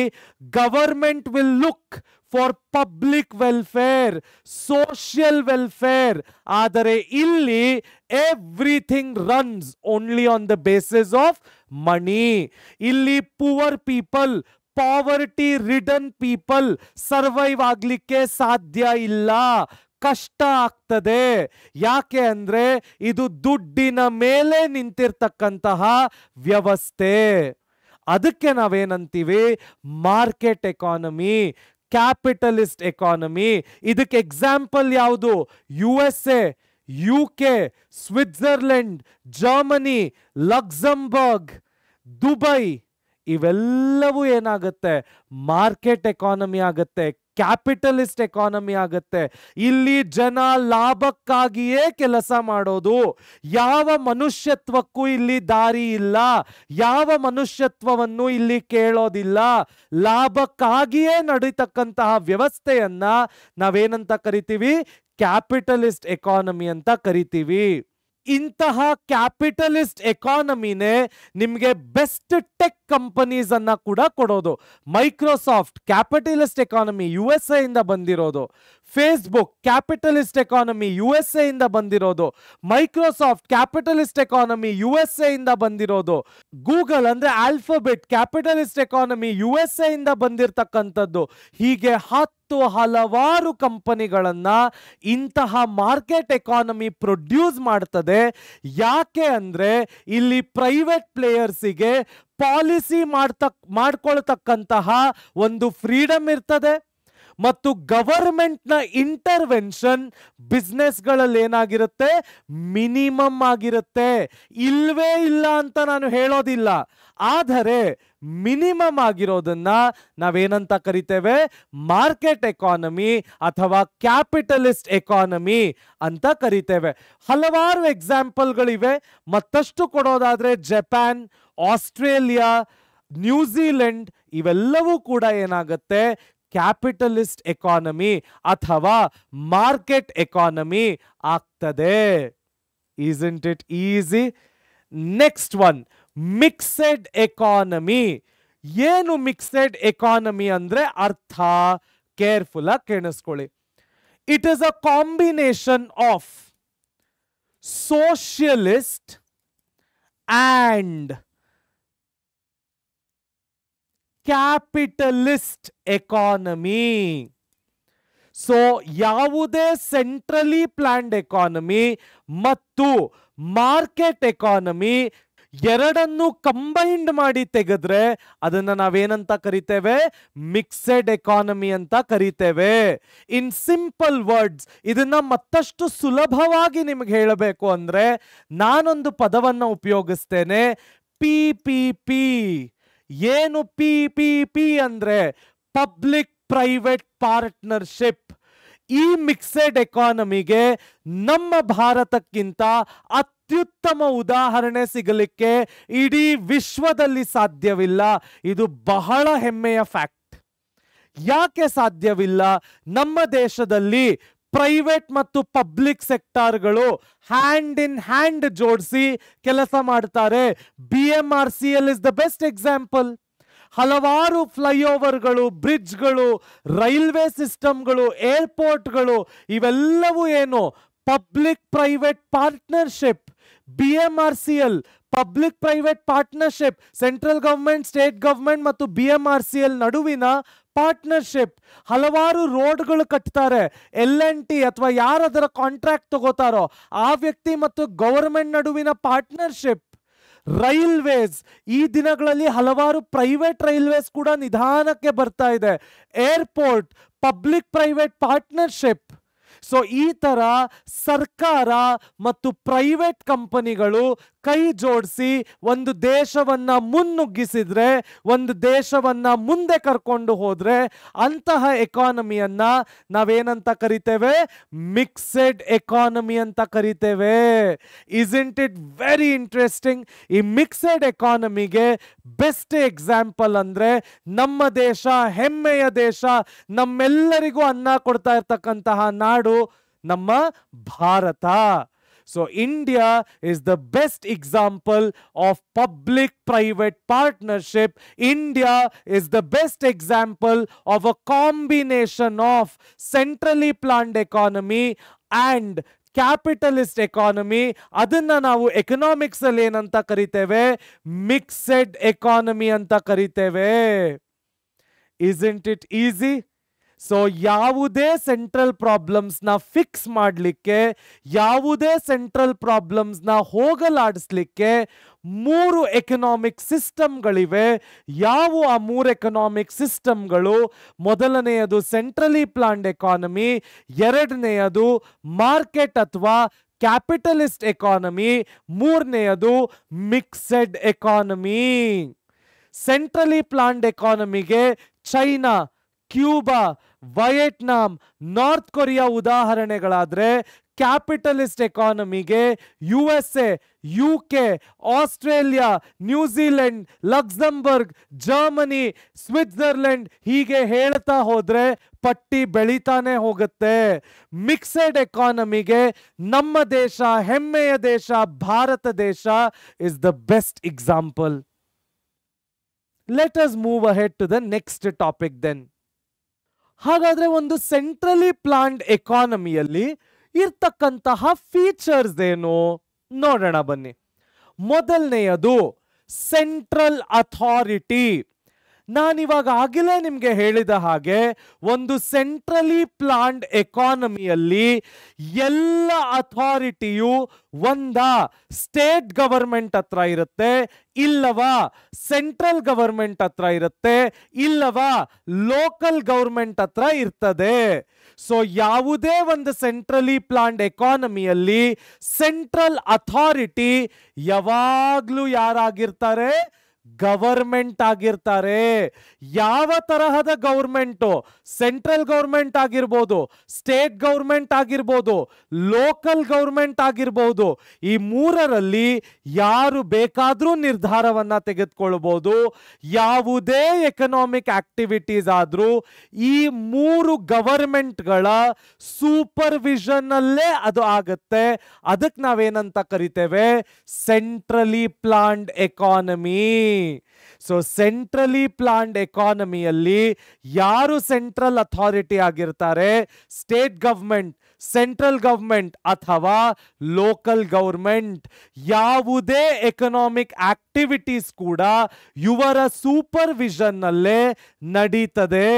government will look for public welfare, social welfare. ಆದರೆ ಇಲ್ಲಿ everything runs only on the basis of money. ಇಲ್ಲಿ poor people, poverty ridden people survive ಆಗ್ಲಿಕ್ಕೆ ಸಾಧ್ಯ ಇಲ್ಲ, ಕಷ್ಟ ಆಗ್ತದೆ. ಯಾಕೆ ಅಂದ್ರೆ ಇದು ದುಡ್ಡಿನ ಮೇಲೆ ನಿಂತಿರ್ತಕ್ಕಂತಹ ವ್ಯವಸ್ಥೆ. ಅದಕ್ಕೆ ನಾವೇನಂತೀವಿ? Market economy, capitalist economy. ಇದಕ್ಕೆ ಎಕ್ಸಾಂಪಲ್ ಯಾವುದು? USA, UK, Switzerland, Germany, Luxembourg, Dubai. ಇವೆಲ್ಲವೂ ಏನಾಗುತ್ತೆ? ಮಾರ್ಕೆಟ್ ಎಕಾನಮಿ ಆಗುತ್ತೆ, ಕ್ಯಾಪಿಟಲಿಸ್ಟ್ ಎಕಾನಮಿ ಆಗುತ್ತೆ. ಇಲ್ಲಿ ಜನ ಲಾಭಕ್ಕಾಗಿಯೇ ಕೆಲಸ ಮಾಡೋದು. ಯಾವ ಮನುಷ್ಯತ್ವಕ್ಕೂ ಇಲ್ಲಿ ದಾರಿ ಇಲ್ಲ, ಯಾವ ಮನುಷ್ಯತ್ವವನ್ನು ಇಲ್ಲಿ ಕೇಳೋದಿಲ್ಲ. ಲಾಭಕ್ಕಾಗಿಯೇ ನಡೀತಕ್ಕಂತಹ ವ್ಯವಸ್ಥೆಯನ್ನ ನಾವೇನಂತ ಕರಿತೀವಿ? ಕ್ಯಾಪಿಟಲಿಸ್ಟ್ ಎಕಾನಮಿ ಅಂತ ಕರಿತೀವಿ. ಇಂತಹ ಕ್ಯಾಪಿಟಲಿಸ್ಟ್ ಎಕಾನಮಿನೇ ನಿಮಗೆ ಬೆಸ್ಟ್ ಟೆಕ್ ಕಂಪನೀಸ್ ಅನ್ನ ಕೂಡ ಕೊಡೋದು. ಮೈಕ್ರೋಸಾಫ್ಟ್ ಕ್ಯಾಪಿಟಲಿಸ್ಟ್ ಎಕಾನಮಿ USA ಇಂದ ಬಂದಿರೋದು, ಫೇಸ್ಬುಕ್ ಕ್ಯಾಪಿಟಲಿಸ್ಟ್ ಎಕಾನಮಿ USA ಇಂದ ಬಂದಿರೋದು, ಮೈಕ್ರೋಸಾಫ್ಟ್ ಕ್ಯಾಪಿಟಲಿಸ್ಟ್ ಎಕಾನಮಿ USA ಇಂದ ಬಂದಿರೋದು, ಗೂಗಲ್ ಅಂದ್ರೆ ಆಲ್ಫಾಬೆಟ್ ಕ್ಯಾಪಿಟಲಿಸ್ಟ್ ಎಕಾನಮಿ USA ಇಂದ ಬಂದಿರತಕ್ಕಂಥದ್ದು. ಹೀಗೆ ಹಲವಾರು ಕಂಪನಿಗಳನ್ನ ಇಂತಹ ಮಾರ್ಕೆಟ್ ಎಕಾನಮಿ ಪ್ರೊಡ್ಯೂಸ್ ಮಾಡ್ತದೆ. ಯಾಕೆ ಅಂದ್ರೆ ಇಲ್ಲಿ ಪ್ರೈವೇಟ್ ಪ್ಲೇಯರ್ಸಿಗೆ ಪಾಲಿಸಿ ಮಾಡ್ಕೊಳ್ತಕ್ಕಂತಹ ಒಂದು ಫ್ರೀಡಮ್ ಇರ್ತದೆ ಮತ್ತು ಗವರ್ಮೆಂಟ್ನ ಇಂಟರ್ವೆನ್ಷನ್ ಬಿಸ್ನೆಸ್ಗಳಲ್ಲಿ ಏನಾಗಿರುತ್ತೆ, ಮಿನಿಮಮ್ ಆಗಿರುತ್ತೆ. ಇಲ್ವೇ ಇಲ್ಲ ಅಂತ ನಾನು ಹೇಳೋದಿಲ್ಲ, ಆದರೆ ಮಿನಿಮಮ್ ಆಗಿರೋದನ್ನ ನಾವೇನಂತ ಕರಿತೇವೆ, ಮಾರ್ಕೆಟ್ ಎಕಾನಮಿ ಅಥವಾ ಕ್ಯಾಪಿಟಲಿಸ್ಟ್ ಎಕಾನಮಿ ಅಂತ ಕರಿತೇವೆ. ಹಲವಾರು ಎಕ್ಸಾಂಪಲ್ಗಳಿವೆ, ಮತ್ತಷ್ಟು ಕೊಡೋದಾದ್ರೆ ಜಪಾನ್, ಆಸ್ಟ್ರೇಲಿಯಾ, ನ್ಯೂಜಿಲೆಂಡ್ ಇವೆಲ್ಲವೂ ಕೂಡ ಏನಾಗುತ್ತೆ, ಕ್ಯಾಪಿಟಲಿಸ್ಟ್ ಎಕಾನಮಿ ಅಥವಾ ಮಾರ್ಕೆಟ್ ಎಕಾನಮಿ ಆಗ್ತದೆ. isn't it easy? Next one, mixed economy. ಏನು ಮಿಕ್ಸೆಡ್ ಎಕಾನಮಿ ಅಂದ್ರೆ ಅರ್ಥ ಕೇರ್ಫುಲ್ ಆಗಿ ಕೇಳಿಸ್ಕೊಳ್ಳಿ. It is a combination of socialist and capitalist economy. So ಯಾವುದೇ ಸೆಂಟ್ರಲಿ ಪ್ಲಾನ್ಡ್ ಎಕಾನಮಿ ಮತ್ತು ಮಾರ್ಕೆಟ್ ಎಕಾನಮಿ ಎರಡನ್ನು ಕಂಬೈನ್ಡ್ ಮಾಡಿ ತೆಗೆದ್ರೆ ಅದನ್ನ ನಾವೇನಂತ ಕರಿತೇವೆ, ಮಿಕ್ಸೆಡ್ ಎಕಾನಮಿ ಅಂತ ಕರಿತೇವೆ. ಇನ್ ಸಿಂಪಲ್ ವರ್ಡ್ಸ್, ಇದನ್ನ ಮತ್ತಷ್ಟು ಸುಲಭವಾಗಿ ನಿಮ್ಗೆ ಹೇಳಬೇಕು ಅಂದ್ರೆ ನಾನೊಂದು ಪದವನ್ನ ಉಪಯೋಗಿಸ್ತೇನೆ, PPP. ಏನು PPP ಅಂದ್ರೆ ಪಬ್ಲಿಕ್ ಪ್ರೈವೇಟ್ ಪಾರ್ಟ್ನರ್ಶಿಪ್. ಈ ಮಿಕ್ಸೆಡ್ ಎಕಾನಮಿಗೆ ನಮ್ಮ ಭಾರತಕ್ಕಿಂತ ಅತ್ಯುತ್ತಮ ಉದಾಹರಣೆ ಸಿಗಲಿಕ್ಕೆ ಇಡೀ ವಿಶ್ವದಲ್ಲಿ ಸಾಧ್ಯವಿಲ್ಲ. ಇದು ಬಹಳ ಹೆಮ್ಮೆಯ ಫ್ಯಾಕ್ಟ್. ಯಾಕೆ ಸಾಧ್ಯವಿಲ್ಲ? ನಮ್ಮ ದೇಶದಲ್ಲಿ ಪ್ರೈವೇಟ್ ಮತ್ತು ಪಬ್ಲಿಕ್ ಸೆಕ್ಟಾರ್ಗಳು ಹ್ಯಾಂಡ್ ಇನ್ ಹ್ಯಾಂಡ್ ಜೋಡಿಸಿ ಕೆಲಸ ಮಾಡ್ತಾರೆ. BMRCL is the best example. ಹಲವಾರು ಫ್ಲೈಓವರ್ಗಳು, ಬ್ರಿಡ್ಜ್ಗಳು, ರೈಲ್ವೆ ಸಿಸ್ಟಮ್ಗಳು, ಏರ್ಪೋರ್ಟ್ಗಳು ಇವೆಲ್ಲವೂ ಏನು, public private partnership. BMRCL public private partnership, central government, state government ಮತ್ತು BMRCL ನಡುವಿನ ಪಾರ್ಟ್ನರ್ಶಿಪ್. ಹಲವಾರು ರೋಡ್ಗಳು ಕಟ್ತಾರೆ. L&T ಅಥವಾ ಯಾರು ಅದರ ಕಾಂಟ್ರಾಕ್ಟ್ ತಗೋತಾರೋ ಆ ವ್ಯಕ್ತಿ ಮತ್ತು ಗವರ್ಮೆಂಟ್ ನಡುವಿನ ಪಾರ್ಟ್ನರ್ಶಿಪ್. ರೈಲ್ವೇಸ್, ಈ ದಿನಗಳಲ್ಲಿ ಹಲವಾರು ಪ್ರೈವೇಟ್ ರೈಲ್ವೇಸ್ ಕೂಡ ನಿಧಾನಕ್ಕೆ ಬರ್ತಾ ಇದೆ. Airport, public private partnership. So ಈ ತರ ಸರ್ಕಾರ ಮತ್ತು ಪ್ರೈವೇಟ್ ಕಂಪನಿಗಳು ಕೈ ಜೋಡಿಸಿ ಒಂದು ದೇಶವನ್ನ ಮುನ್ನುಗ್ಗಿಸಿದ್ರೆ, ಒಂದು ದೇಶವನ್ನ ಮುಂದೆ ಕರ್ಕೊಂಡು ಹೋದ್ರೆ ಅಂತಹ ಎಕಾನಮಿಯನ್ನ ನಾವೇನಂತ ಕರಿತೇವೆ, ಮಿಕ್ಸೆಡ್ ಎಕಾನಮಿ ಅಂತ ಕರಿತೇವೆ. isn't it very interesting? ಈ ಮಿಕ್ಸೆಡ್ ಎಕಾನಮಿಗೆ ಬೆಸ್ಟ್ ಎಕ್ಸಾಂಪಲ್ ಅಂದ್ರೆ ನಮ್ಮ ದೇಶ, ಹೆಮ್ಮೆಯ ದೇಶ, ನಮ್ಮೆಲ್ಲರಿಗೂ ಅನ್ನ ಕೊಡ್ತಾ ಇರ್ತಕ್ಕಂತಹ ನಾಡು ನಮ್ಮ Bharat. So India is the best example of public-private partnership. India is the best example of a combination of centrally planned economy and capitalist economy. ಅದನ್ನ ನಾವು ಎಕನಾಮಿಕ್ಸ್ ಅಲ್ಲಿ ಏನಂತ ಕರಿತೇವೆ, ಮಿಕ್ಸೆಡ್ ಎಕಾನಮಿ ಅಂತ ಕರಿತೇವೆ. isn't it easy? ಸೊ ಯಾವುದೇ central ಪ್ರಾಬ್ಲಮ್ಸ್ನ fix ಮಾಡಲಿಕ್ಕೆ, ಯಾವುದೇ ಸೆಂಟ್ರಲ್ ಪ್ರಾಬ್ಲಮ್ಸ್ನ ಹೋಗಲಾಡಿಸ್ಲಿಕ್ಕೆ 3 ಎಕನಾಮಿಕ್ ಸಿಸ್ಟಮ್ಗಳಿವೆ. ಯಾವ ಆ 3 ಎಕನಾಮಿಕ್ ಸಿಸ್ಟಮ್ಗಳು? ಮೊದಲನೆಯದು ಸೆಂಟ್ರಲಿ ಪ್ಲಾನ್ಡ್ ಎಕಾನಮಿ, ಎರಡನೆಯದು ಮಾರ್ಕೆಟ್ ಅಥವಾ ಕ್ಯಾಪಿಟಲಿಸ್ಟ್ ಎಕಾನಮಿ, ಮೂರನೆಯದು ಮಿಕ್ಸೆಡ್ ಎಕಾನಮಿ. ಸೆಂಟ್ರಲಿ ಪ್ಲಾನ್ಡ್ ಎಕಾನಮಿಗೆ China, Cuba, Vietnam, North Korea ಉದಾಹರಣೆಗಳಾದ್ರೆ, ಕ್ಯಾಪಿಟಲಿಸ್ಟ್ ಎಕಾನಮಿಗೆ USA, UK, Australia, New Zealand, Luxembourg, Germany, Switzerland ಹೀಗೆ ಹೇಳ್ತಾ ಹೋದ್ರೆ ಪಟ್ಟಿ ಬೆಳೀತಾನೆ ಹೋಗುತ್ತೆ. ಮಿಕ್ಸೆಡ್ ಎಕಾನಮಿಗೆ ನಮ್ಮ ದೇಶ, ಹೆಮ್ಮೆಯ ದೇಶ ಭಾರತ ದೇಶ is the best example. Let us move ahead to the next topic then. ಹಾಗಾದ್ರೆ ಒಂದು ಸೆಂಟ್ರಲಿ ಪ್ಲಾನ್ಡ್ ಎಕಾನಮಿಯಲ್ಲಿ ಇರ್ತಕ್ಕಂತಹ ಫೀಚರ್ಸ್ ಏನು ನೋಡೋಣ ಬನ್ನಿ. ಮೊದಲನೆಯದು ಸೆಂಟ್ರಲ್ ಅಥಾರಿಟಿ. ನಾನಿವಾಗ ಆಗಲೇ ನಿಮಗೆ ಹೇಳಿದ ಹಾಗೆ ಒಂದು ಸೆಂಟ್ರಲಿ ಪ್ಲಾನ್ಡ್ ಎಕಾನಮಿಯಲ್ಲಿ ಎಲ್ಲ ಅಥಾರಿಟಿಯು ಸ್ಟೇಟ್ ಗವರ್ಮೆಂಟ್ ಹತ್ರ ಇರುತ್ತೆ, ಇಲ್ಲವಾ ಸೆಂಟ್ರಲ್ ಗವರ್ಮೆಂಟ್ ಹತ್ರ ಇರುತ್ತೆ, ಇಲ್ಲವಾ ಲೋಕಲ್ ಗವರ್ಮೆಂಟ್ ಹತ್ರ ಇರ್ತದೆ. ಸೊ ಯಾವುದೇ ಒಂದು ಸೆಂಟ್ರಲಿ ಪ್ಲಾನ್ಡ್ ಎಕಾನಮಿಯಲ್ಲಿ ಸೆಂಟ್ರಲ್ ಅಥಾರಿಟಿ ಯಾವಾಗ್ಲೂ ಯಾರಾಗಿರ್ತಾರೆ? ಗವರ್ಮೆಂಟ್ ಆಗಿರ್ತಾರೆ. ಯಾವ ತರಹದ ಗವರ್ಮೆಂಟು? ಸೆಂಟ್ರಲ್ ಗವರ್ಮೆಂಟ್ ಆಗಿರ್ಬೋದು, ಸ್ಟೇಟ್ ಗವರ್ಮೆಂಟ್ ಆಗಿರ್ಬೋದು, ಲೋಕಲ್ ಗವರ್ಮೆಂಟ್ ಆಗಿರ್ಬೋದು. ಈ ಮೂರರಲ್ಲಿ ಯಾರು ಬೇಕಾದ್ರೂ ನಿರ್ಧಾರವನ್ನ ತೆಗೆದುಕೊಳ್ಬಹುದು. ಯಾವುದೇ ಎಕನಾಮಿಕ್ ಆಕ್ಟಿವಿಟೀಸ್ ಆದ್ರೂ ಈ ಮೂರು ಗವರ್ಮೆಂಟ್ಗಳ ಸೂಪರ್ವಿಷನ್ ಅಲ್ಲೇ ಅದು ಆಗುತ್ತೆ. ಅದಕ್ಕೆ ನಾವೇನಂತ ಕರಿತೇವೆ? Centrally planned economy. So centrally planned ಎಕಾನಮಿಯಲ್ಲಿ ಯಾರು ಸೆಂಟ್ರಲ್ ಅಥಾರಿಟಿ ಆಗಿರ್ತಾರೆ? ಸ್ಟೇಟ್ ಗವರ್ಮೆಂಟ್, ಸೆಂಟ್ರಲ್ ಗವರ್ಮೆಂಟ್ ಅಥವಾ ಲೋಕಲ್ ಗವರ್ಮೆಂಟ್. ಯಾವುದೇ ಎಕನಾಮಿಕ್ ಆಕ್ಟಿವಿಟೀಸ್ ಕೂಡ ಇವರ ಸೂಪರ್ವಿಷನ್ ನಲ್ಲೇ ನಡೀತದೆ.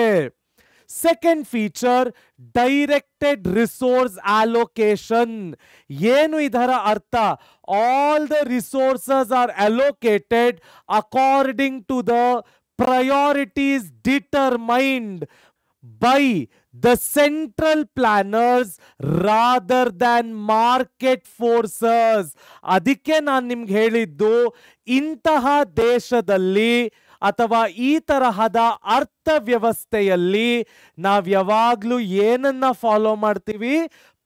Second feature directed resource allocation. ಏನು ಇದರ ಅರ್ಥ? All the resources are allocated according to the priorities determined by the central planners rather than market forces. ಅದಕ್ಕೆ ನಾನು ನಿಮ್ಗೆ ಹೇಳಿದ್ದು, ಇಂತಹ ದೇಶದಲ್ಲಿ ಅಥವಾ ಈ ತರಹದ ಅರ್ಥವ್ಯವಸ್ಥೆಯಲ್ಲಿ ನಾವು ಯಾವಾಗ್ಲೂ ಏನನ್ನ ಫಾಲೋ ಮಾಡ್ತೀವಿ?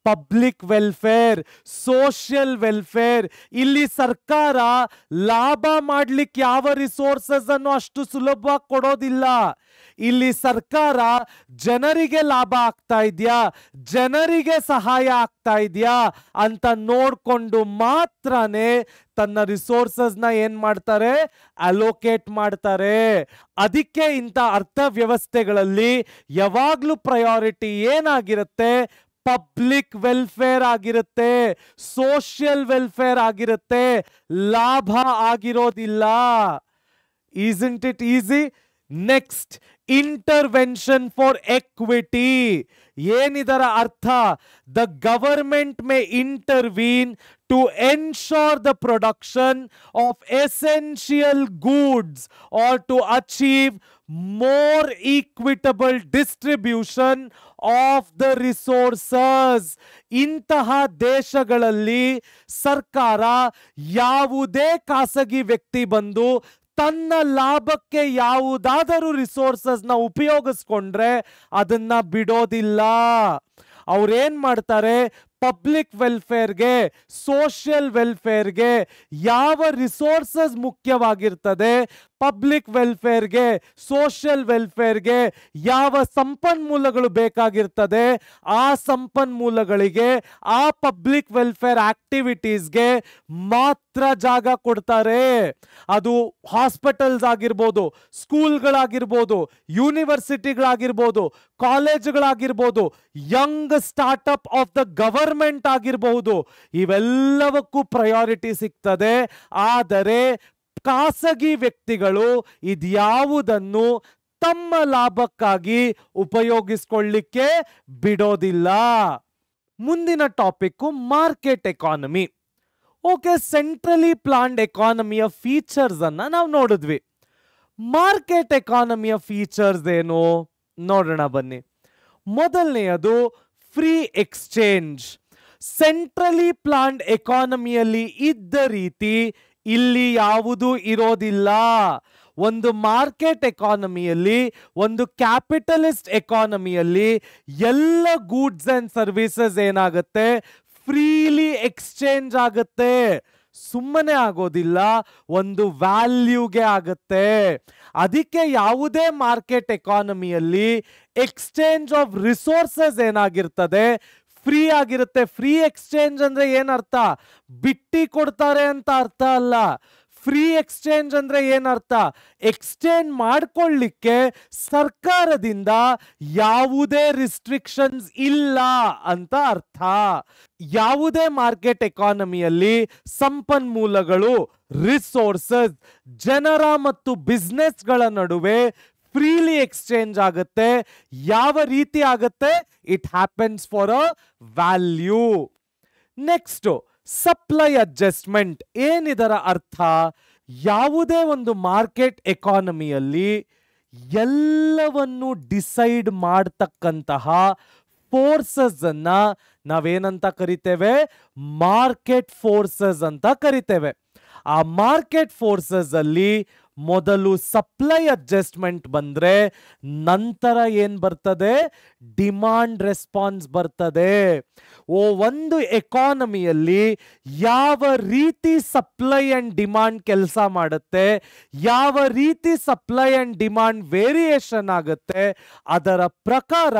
Public welfare, social welfare. ಇಲ್ಲಿ ಸರ್ಕಾರ ಲಾಭ ಮಾಡ್ಲಿಕ್ಕೆ ಯಾವ ರಿಸೋರ್ಸಸ್ ಅನ್ನು ಅಷ್ಟು ಸುಲಭವಾಗಿ ಕೊಡೋದಿಲ್ಲ. ಇಲ್ಲಿ ಸರ್ಕಾರ ಜನರಿಗೆ ಲಾಭ ಆಗ್ತಾ ಇದೆಯಾ, ಜನರಿಗೆ ಸಹಾಯ ಆಗ್ತಾ ಇದೆಯಾ ಅಂತ ನೋಡ್ಕೊಂಡು ಮಾತ್ರನೇ ತನ್ನ ರಿಸೋರ್ಸಸ್ನ ಏನ್ ಮಾಡ್ತಾರೆ? ಅಲೋಕೇಟ್ ಮಾಡ್ತಾರೆ. ಅದಕ್ಕೆ ಇಂಥ ಅರ್ಥವ್ಯವಸ್ಥೆಗಳಲ್ಲಿ ಯಾವಾಗ್ಲೂ ಪ್ರಯಾರಿಟಿ ಏನಾಗಿರುತ್ತೆ? ಪಬ್ಲಿಕ್ ವೆಲ್ಫೇರ್ ಆಗಿರುತ್ತೆ, ಸೋಷಿಯಲ್ ವೆಲ್ಫೇರ್ ಆಗಿರುತ್ತೆ, ಲಾಭ ಆಗಿರೋದಿಲ್ಲ. Isn't it easy? Next, intervention for equity. ಏನದರ ಅರ್ಥ? The government may intervene to ensure the production of essential goods or to achieve more equitable distribution of the resources. ಇಂತಹ ದೇಶಗಳಲ್ಲಿ ಸರ್ಕಾರ ಯಾವುದೇ ಖಾಸಗಿ ವ್ಯಕ್ತಿ ಬಂದು ತನ್ನ ಲಾಭಕ್ಕೆ ಯಾವುದಾದರೂ ರಿಸೋರ್ಸಸ್ನ ಉಪಯೋಗಿಸ್ಕೊಂಡ್ರೆ ಅದನ್ನ ಬಿಡೋದಿಲ್ಲ. ಅವ್ರೇನ್ ಮಾಡ್ತಾರೆ? ಪಬ್ಲಿಕ್ ವೆಲ್ಫೇರ್ಗೆ, ಸೋಷಿಯಲ್ ವೆಲ್ಫೇರ್ಗೆ ಯಾವ ರಿಸೋರ್ಸಸ್ ಮುಖ್ಯವಾಗಿರ್ತದೆ, ಪಬ್ಲಿಕ್ ವೆಲ್ಫೇರ್ಗೆ, ಸೋಷಿಯಲ್ ವೆಲ್ಫೇರ್ಗೆ ಯಾವ ಸಂಪನ್ಮೂಲಗಳು ಬೇಕಾಗಿರ್ತದೆ, ಆ ಸಂಪನ್ಮೂಲಗಳಿಗೆ, ಆ ಪಬ್ಲಿಕ್ ವೆಲ್ಫೇರ್ ಆಕ್ಟಿವಿಟೀಸ್ಗೆ ಮಾತ್ರ ಜಾಗ ಕೊಡ್ತಾರೆ. ಅದು ಹಾಸ್ಪಿಟಲ್ಸ್ ಆಗಿರ್ಬೋದು, ಸ್ಕೂಲ್ಗಳಾಗಿರ್ಬೋದು, ಯೂನಿವರ್ಸಿಟಿಗಳಾಗಿರ್ಬೋದು, ಕಾಲೇಜುಗಳಾಗಿರ್ಬೋದು, young startup of the government ಆಗಿರಬಹುದು. ಇವೆಲ್ಲವಕ್ಕೂ ಪ್ರಯಾರಿಟಿ ಸಿಗ್ತದೆ. ಆದರೆ ಖಾಸಗಿ ವ್ಯಕ್ತಿಗಳು ಇದ್ಯಾವುದನ್ನು ತಮ್ಮ ಲಾಭಕ್ಕಾಗಿ ಉಪಯೋಗಿಸಿಕೊಳ್ಳಿಕ್ಕೆ ಬಿಡೋದಿಲ್ಲ. ಮುಂದಿನ topic market economy. Okay, centrally planned ಎಕಾನಮಿಯ ಫೀಚರ್ಸ್ ಅನ್ನ ನಾವು ನೋಡಿದ್ವಿ. ಮಾರ್ಕೆಟ್ ಎಕಾನಮಿಯ ಫೀಚರ್ಸ್ ಏನು ನೋಡೋಣ ಬನ್ನಿ. ಮೊದಲನೆಯದು ಫ್ರೀ ಎಕ್ಸ್ಚೇಂಜ್. ಸೆಂಟ್ರಲಿ ಪ್ಲಾನ್ಡ್ ಎಕಾನಮಿಯಲ್ಲಿ ಇದ್ದ ರೀತಿ ಇಲ್ಲಿ ಯಾವುದೂ ಇರೋದಿಲ್ಲ. ಒಂದು ಮಾರ್ಕೆಟ್ ಎಕಾನಮಿಯಲ್ಲಿ, ಒಂದು ಕ್ಯಾಪಿಟಲಿಸ್ಟ್ ಎಕಾನಮಿಯಲ್ಲಿ ಎಲ್ಲ ಗೂಡ್ಸ್ ಅಂಡ್ ಸರ್ವಿಸಸ್ ಏನಾಗುತ್ತೆ? ಫ್ರೀಲಿ ಎಕ್ಸ್ಚೇಂಜ್ ಆಗುತ್ತೆ. ಸುಮ್ಮನೆ ಆಗೋದಿಲ್ಲ, ಒಂದು ವ್ಯಾಲ್ಯೂಗೆ ಆಗುತ್ತೆ. ಅದಕ್ಕೆ ಯಾವುದೇ ಮಾರ್ಕೆಟ್ ಎಕಾನಮಿಯಲ್ಲಿ ಎಕ್ಸ್ಚೇಂಜ್ ಆಫ್ ರಿಸೋರ್ಸಸ್ ಏನಾಗಿರ್ತದೆ, ಫ್ರೀ ಆಗಿರುತ್ತೆ. ಫ್ರೀ ಎಕ್ಸ್ಚೇಂಜ್ ಅಂದ್ರೆ ಏನರ್ಥ? ಬಿಟ್ಟಿ ಕೊಡ್ತಾರೆ ಅಂತ ಅರ್ಥ ಅಲ್ಲ. ಫ್ರೀ ಎಕ್ಸ್ಚೇಂಜ್ ಅಂದ್ರೆ ಏನರ್ಥ? ಎಕ್ಸ್ಚೇಂಜ್ ಮಾಡ್ಕೊಳ್ಳಿಕ್ಕೆ ಸರ್ಕಾರದಿಂದ ಯಾವುದೇ ರಿಸ್ಟ್ರಿಕ್ಷನ್ಸ್ ಇಲ್ಲ ಅಂತ ಅರ್ಥ. ಯಾವುದೇ ಮಾರ್ಕೆಟ್ ಎಕಾನಮಿಯಲ್ಲಿ ಸಂಪನ್ಮೂಲಗಳು, ರಿಸೋರ್ಸಸ್, ಜನರ ಮತ್ತು ಬಿಸ್ನೆಸ್ಗಳ ನಡುವೆ ಫ್ರೀಲಿ ಎಕ್ಸ್ಚೇಂಜ್ ಆಗುತ್ತೆ. ಯಾವ ರೀತಿ ಆಗುತ್ತೆ? It happens for a value. Next, supply adjustment. ಏನಿದರ ಅರ್ಥ? ಯಾವುದೇ ಒಂದು ಮಾರ್ಕೆಟ್ ಎಕಾನಮಿಯಲ್ಲಿ ಎಲ್ಲವನ್ನು ಡಿಸೈಡ್ ಮಾಡತಕ್ಕಂತಹ ಫೋರ್ಸಸ್ ಅನ್ನ ನಾವೇನಂತ ಕರಿತೇವೆ? ಮಾರ್ಕೆಟ್ ಫೋರ್ಸಸ್ ಅಂತ ಕರಿತೇವೆ. ಆ ಮಾರ್ಕೆಟ್ ಫೋರ್ಸಸ್ ಅಲ್ಲಿ ಮೊದಲು ಸಪ್ಲೈ ಅಡ್ಜಸ್ಟ್ಮೆಂಟ್ ಬಂದ್ರೆ ನಂತರ ಏನ್ ಬರ್ತದೆ? ಡಿಮಾಂಡ್ ರೆಸ್ಪಾನ್ಸ್ ಬರ್ತದೆ. ಒಂದು ಎಕಾನಮಿಯಲ್ಲಿ ಯಾವ ರೀತಿ ಸಪ್ಲೈ ಅಂಡ್ ಡಿಮಾಂಡ್ ಕೆಲಸ ಮಾಡುತ್ತೆ, ಯಾವ ರೀತಿ ಸಪ್ಲೈ ಅಂಡ್ ಡಿಮಾಂಡ್ ವೇರಿಯೇಷನ್ ಆಗುತ್ತೆ, ಅದರ ಪ್ರಕಾರ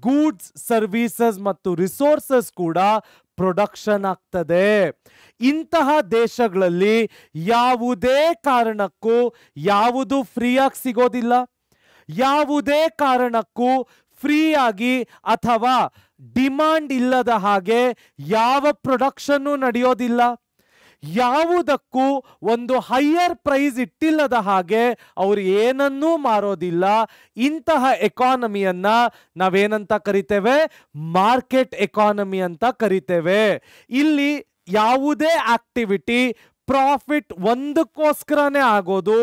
ಗೂಡ್ಸ್, ಸರ್ವಿಸಸ್ ಮತ್ತು ರಿಸೋರ್ಸಸ್ ಕೂಡ ಪ್ರೊಡಕ್ಷನ್ ಆಗ್ತದೆ. ಇಂತಹ ದೇಶಗಳಲ್ಲಿ ಯಾವುದೇ ಕಾರಣಕ್ಕೂ ಯಾವುದು ಫ್ರೀಯಾಗಿ ಸಿಗೋದಿಲ್ಲ, ಯಾವುದೇ ಕಾರಣಕ್ಕೂ ಫ್ರೀಯಾಗಿ ಅಥವಾ ಡಿಮಾಂಡ್ ಇಲ್ಲದ ಹಾಗೆ ಯಾವ ಪ್ರೊಡಕ್ಷನ್ನು ನಡೆಯೋದಿಲ್ಲ. ಯಾವುದಕ್ಕೂ ಒಂದು ಹೈಯರ್ ಪ್ರೈಸ್ ಇಟ್ಟಿಲ್ಲದ ಹಾಗೆ ಅವರು ಏನನ್ನೂ ಮಾರೋದಿಲ್ಲ. ಇಂತಹ ಎಕಾನಮಿಯನ್ನ ನಾವೇನಂತ ಕರಿತೇವೆ? ಮಾರ್ಕೆಟ್ ಎಕಾನಮಿ ಅಂತ ಕರಿತೇವೆ. ಇಲ್ಲಿ ಯಾವುದೇ ಆಕ್ಟಿವಿಟಿ ಪ್ರಾಫಿಟ್ ಒಂದಕ್ಕೋಸ್ಕರನೇ ಆಗೋದು.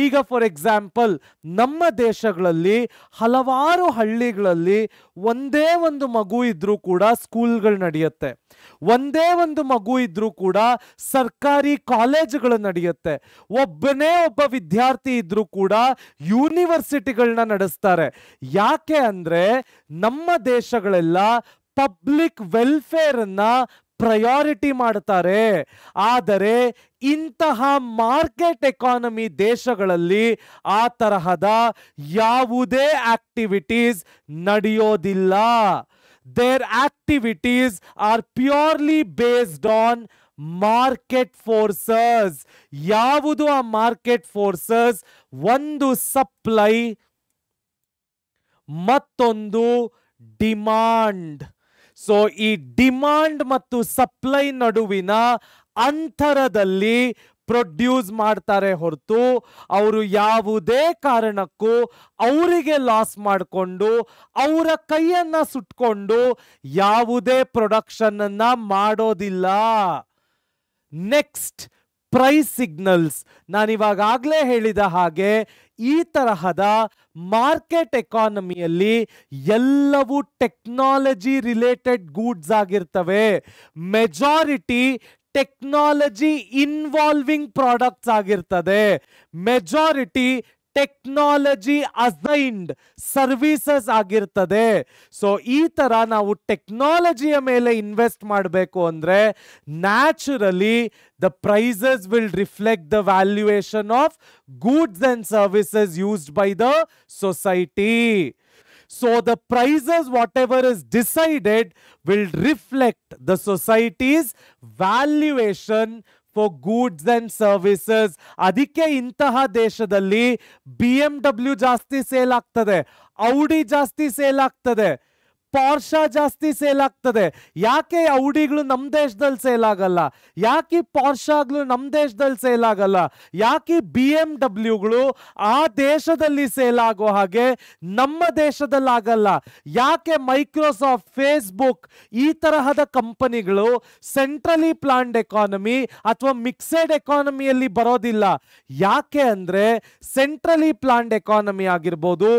ಈಗ ಫಾರ್ ಎಕ್ಸಾಂಪಲ್ ನಮ್ಮ ದೇಶಗಳಲ್ಲಿ ಹಲವಾರು ಹಳ್ಳಿಗಳಲ್ಲಿ ಒಂದೇ ಒಂದು ಮಗು ಇದ್ರೂ ಕೂಡ ಸ್ಕೂಲ್ಗಳು ನಡೆಯುತ್ತೆ, ಒಂದೇ ಒಂದು ಮಗು ಇದ್ರೂ ಕೂಡ ಸರ್ಕಾರಿ ಕಾಲೇಜುಗಳು ನಡೆಯುತ್ತೆ, ಒಬ್ಬ ವಿದ್ಯಾರ್ಥಿ ಇದ್ರೂ ಕೂಡ ಯೂನಿವರ್ಸಿಟಿಗಳನ್ನ ನಡೆಸ್ತಾರೆ. ಯಾಕೆ ಅಂದ್ರೆ ನಮ್ಮ ದೇಶಗಳೆಲ್ಲ ಪಬ್ಲಿಕ್ ವೆಲ್ಫೇರ್ ಅನ್ನ ಪ್ರಯಾರಿಟಿ ಮಾಡ್ತಾರೆ. ಆದರೆ ಇಂತಹ ಮಾರ್ಕೆಟ್ ಎಕಾನಮಿ ದೇಶಗಳಲ್ಲಿ ಆ ತರಹದ ಯಾವುದೇ ಆಕ್ಟಿವಿಟೀಸ್ ನಡೆಯೋದಿಲ್ಲ. Their activities are purely based on market forces. ಯಾವುದು ಆ ಮಾರ್ಕೆಟ್ ಫೋರ್ಸಸ್? ಒಂದು ಸಪ್ಲೈ, ಮತ್ತೊಂದು ಡಿಮಾಂಡ್. ಸೊ ಈ ಡಿಮಾಂಡ್ ಮತ್ತು ಸಪ್ಲೈ ನಡುವಿನ ಅಂತರದಲ್ಲಿ ಪ್ರೊಡ್ಯೂಸ್ ಮಾಡ್ತಾರೆ ಹೊರತು ಅವರು ಯಾವುದೇ ಕಾರಣಕ್ಕೂ ಅವರಿಗೆ ಲಾಸ್ ಮಾಡಿಕೊಂಡು ಅವರ ಕೈಯನ್ನ ಸುಟ್ಕೊಂಡು ಯಾವುದೇ ಪ್ರೊಡಕ್ಷನ್ ಅನ್ನ ಮಾಡೋದಿಲ್ಲ. Next, price signals. ನಾನಿವಾಗಲೇ ಹೇಳಿದ ಹಾಗೆ ಈ ತರಹದ ಮಾರ್ಕೆಟ್ ಎಕಾನಮಿಯಲ್ಲಿ ಎಲ್ಲವೂ ಟೆಕ್ನಾಲಜಿ ರಿಲೇಟೆಡ್ ಗೂಡ್ಸ್ ಆಗಿರ್ತವೆ. ಮೆಜಾರಿಟಿ ಟೆಕ್ನಾಲಜಿ ಇನ್ವಾಲ್ವಿಂಗ್ ಪ್ರಾಡಕ್ಟ್ಸ್ ಆಗಿರ್ತದೆ. ಮೆಜಾರಿಟಿ ಟೆಕ್ನಾಲಜಿ ಅಸೈನ್ಡ್ ಸರ್ವಿಸಸ್ ಆಗಿರ್ತದೆ. ಸೊ ಈ ತರ ನಾವು ಟೆಕ್ನಾಲಜಿಯ ಮೇಲೆ ಇನ್ವೆಸ್ಟ್ ಮಾಡಬೇಕು ಅಂದ್ರೆ naturally the prices will reflect the valuation of goods and services used by the society. So the prices, whatever is decided, will reflect the society's valuation for goods and services. ಅದಕ್ಕೆ ಇಂತಹ ದೇಶದಲ್ಲಿ BMW ಜಾಸ್ತಿ sale ಆಗ್ತದೆ, ಔಡಿ ಜಾಸ್ತಿ sale ಆಗ್ತದೆ, ಪಾರ್ಷಾ ಜಾಸ್ತಿ sale ಆಗ್ತದೆ. ಯಾಕೆ ಔಡಿಗಳು ನಮ್ಮ ದೇಶದಲ್ಲಿ ಸೇಲ್ ಆಗಲ್ಲ? ಯಾಕೆ ಪಾರ್ಷಾಗಳು ನಮ್ಮ ದೇಶದಲ್ಲಿ ಸೇಲ್ ಆಗಲ್ಲ? ಯಾಕೆ BMW ಆ ದೇಶದಲ್ಲಿ ಸೇಲ್ ಆಗೋ ಹಾಗೆ ನಮ್ಮ ದೇಶದಲ್ಲಿ ಆಗಲ್ಲ? ಯಾಕೆ ಮೈಕ್ರೋಸಾಫ್ಟ್, ಫೇಸ್ಬುಕ್ ಈ ತರಹದ ಕಂಪನಿಗಳು ಸೆಂಟ್ರಲಿ ಪ್ಲಾನ್ಡ್ ಎಕಾನಮಿ ಅಥವಾ ಮಿಕ್ಸೆಡ್ ಎಕಾನಮಿಯಲ್ಲಿ ಬರೋದಿಲ್ಲ? ಯಾಕೆ ಅಂದ್ರೆ ಸೆಂಟ್ರಲಿ ಪ್ಲಾನ್ಡ್ ಎಕಾನಮಿ ಆಗಿರ್ಬೋದು,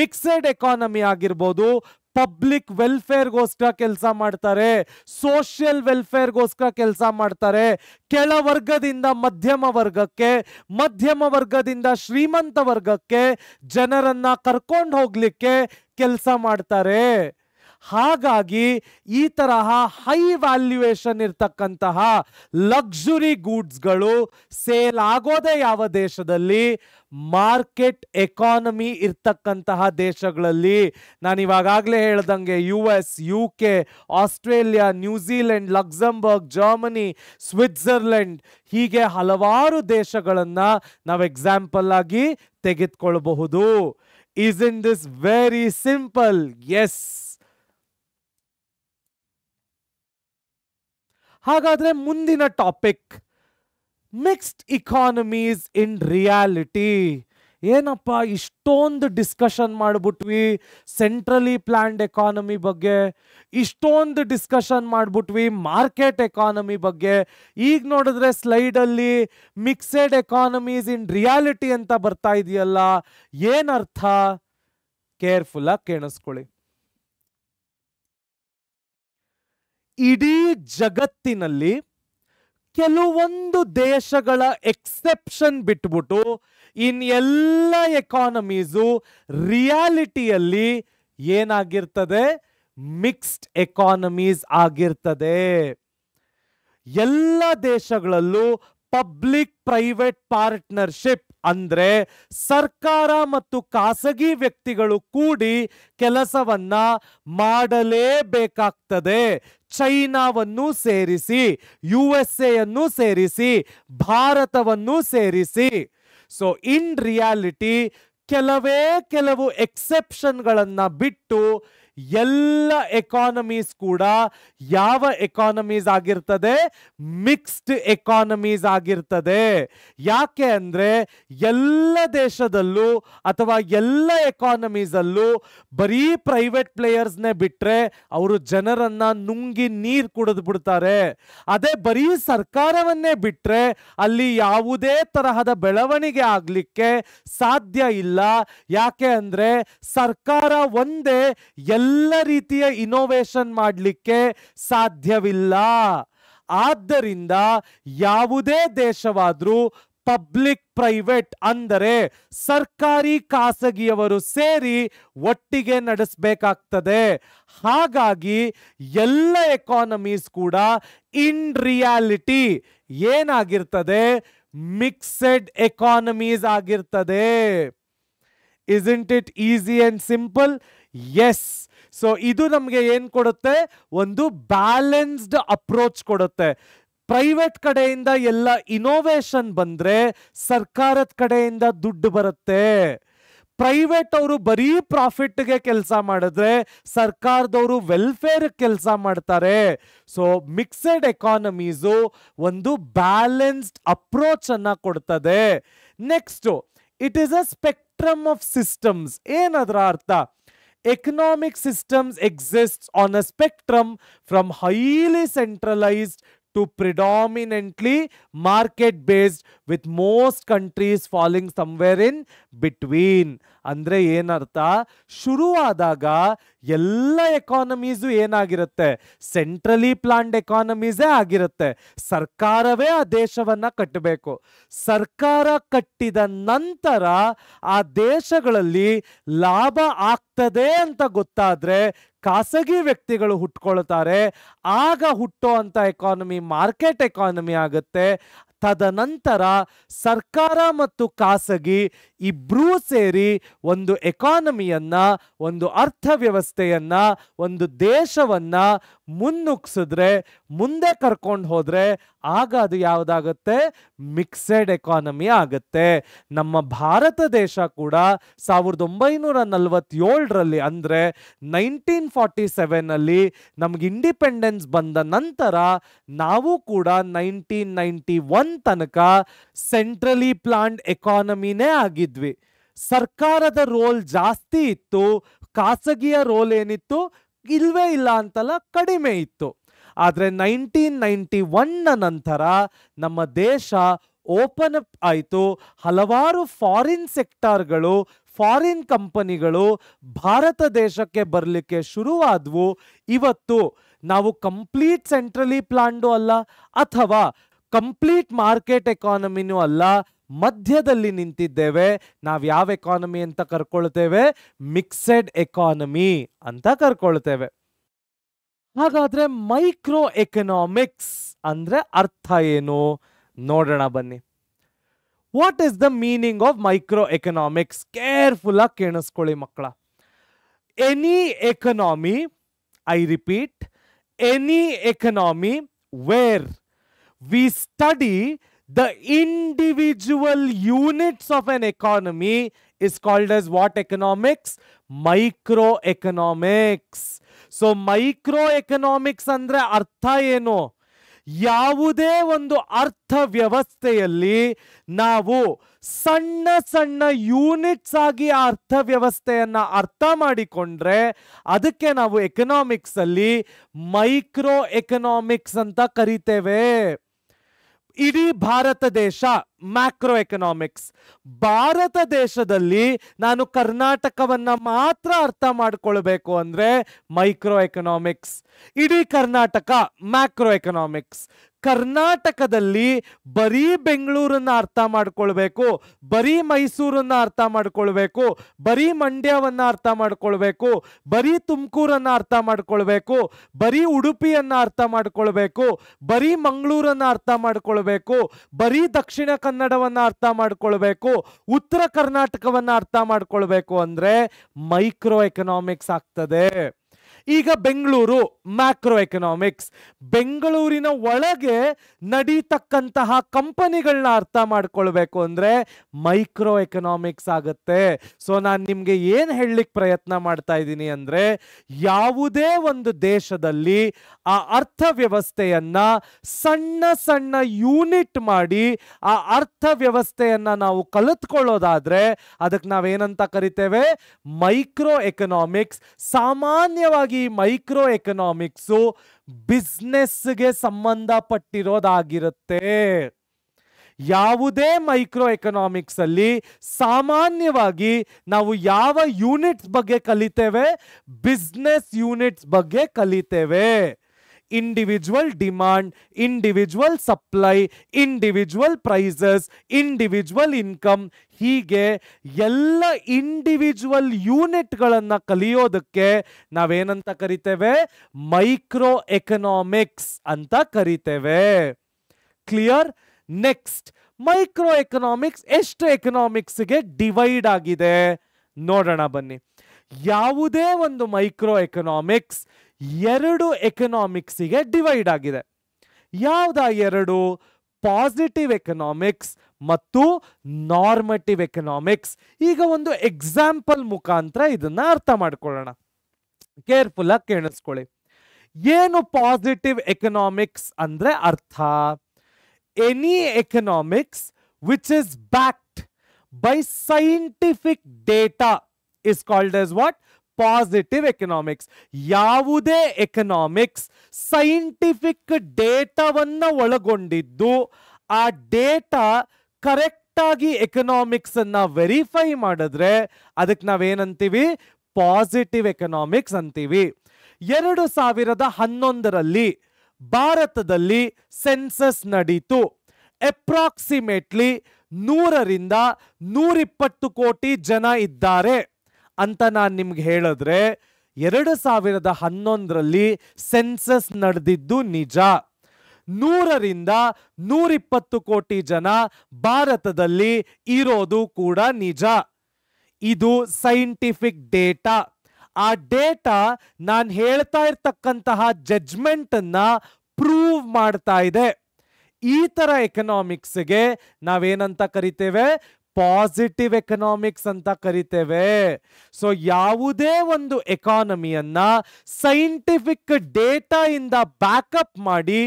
ಮಿಕ್ಸೆಡ್ ಎಕಾನಮಿ ಆಗಿರ್ಬೋದು, ಪಬ್ಲಿಕ್ ವೆಲ್ಫೇರ್ಗೋಸ್ಕರ ಕೆಲಸ ಮಾಡ್ತಾರೆ, ಸೋಷಿಯಲ್ ವೆಲ್ಫೇರ್ಗೋಸ್ಕರ ಕೆಲಸ ಮಾಡ್ತಾರೆ. ಕೆಳವರ್ಗದಿಂದ ಮಧ್ಯಮ ವರ್ಗಕ್ಕೆ, ಮಧ್ಯಮ ವರ್ಗದಿಂದ ಶ್ರೀಮಂತ ವರ್ಗಕ್ಕೆ ಜನರನ್ನ ಕರ್ಕೊಂಡು ಹೋಗ್ಲಿಕ್ಕೆ ಕೆಲಸ ಮಾಡ್ತಾರೆ. ಹಾಗಾಗಿ ಈ ತರಹ ಹೈ ವ್ಯಾಲ್ಯೂಯೇಷನ್ ಇರ್ತಕ್ಕಂತಹ ಲಕ್ಸುರಿ ಗೂಡ್ಸ್ಗಳು ಸೇಲ್ ಆಗೋದೇ ಯಾವ ದೇಶದಲ್ಲಿ? ಮಾರ್ಕೆಟ್ ಎಕಾನಮಿ ಇರ್ತಕ್ಕಂತಹ ದೇಶಗಳಲ್ಲಿ. ನಾನು ಇವಾಗಲೇ ಹೇಳ್ದಂಗೆ US, UK, Australia, New Zealand, Luxembourg, Germany, Switzerland, ಹೀಗೆ ಹಲವಾರು ದೇಶಗಳನ್ನ ನಾವು ಎಕ್ಸಾಂಪಲ್ ಆಗಿ ತೆಗೆದುಕೊಳ್ಳಬಹುದು. Isn't this very simple? Yes. ಹಾಗಾದ್ರೆ ಮುಂದಿನ topic, mixed economies in reality. ಏನಪ್ಪ ಇಷ್ಟೊಂದು ಡಿಸ್ಕಷನ್ ಮಾಡ್ಬಿಟ್ವಿ ಸೆಂಟ್ರಲಿ ಪ್ಲಾನ್ಡ್ ಎಕಾನಮಿ ಬಗ್ಗೆ, ಇಷ್ಟೊಂದು ಡಿಸ್ಕಷನ್ ಮಾಡ್ಬಿಟ್ವಿ ಮಾರ್ಕೆಟ್ ಎಕಾನಮಿ ಬಗ್ಗೆ. ಈಗ ನೋಡಿದ್ರೆ ಸ್ಲೈಡಲ್ಲಿ ಮಿಕ್ಸೆಡ್ ಎಕಾನಮೀಸ್ ಇನ್ ರಿಯಾಲಿಟಿ ಅಂತ ಬರ್ತಾ ಇದೆಯಲ್ಲ, ಏನರ್ಥ? ಕೇರ್ಫುಲ್ ಆಗಿ ಕೇಳಿಸ್ಕೊಳ್ಳಿ. ಇಡೀ ಜಗತ್ತಿನಲ್ಲಿ ಕೆಲವೊಂದು ದೇಶಗಳ ಎಕ್ಸೆಪ್ಷನ್ ಬಿಟ್ಬಿಟ್ಟು ಇನ್ ಎಲ್ಲ ಎಕಾನಮೀಸು ರಿಯಾಲಿಟಿಯಲ್ಲಿ ಏನಾಗಿರ್ತದೆ? ಮಿಕ್ಸ್ಡ್ ಎಕಾನಮೀಸ್ ಆಗಿರ್ತದೆ. ಎಲ್ಲ ದೇಶಗಳಲ್ಲೂ ಪಬ್ಲಿಕ್ ಪ್ರೈವೇಟ್ ಪಾರ್ಟ್ನರ್ಶಿಪ್ ಅಂದ್ರೆ ಸರ್ಕಾರ ಮತ್ತು ಖಾಸಗಿ ವ್ಯಕ್ತಿಗಳು ಕೂಡಿ ಕೆಲಸವನ್ನ ಮಾಡಲೇಬೇಕಾಗ್ತದೆ. ಚೈನಾವನ್ನು ಸೇರಿಸಿ, USA ಅನ್ನು ಸೇರಿಸಿ, ಭಾರತವನ್ನು ಸೇರಿಸಿ. ಸೊ ಇನ್ ರಿಯಾಲಿಟಿ ಕೆಲವು ಎಕ್ಸೆಪ್ಷನ್ಗಳನ್ನ ಬಿಟ್ಟು ಎಲ್ಲ ಎಕಾನಮೀಸ್ ಕೂಡ ಯಾವ ಎಕಾನಮೀಸ್ ಆಗಿರ್ತದೆ? ಮಿಕ್ಸ್ಡ್ ಎಕಾನಮೀಸ್ ಆಗಿರ್ತದೆ. ಯಾಕೆ ಅಂದ್ರೆ ಎಲ್ಲ ದೇಶದಲ್ಲೂ ಅಥವಾ ಎಲ್ಲ ಎಕಾನಮೀಸ್ ಅಲ್ಲೂ ಬರೀ ಪ್ರೈವೇಟ್ ಪ್ಲೇಯರ್ಸ್ನೇ ಬಿಟ್ರೆ ಅವರು ಜನರನ್ನ ನುಂಗಿ ನೀರು ಕುಡಿದು ಬಿಡ್ತಾರೆ. ಅದೇ ಬರೀ ಸರ್ಕಾರವನ್ನೇ ಬಿಟ್ರೆ ಅಲ್ಲಿ ಯಾವುದೇ ತರಹದ ಬೆಳವಣಿಗೆ ಆಗ್ಲಿಕ್ಕೆ ಸಾಧ್ಯ ಇಲ್ಲ. ಯಾಕೆ ಅಂದ್ರೆ ಸರ್ಕಾರ ಒಂದೇ ಎಲ್ಲ ರೀತಿಯ ಇನೋವೇಷನ್ ಮಾಡಲಿಕ್ಕೆ ಸಾಧ್ಯವಿಲ್ಲ. ಆದ್ದರಿಂದ ಯಾವುದೇ ದೇಶವಾದ್ರೂ ಪಬ್ಲಿಕ್ ಪ್ರೈವೇಟ್ ಅಂದರೆ ಸರ್ಕಾರಿ ಖಾಸಗಿಯವರು ಸೇರಿ ಒಟ್ಟಿಗೆ ನಡೆಸಬೇಕಾಗ್ತದೆ. ಹಾಗಾಗಿ ಎಲ್ಲ ಎಕಾನಮೀಸ್ ಕೂಡ ಇನ್ ರಿಯಾಲಿಟಿ ಏನಾಗಿರ್ತದೆ? ಮಿಕ್ಸೆಡ್ ಎಕಾನಮೀಸ್ ಆಗಿರ್ತದೆ. Isn't it easy and simple? Yes. So ಇದು ನಮಗೆ ಏನ್ ಕೊಡುತ್ತೆ? ಒಂದು ಬ್ಯಾಲೆನ್ಸ್ಡ್ ಅಪ್ರೋಚ್ ಕೊಡುತ್ತೆ. ಪ್ರೈವೇಟ್ ಕಡೆಯಿಂದ ಎಲ್ಲ ಇನೋವೇಷನ್ ಬಂದ್ರೆ ಸರ್ಕಾರದ ಕಡೆಯಿಂದ ದುಡ್ಡು ಬರುತ್ತೆ. ಪ್ರೈವೇಟ್ ಅವರು ಬರೀ ಪ್ರಾಫಿಟ್ಗೆ ಕೆಲಸ ಮಾಡಿದ್ರೆ ಸರ್ಕಾರದವರು ವೆಲ್ಫೇರ್ ಕೆಲಸ ಮಾಡ್ತಾರೆ. ಸೊ ಮಿಕ್ಸೆಡ್ ಎಕಾನಮೀಸು ಒಂದು ಬ್ಯಾಲೆನ್ಸ್ಡ್ ಅಪ್ರೋಚ್ ಅನ್ನ ಕೊಡ್ತದೆ. Next, it is a spectrum of systems. ಏನದರ ಅರ್ಥ? Economic systems exists on a spectrum from highly centralized to predominantly market based, with most countries falling somewhere in between. ಅಂದ್ರೆ ಏನರ್ಥ? ಶುರುವಾದಾಗ ಎಲ್ಲ ಎಕಾನಮೀಸು ಏನಾಗಿರುತ್ತೆ? Centrally planned ಎಕಾನಮೀಸೇ ಆಗಿರುತ್ತೆ. ಸರ್ಕಾರವೇ ಆ ದೇಶವನ್ನ ಕಟ್ಟಬೇಕು. ಸರ್ಕಾರ ಕಟ್ಟಿದ ನಂತರ ಆ ದೇಶಗಳಲ್ಲಿ ಲಾಭ ಆಗ್ತದೆ ಅಂತ ಗೊತ್ತಾದ್ರೆ ಖಾಸಗಿ ವ್ಯಕ್ತಿಗಳು ಹುಟ್ಕೊಳ್ತಾರೆ. ಆಗ ಹುಟ್ಟೋ ಅಂತ ಎಕಾನಮಿ ಮಾರ್ಕೆಟ್ ಎಕಾನಮಿ ಆಗುತ್ತೆ. ತದನಂತರ ಸರ್ಕಾರ ಮತ್ತು ಖಾಸಗಿ ಇಬ್ರೂ ಸೇರಿ ಒಂದು ಎಕಾನಮಿಯನ್ನ, ಒಂದು ಅರ್ಥವ್ಯವಸ್ಥೆಯನ್ನ, ಒಂದು ದೇಶವನ್ನ ಮುನ್ನುಗ್ಸಿದ್ರೆ, ಮುಂದೆ ಕರ್ಕೊಂಡು ಹೋದ್ರೆ ಆಗ ಅದು ಯಾವುದಾಗುತ್ತೆ? ಮಿಕ್ಸೆಡ್ ಎಕಾನಮಿ ಆಗುತ್ತೆ. ನಮ್ಮ ಭಾರತ ದೇಶ ಕೂಡ 1947ರಲ್ಲಿ ಅಂದ್ರೆ 1947 ನಮ್ಗೆ ಇಂಡಿಪೆಂಡೆನ್ಸ್ ಬಂದ ನಂತರ ನಾವು ಕೂಡ 1991 ತನಕ ಸೆಂಟ್ರಲಿ ಪ್ಲಾನ್ಡ್ ಎಕಾನಮಿನೇ ಆಗಿದ್ವಿ. ಸರ್ಕಾರದ ರೋಲ್ ಜಾಸ್ತಿ ಇತ್ತು, ಖಾಸಗಿಯ ರೋಲ್ ಏನಿತ್ತು? ಇಲ್ವೇ ಇಲ್ಲ ಅಂತಲ್ಲ, ಕಡಿಮೆ ಇತ್ತು. ಆದ್ರೆ 1991 ನಂತರ ನಮ್ಮ ದೇಶ ಓಪನ್ ಅಪ್ ಆಯಿತು. ಹಲವಾರು ಫಾರಿನ್ ಸೆಕ್ಟಾರ್ಗಳು, ಫಾರಿನ್ ಕಂಪನಿಗಳು ಭಾರತ ದೇಶಕ್ಕೆ ಬರಲಿಕ್ಕೆ ಶುರುವಾದವು. ಇವತ್ತು ನಾವು ಕಂಪ್ಲೀಟ್ ಸೆಂಟ್ರಲಿ ಪ್ಲಾನ್ಡು ಅಲ್ಲ ಅಥವಾ ಕಂಪ್ಲೀಟ್ ಮಾರ್ಕೆಟ್ ಎಕಾನಮಿನೂ ಅಲ್ಲ, ಮಧ್ಯದಲ್ಲಿ ನಿಂತಿದ್ದೇವೆ. ನಾವು ಯಾವ ಎಕಾನಮಿ ಅಂತ ಕರ್ಕೊಳ್ತೇವೆ? ಮಿಕ್ಸೆಡ್ ಎಕಾನಮಿ ಅಂತ ಕರ್ಕೊಳ್ತೇವೆ. ಹಾಗಾದ್ರೆ ಮೈಕ್ರೋ ಎಕನಾಮಿಕ್ಸ್ ಅಂದ್ರೆ ಅರ್ಥ ಏನು ನೋಡೋಣ ಬನ್ನಿ. What is the meaning of micro economics? Careful ಆಗಿ ಕೇಳಿಸ್ಕೊಳ್ಳಿ ಮಕ್ಕಳ. Any economy, I repeat, any economy where we study the individual units of an economy is called as what economics? Microeconomics. So microeconomics ಅಂದ್ರೆ ಅರ್ಥ ಏನು? ಯಾವುದೇ ಒಂದು ಅರ್ಥವ್ಯವಸ್ಥೆಯಲ್ಲಿ ನಾವು ಸಣ್ಣ ಸಣ್ಣ ಯೂನಿಟ್ಸ್ ಆಗಿ ಆ ಅರ್ಥವ್ಯವಸ್ಥೆಯನ್ನ ಅರ್ಥ ಮಾಡಿಕೊಂಡ್ರೆ ಅದಕ್ಕೆ ನಾವು ಎಕನಾಮಿಕ್ಸ್ ಅಲ್ಲಿ ಮೈಕ್ರೋ ಎಕನಾಮಿಕ್ಸ್ ಅಂತ ಕರಿತೇವೆ. ಇಡೀ ಭಾರತ ದೇಶ ಮ್ಯಾಕ್ರೋ ಎಕನಾಮಿಕ್ಸ್. ಭಾರತ ದೇಶದಲ್ಲಿ ನಾನು ಕರ್ನಾಟಕವನ್ನ ಮಾತ್ರ ಅರ್ಥ ಮಾಡ್ಕೊಳ್ಬೇಕು ಅಂದ್ರೆ ಮೈಕ್ರೋ ಎಕನಾಮಿಕ್ಸ್. ಇಡೀ ಕರ್ನಾಟಕ ಮ್ಯಾಕ್ರೋ ಎಕನಾಮಿಕ್ಸ್. ಕರ್ನಾಟಕದಲ್ಲಿ ಬರೀ ಬೆಂಗಳೂರನ್ನ ಅರ್ಥ ಮಾಡ್ಕೊಳ್ಬೇಕು, ಬರೀ ಮೈಸೂರನ್ನ ಅರ್ಥ ಮಾಡ್ಕೊಳ್ಬೇಕು, ಬರೀ ಮಂಡ್ಯವನ್ನ ಅರ್ಥ ಮಾಡ್ಕೊಳ್ಬೇಕು, ಬರೀ ತುಮಕೂರನ್ನ ಅರ್ಥ ಮಾಡ್ಕೊಳ್ಬೇಕು, ಬರೀ ಉಡುಪಿಯನ್ನ ಅರ್ಥ ಮಾಡ್ಕೊಳ್ಬೇಕು, ಬರೀ ಮಂಗಳೂರನ್ನ ಅರ್ಥ ಮಾಡ್ಕೊಳ್ಬೇಕು, ಬರೀ ದಕ್ಷಿಣ ಕನ್ನಡವನ್ನ ಅರ್ಥ ಮಾಡ್ಕೊಳ್ಬೇಕು, ಉತ್ತರ ಕರ್ನಾಟಕವನ್ನ ಅರ್ಥ ಮಾಡ್ಕೊಳ್ಬೇಕು ಅಂದ್ರೆ ಮೈಕ್ರೋ ಎಕನಾಮಿಕ್ಸ್ ಆಗ್ತದೆ. ಈಗ ಬೆಂಗಳೂರು ಮ್ಯಾಕ್ರೋ ಎಕನಾಮಿಕ್ಸ್. ಬೆಂಗಳೂರಿನ ಒಳಗೆ ನಡೀತಕ್ಕಂತಹ ಕಂಪನಿಗಳನ್ನ ಅರ್ಥ ಮಾಡ್ಕೊಳ್ಬೇಕು ಅಂದ್ರೆ ಮೈಕ್ರೋ ಎಕನಾಮಿಕ್ಸ್ ಆಗುತ್ತೆ. ಸೊ ನಾನು ನಿಮ್ಗೆ ಏನ್ ಹೇಳಲಿಕ್ಕೆ ಪ್ರಯತ್ನ ಮಾಡ್ತಾ ಇದ್ದೀನಿ ಅಂದ್ರೆ ಯಾವುದೇ ಒಂದು ದೇಶದಲ್ಲಿ ಆ ಅರ್ಥವ್ಯವಸ್ಥೆಯನ್ನ ಸಣ್ಣ ಸಣ್ಣ ಯೂನಿಟ್ ಮಾಡಿ ಆ ಅರ್ಥವ್ಯವಸ್ಥೆಯನ್ನ ನಾವು ಕಲಿತ್ಕೊಳ್ಳೋದಾದ್ರೆ ಅದಕ್ಕೆ ನಾವೇನಂತ ಕರಿತೇವೆ? Micro economics. ಸಾಮಾನ್ಯವಾಗಿ ಮೈಕ್ರೋ ಎಕನಾಮಿಕ್ಸು ಬಿಸ್ನೆಸ್ಗೆ ಸಂಬಂಧಪಟ್ಟಿರೋದಾಗಿರುತ್ತೆ. ಯಾವುದೇ ಮೈಕ್ರೋ ಎಕನಾಮಿಕ್ಸ್ ಅಲ್ಲಿ ಸಾಮಾನ್ಯವಾಗಿ ನಾವು ಯಾವ ಯೂನಿಟ್ಸ್ ಬಗ್ಗೆ ಕಲಿತೇವೆ? ಬಿಸ್ನೆಸ್ ಯೂನಿಟ್ಸ್ ಬಗ್ಗೆ ಕಲಿತೇವೆ. Individual demand, individual supply, individual prices, individual income, ಹೀಗೆ ಎಲ್ಲ ಇಂಡಿವಿಜುವಲ್ ಯೂನಿಟ್ಗಳನ್ನು ಕಲಿಯೋದಕ್ಕೆ ನಾವೇನಂತ ಕರಿತೇವೆ? ಮೈಕ್ರೋ ಎಕನಾಮಿಕ್ಸ್ ಅಂತ ಕರಿತೇವೆ. ಕ್ಲಿಯರ್? ನೆಕ್ಸ್ಟ್, ಮೈಕ್ರೋ ಎಕನಾಮಿಕ್ಸ್ ಎಷ್ಟು ಎಕನಾಮಿಕ್ಸ್ಗೆ ಡಿವೈಡ್ ಆಗಿದೆ ನೋಡೋಣ ಬನ್ನಿ. ಯಾವುದೇ ಒಂದು ಮೈಕ್ರೋ ಎಕನಾಮಿಕ್ಸ್ ಎರಡು ಎಕನಾಮಿಕ್ಸಿಗೆ ಡಿವೈಡ್ ಆಗಿದೆ. ಯಾವ್ದಾ ಎರಡು? ಪಾಸಿಟಿವ್ ಎಕನಾಮಿಕ್ಸ್ ಮತ್ತು ನಾರ್ಮಟಿವ್ ಎಕನಾಮಿಕ್ಸ್. ಈಗ ಒಂದು ಎಕ್ಸಾಂಪಲ್ ಮುಖಾಂತರ ಇದನ್ನ ಅರ್ಥ ಮಾಡ್ಕೊಳ್ಳೋಣ. ಕೇರ್ಫುಲ್ ಆಗಿ ಕೇಳಿಸ್ಕೊಳ್ಳಿ. ಏನು ಪಾಸಿಟಿವ್ ಎಕನಾಮಿಕ್ಸ್ ಅಂದ್ರೆ ಅರ್ಥ? Any economics which is backed by scientific data is called as what? Positive economics. ಯಾವುದೇ ಎಕನಾಮಿಕ್ಸ್ ಸೈಂಟಿಫಿಕ್ ಡೇಟಾವನ್ನ ಒಳಗೊಂಡಿದ್ದು ಆ ಡೇಟಾ ಕರೆಕ್ಟ್ ಆಗಿ ಎಕನಾಮಿಕ್ಸ್ ಅನ್ನ ವೆರಿಫೈ ಮಾಡಿದ್ರೆ ಅದಕ್ಕೆ ನಾವೇನಂತೀವಿ? ಪಾಸಿಟಿವ್ ಎಕನಾಮಿಕ್ಸ್ ಅಂತೀವಿ. 2011ರಲ್ಲಿ ಭಾರತದಲ್ಲಿ ಸೆನ್ಸಸ್ ನಡೀತು. ಅಪ್ರಾಕ್ಸಿಮೇಟ್ಲಿ 100ರಿಂದ 120 ಕೋಟಿ ಜನ ಇದ್ದಾರೆ ಅಂತ ನಾನು ನಿಮ್ಗೆ ಹೇಳಿದ್ರೆ 2011ರಲ್ಲಿ ಸೆನ್ಸಸ್ ನಡೆದಿದ್ದು ನಿಜ. 100ರಿಂದ 120 ಕೋಟಿ ಜನ ಭಾರತದಲ್ಲಿ ಇರೋದು ಕೂಡ ನಿಜ. ಇದು ಸೈಂಟಿಫಿಕ್ ಡೇಟಾ. ಆ ಡೇಟಾ ನಾನು ಹೇಳ್ತಾ ಇರ್ತಕ್ಕಂತಹ ಜಡ್ಜ್ಮೆಂಟ್ ಅನ್ನ ಪ್ರೂವ್ ಮಾಡ್ತಾ ಇದೆ. ಈ ತರ ಎಕನಾಮಿಕ್ಸ್ಗೆ ನಾವೇನಂತ ಕರಿತೇವೆ? ಪಾಸಿಟಿವ್ ಎಕನಾಮಿಕ್ಸ್ ಅಂತ ಕರಿತೇವೆ. ಸೊ ಯಾವುದೇ ಒಂದು ಎಕಾನಮಿಯನ್ನ ಸೈಂಟಿಫಿಕ್ ಡೇಟಾ ಇಂದ ಬ್ಯಾಕಪ್ ಮಾಡಿ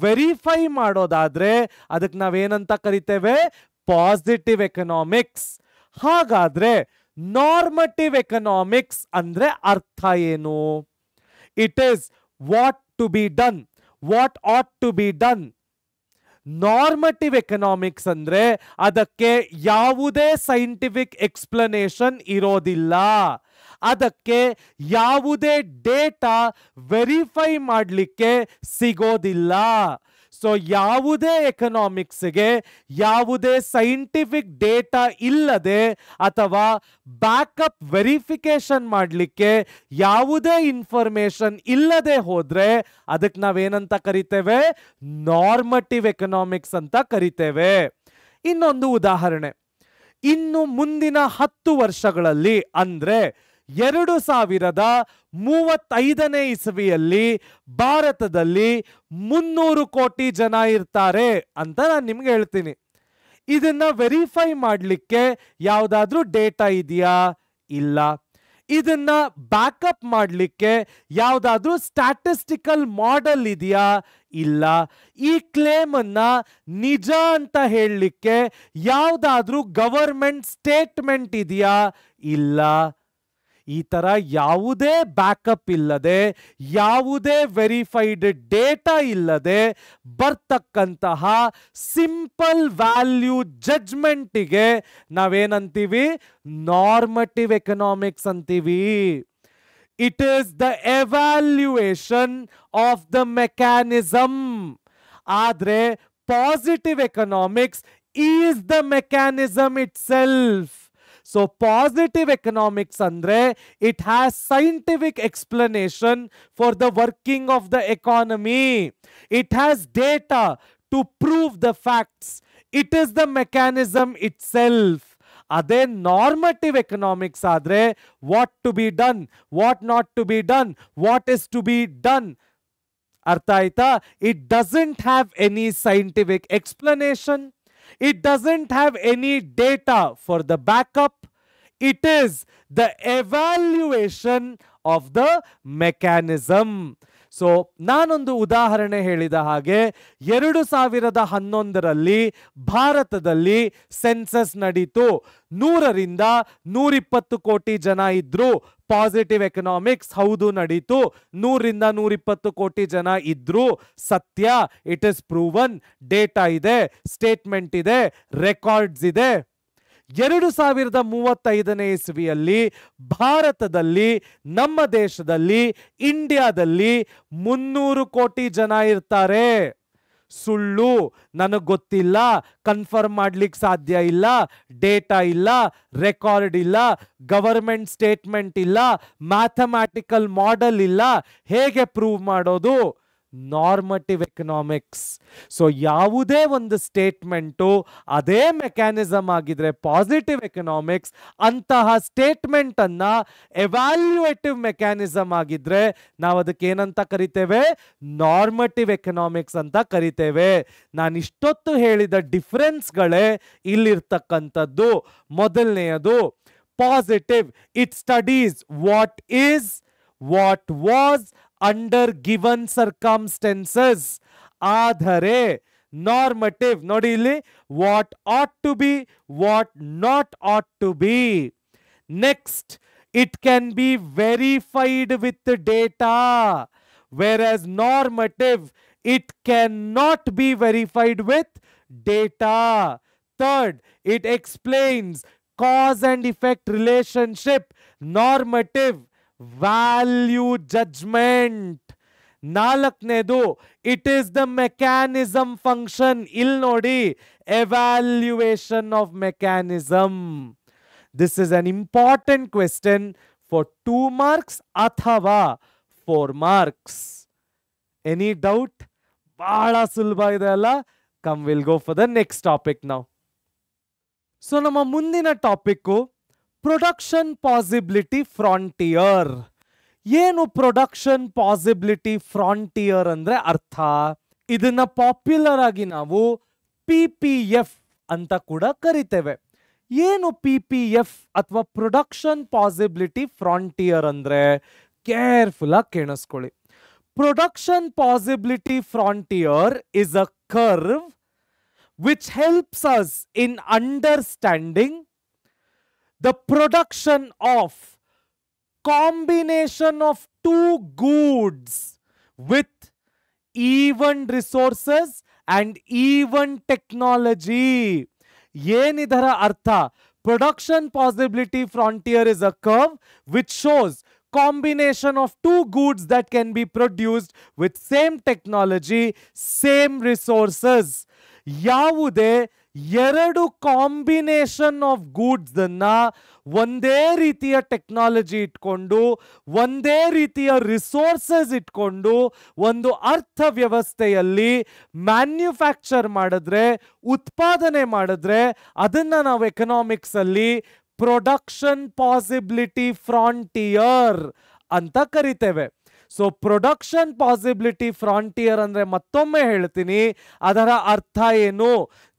ವೆರಿಫೈ ಮಾಡೋದಾದ್ರೆ ಅದಕ್ಕೆ ನಾವೇನಂತ ಕರಿತೇವೆ? Positive economics. ಹಾಗಾದ್ರೆ ನಾರ್ಮಟಿವ್ ಎಕನಾಮಿಕ್ಸ್ ಅಂದ್ರೆ ಅರ್ಥ ಏನು? It is what to be done, what ought to be done. Normative economics ಅಂದ್ರೆ ಅದಕ್ಕೆ ಯಾವುದೇ ಸೈಂಟಿಫಿಕ್ ಎಕ್ಸ್ಪ್ಲನೇಷನ್ ಇರೋದಿಲ್ಲ. ಅದಕ್ಕೆ ಯಾವುದೇ ಡೇಟಾ ವೆರಿಫೈ ಮಾಡಲಿಕ್ಕೆ ಸಿಗೋದಿಲ್ಲ. ಸೊ ಯಾವುದೇ ಎಕನಾಮಿಕ್ಸ್ಗೆ ಯಾವುದೇ ಸೈಂಟಿಫಿಕ್ ಡೇಟಾ ಇಲ್ಲದೆ ಅಥವಾ ಬ್ಯಾಕಪ್ ವೆರಿಫಿಕೇಶನ್ ಮಾಡಲಿಕ್ಕೆ ಯಾವುದೇ ಇನ್ಫಾರ್ಮೇಶನ್ ಇಲ್ಲದೆ ಹೋದ್ರೆ ಅದಕ್ಕೆ ನಾವೇನಂತ ಕರಿತೇವೆ? ನಾರ್ಮಟಿವ್ ಎಕನಾಮಿಕ್ಸ್ ಅಂತ ಕರಿತೇವೆ. ಇನ್ನೊಂದು ಉದಾಹರಣೆ, ಇನ್ನು ಮುಂದಿನ 10 ವರ್ಷಗಳಲ್ಲಿ ಅಂದ್ರೆ 2035ನೇ ಇಸವಿಯಲ್ಲಿ ಭಾರತದಲ್ಲಿ 300 ಕೋಟಿ ಜನ ಇರ್ತಾರೆ ಅಂತ ನಾನು ನಿಮ್ಗೆ ಹೇಳ್ತೀನಿ. ಇದನ್ನ ವೆರಿಫೈ ಮಾಡಲಿಕ್ಕೆ ಯಾವುದಾದ್ರೂ ಡೇಟಾ ಇದೆಯಾ? ಇಲ್ಲ. ಇದನ್ನ ಬ್ಯಾಕಪ್ ಮಾಡಲಿಕ್ಕೆ ಯಾವುದಾದ್ರೂ ಸ್ಟ್ಯಾಟಿಸ್ಟಿಕಲ್ ಮಾಡೆಲ್ ಇದೆಯಾ? ಇಲ್ಲ. ಈ ಕ್ಲೇಮ್ ಅನ್ನ ನಿಜ ಅಂತ ಹೇಳಲಿಕ್ಕೆ ಯಾವುದಾದ್ರೂ ಗವರ್ಮೆಂಟ್ ಸ್ಟೇಟ್ಮೆಂಟ್ ಇದೆಯಾ? ಇಲ್ಲ. ಈ ತರ ಯಾವುದೇ ಬ್ಯಾಕಪ್ ಇಲ್ಲದೆ, ಯಾವುದೇ ವೆರಿಫೈಡ್ ಡೇಟಾ ಇಲ್ಲದೆ ಬರ್ತಕ್ಕಂತಹ ಸಿಂಪಲ್ ವ್ಯಾಲ್ಯೂ ಜಡ್ಜ್ಮೆಂಟಿಗೆ ನಾವೇನಂತೀವಿ? ನಾರ್ಮಟಿವ್ ಎಕನಾಮಿಕ್ಸ್ ಅಂತೀವಿ. It is the evaluation of the mechanism. ಆದ್ರೆ positive economics is the mechanism itself. So positive economics andre it has scientific explanation for the working of the economy. It has data to prove the facts. It is the mechanism itself. Ade normative economics adre what to be done, what not to be done, what is to be done. Artha aita? It doesn't have any scientific explanation. It doesn't have any data for the backup. It is the evaluation of the mechanism. So ನಾನೊಂದು ಉದಾಹರಣೆ ಹೇಳಿದ ಹಾಗೆ 2011ರಲ್ಲಿ ಭಾರತದಲ್ಲಿ census ನಡೀತು. 100ರಿಂದ 120 ಕೋಟಿ ಜನ ಇದ್ರು. Positive economics ಹೌದು ನಡೀತು. 100ರಿಂದ 120 ಕೋಟಿ ಜನ ಇದ್ರು. ಸತ್ಯ. It is proven. ಡೇಟಾ ಇದೆ, ಸ್ಟೇಟ್ಮೆಂಟ್ ಇದೆ, ರೆಕಾರ್ಡ್ಸ್ ಇದೆ. 2035ನೇ ಇಸವಿಯಲ್ಲಿ ಭಾರತದಲ್ಲಿ, ನಮ್ಮ ದೇಶದಲ್ಲಿ, ಇಂಡಿಯಾದಲ್ಲಿ 300 ಕೋಟಿ ಜನ ಇರ್ತಾರೆ. ಸುಳ್ಳು, ನನಗೆ ಗೊತ್ತಿಲ್ಲ, ಕನ್ಫರ್ಮ್ ಮಾಡ್ಲಿಕ್ಕೆ ಸಾಧ್ಯ ಇಲ್ಲ, ಡೇಟಾ ಇಲ್ಲ, ರೆಕಾರ್ಡ್ ಇಲ್ಲ, ಗವರ್ಮೆಂಟ್ ಸ್ಟೇಟ್ಮೆಂಟ್ ಇಲ್ಲ, ಮ್ಯಾಥಮ್ಯಾಟಿಕಲ್ ಮಾಡೆಲ್ ಇಲ್ಲ, ಹೇಗೆ ಪ್ರೂವ್ ಮಾಡೋದು? ನಾರ್ಮಟಿವ್ ಎಕನಾಮಿಕ್ಸ್. ಸೊ ಯಾವುದೇ ಒಂದು ಸ್ಟೇಟ್ಮೆಂಟು ಅದೇ ಮೆಕ್ಯಾನಿಸಮ್ ಆಗಿದ್ರೆ ಪಾಸಿಟಿವ್ ಎಕನಾಮಿಕ್ಸ್, ಅಂತಹ ಸ್ಟೇಟ್ಮೆಂಟ್ ಅನ್ನ ಎವ್ಯಾಲ್ಯೂಯೇಟಿವ್ ಮೆಕ್ಯಾನಿಸಮ್ ಆಗಿದ್ರೆ ನಾವು ಅದಕ್ಕೆ ಏನಂತ ಕರಿತೇವೆ? ನಾರ್ಮಟಿವ್ ಎಕನಾಮಿಕ್ಸ್ ಅಂತ ಕರಿತೇವೆ. ನಾನು ಇಷ್ಟೊತ್ತು ಹೇಳಿದ ಡಿಫರೆನ್ಸ್ಗಳೇ ಇಲ್ಲಿರ್ತಕ್ಕಂಥದ್ದು. ಮೊದಲನೆಯದು positive, it studies what is, what was under given circumstances. ಆದರೆ ನಾರ್ಮಟಿವ್ ನೋಡಿ ಇಲ್ಲಿ, what ought to be, what not ought to be. Next, it can be verified with the data, whereas normative it cannot be verified with data. Third, it explains cause and effect relationship. Normative value judgement. ನಾಲ್ಕನೇದು it is the mechanism function. ಇಲ್ಲಿ ನೋಡಿ, evaluation of mechanism. This is an important question for 2 marks ಅಥವಾ 4 marks. Any doubt? ಬಹಳ ಸುಲಭ ಇದೆ ಅಲ್ಲ? Come will go for the next topic now. So ನಮ್ಮ ಮುಂದಿನ ಟಾಪಿಕ್ ಪ್ರೊಡಕ್ಷನ್ ಪಾಸಿಬಿಲಿಟಿ ಫ್ರಾಂಟಿಯರ್. ಏನು ಪ್ರೊಡಕ್ಷನ್ ಪಾಸಿಬಿಲಿಟಿ ಫ್ರಾಂಟಿಯರ್ ಅಂದ್ರೆ ಅರ್ಥ? ಇದನ್ನ ಪಾಪ್ಯುಲರ್ ಆಗಿ ನಾವು PPF ಅಂತ ಕೂಡ ಕರಿತೇವೆ. ಏನು PPF ಅಥವಾ ಪ್ರೊಡಕ್ಷನ್ ಪಾಸಿಬಿಲಿಟಿ ಫ್ರಾಂಟಿಯರ್ ಅಂದ್ರೆ? ಕೇರ್ಫುಲ್ ಆಗಿ ಕೇಳಿಸ್ಕೊಳ್ಳಿ. Production possibility frontier is a curve which helps us in understanding the production of combination of two goods with even resources and even technology. ಏನidhara artha? Production possibility frontier is a curve which shows combination of two goods that can be produced with same technology, same resources. ಯಾವುದೇ ಎರಡು combination of goods ಅನ್ನ ಒಂದೇ ರೀತಿಯ technology ಇಟ್ಕೊಂಡು ಒಂದೇ ರೀತಿಯ resources ಇಟ್ಕೊಂಡು ಒಂದು ಅರ್ಥವ್ಯವಸ್ಥೆಯಲ್ಲಿ ಮ್ಯಾನ್ಯುಫ್ಯಾಕ್ಚರ್ ಮಾಡಿದ್ರೆ, ಉತ್ಪಾದನೆ ಮಾಡಿದ್ರೆ, ಅದನ್ನ ನಾವು ಎಕನಾಮಿಕ್ಸ್ ಅಲ್ಲಿ ಪ್ರೊಡಕ್ಷನ್ ಪಾಸಿಬಿಲಿಟಿ ಫ್ರಾಂಟಿಯರ್ ಅಂತ ಕರಿತೇವೆ. ಸೊ ಪ್ರೊಡಕ್ಷನ್ ಪಾಸಿಬಿಲಿಟಿ ಫ್ರಾಂಟಿಯರ್ ಅಂದ್ರೆ ಮತ್ತೊಮ್ಮೆ ಹೇಳ್ತೀನಿ, ಅದರ ಅರ್ಥ ಏನು?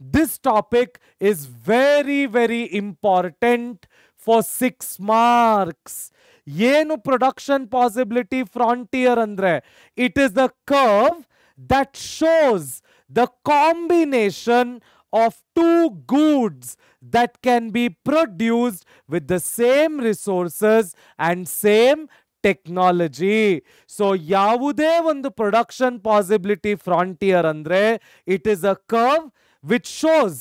This topic is very very important for 6 marks. ಏನು ಪ್ರೊಡಕ್ಷನ್ ಪಾಸಿಬಿಲಿಟಿ ಫ್ರಾಂಟಿಯರ್ ಅಂದ್ರೆ? It is the curve that shows the combination of two goods that can be produced with the same resources and same technology. So ಯಾವುದೇ ಒಂದು production possibility frontier ಅಂದ್ರೆ it is a curve which shows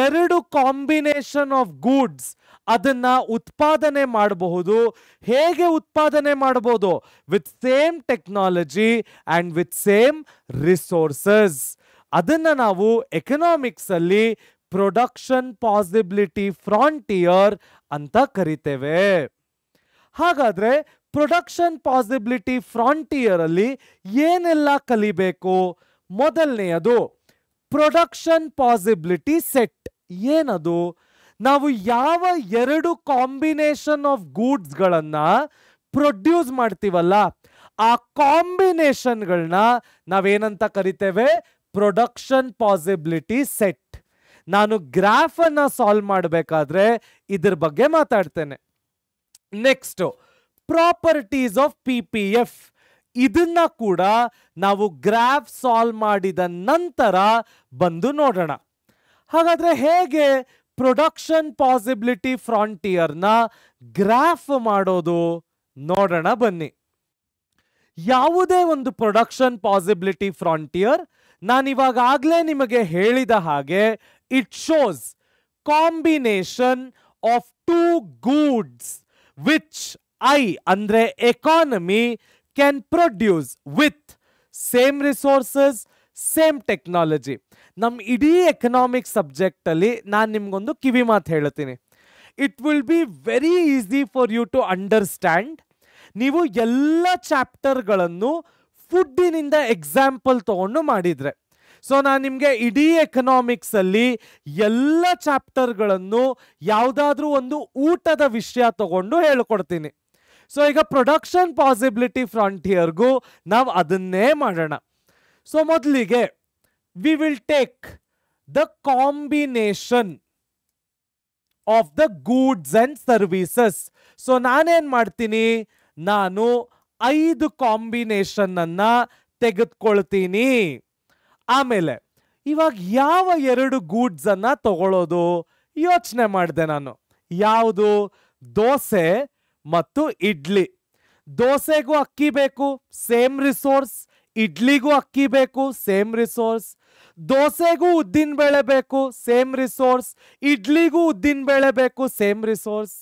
ಎರಡು combination of goods ಅದನ್ನ ಉತ್ಪಾದನೆ ಮಾಡಬಹುದು. ಹೇಗೆ ಉತ್ಪಾದನೆ ಮಾಡಬಹುದು? With same technology and with same resources. ಅದನ್ನ ನಾವು ಎಕನಾಮಿಕ್ಸ್ ಅಲ್ಲಿ ಪ್ರೊಡಕ್ಷನ್ ಪಾಸಿಬಿಲಿಟಿ ಫ್ರಾಂಟಿಯರ್ ಅಂತ ಕರಿತೇವೆ. ಹಾಗಾದ್ರೆ ಪ್ರೊಡಕ್ಷನ್ ಪಾಸಿಬಿಲಿಟಿ ಫ್ರಾಂಟಿಯರ್ ಅಲ್ಲಿ ಏನೆಲ್ಲ ಕಲಿಬೇಕು? ಮೊದಲನೆಯದು ಪ್ರೊಡಕ್ಷನ್ ಪಾಸಿಬಿಲಿಟಿ ಸೆಟ್. ಏನದು? ನಾವು ಯಾವ ಎರಡು ಕಾಂಬಿನೇಷನ್ ಆಫ್ ಗೂಡ್ಸ್ ಗಳನ್ನ ಪ್ರೊಡ್ಯೂಸ್ ಮಾಡ್ತೀವಲ್ಲ, ಆ ಕಾಂಬಿನೇಷನ್ಗಳನ್ನ ನಾವೇನಂತ ಕರಿತೇವೆ? Production possibility set. ನಾನು ಗ್ರಾಫ್ ಅನ್ನ ಸಾಲ್ವ್ ಮಾಡಬೇಕಾದ್ರೆ ಇದ್ರ ಬಗ್ಗೆ ಮಾತಾಡ್ತೇನೆ. Next, properties of PPF. ಇದನ್ನ ಕೂಡ ನಾವು ಗ್ರಾಫ್ ಸಾಲ್ವ್ ಮಾಡಿದ ನಂತರ ಬಂದು ನೋಡೋಣ. ಹಾಗಾದ್ರೆ ಹೇಗೆ ಪ್ರೊಡಕ್ಷನ್ ಪಾಸಿಬಿಲಿಟಿ ಫ್ರಾಂಟಿಯರ್ನ ಗ್ರಾಫ್ ಮಾಡೋದು ನೋಡೋಣ ಬನ್ನಿ. ಯಾವುದೇ ಒಂದು ಪ್ರೊಡಕ್ಷನ್ ಪಾಸಿಬಿಲಿಟಿ ಫ್ರಾಂಟಿಯರ್ ನಾನಿವಾಗಲೇ ನಿಮಗೆ ಹೇಳಿದ ಹಾಗೆ it shows combination of two goods which I ಅಂದ್ರೆ economy can produce with same resources, same technology. ನಮ್ಮ ಇಡೀ ಎಕನಾಮಿಕ್ ಸಬ್ಜೆಕ್ಟ್ ಅಲ್ಲಿ ನಾನು ನಿಮ್ಗೊಂದು ಕಿವಿ ಮಾತು ಹೇಳ್ತೀನಿ. It will be very easy for you to understand. ನೀವು ಎಲ್ಲ ಚಾಪ್ಟರ್ಗಳನ್ನು ಫುಡ್ಡಿನಿಂದ ಎಕ್ಸಾಂಪಲ್ ತಗೊಂಡು ಮಾಡಿದ್ರೆ, ಸೊ ನಾನು ನಿಮಗೆ ಇಡೀ ಎಕನಾಮಿಕ್ಸ್ ಅಲ್ಲಿ ಎಲ್ಲ ಚಾಪ್ಟರ್ಗಳನ್ನು ಯಾವುದಾದ್ರೂ ಒಂದು ಊಟದ ವಿಷಯ ತಗೊಂಡು ಹೇಳ್ಕೊಡ್ತೀನಿ. ಸೊ ಈಗ ಪ್ರೊಡಕ್ಷನ್ ಪಾಸಿಬಿಲಿಟಿ ಫ್ರಾಂಟಿಯರ್ಗೂ ನಾವು ಅದನ್ನೇ ಮಾಡೋಣ. ಸೊ ಮೊದಲಿಗೆ we will take the combination of the goods and services. So ನಾನೇನ್ ಮಾಡ್ತೀನಿ? ನಾನು 5 ಕಾಂಬಿನೇಷನ್ ಅನ್ನ ತೆಗೆದುಕೊಳ್ತೀನಿ. ಆಮೇಲೆ ಇವಾಗ ಯಾವ ಎರಡು ಗೂಡ್ಸ್ ಅನ್ನ ತಗೊಳ್ಳೋದು ಯೋಚನೆ ಮಾಡಿದೆ ನಾನು. ಯಾವುದು? ದೋಸೆ ಮತ್ತು ಇಡ್ಲಿ. ದೋಸೆಗೂ ಅಕ್ಕಿ ಬೇಕು, ಸೇಮ್ ರಿಸೋರ್ಸ್. ಇಡ್ಲಿಗೂ ಅಕ್ಕಿ ಬೇಕು, ಸೇಮ್ ರಿಸೋರ್ಸ್. ದೋಸೆಗೂ ಉದ್ದಿನ ಬೇಳೆ ಬೇಕು, ಸೇಮ್ ರಿಸೋರ್ಸ್. ಇಡ್ಲಿಗೂ ಉದ್ದಿನ ಬೇಳೆ ಬೇಕು, ಸೇಮ್ ರಿಸೋರ್ಸ್.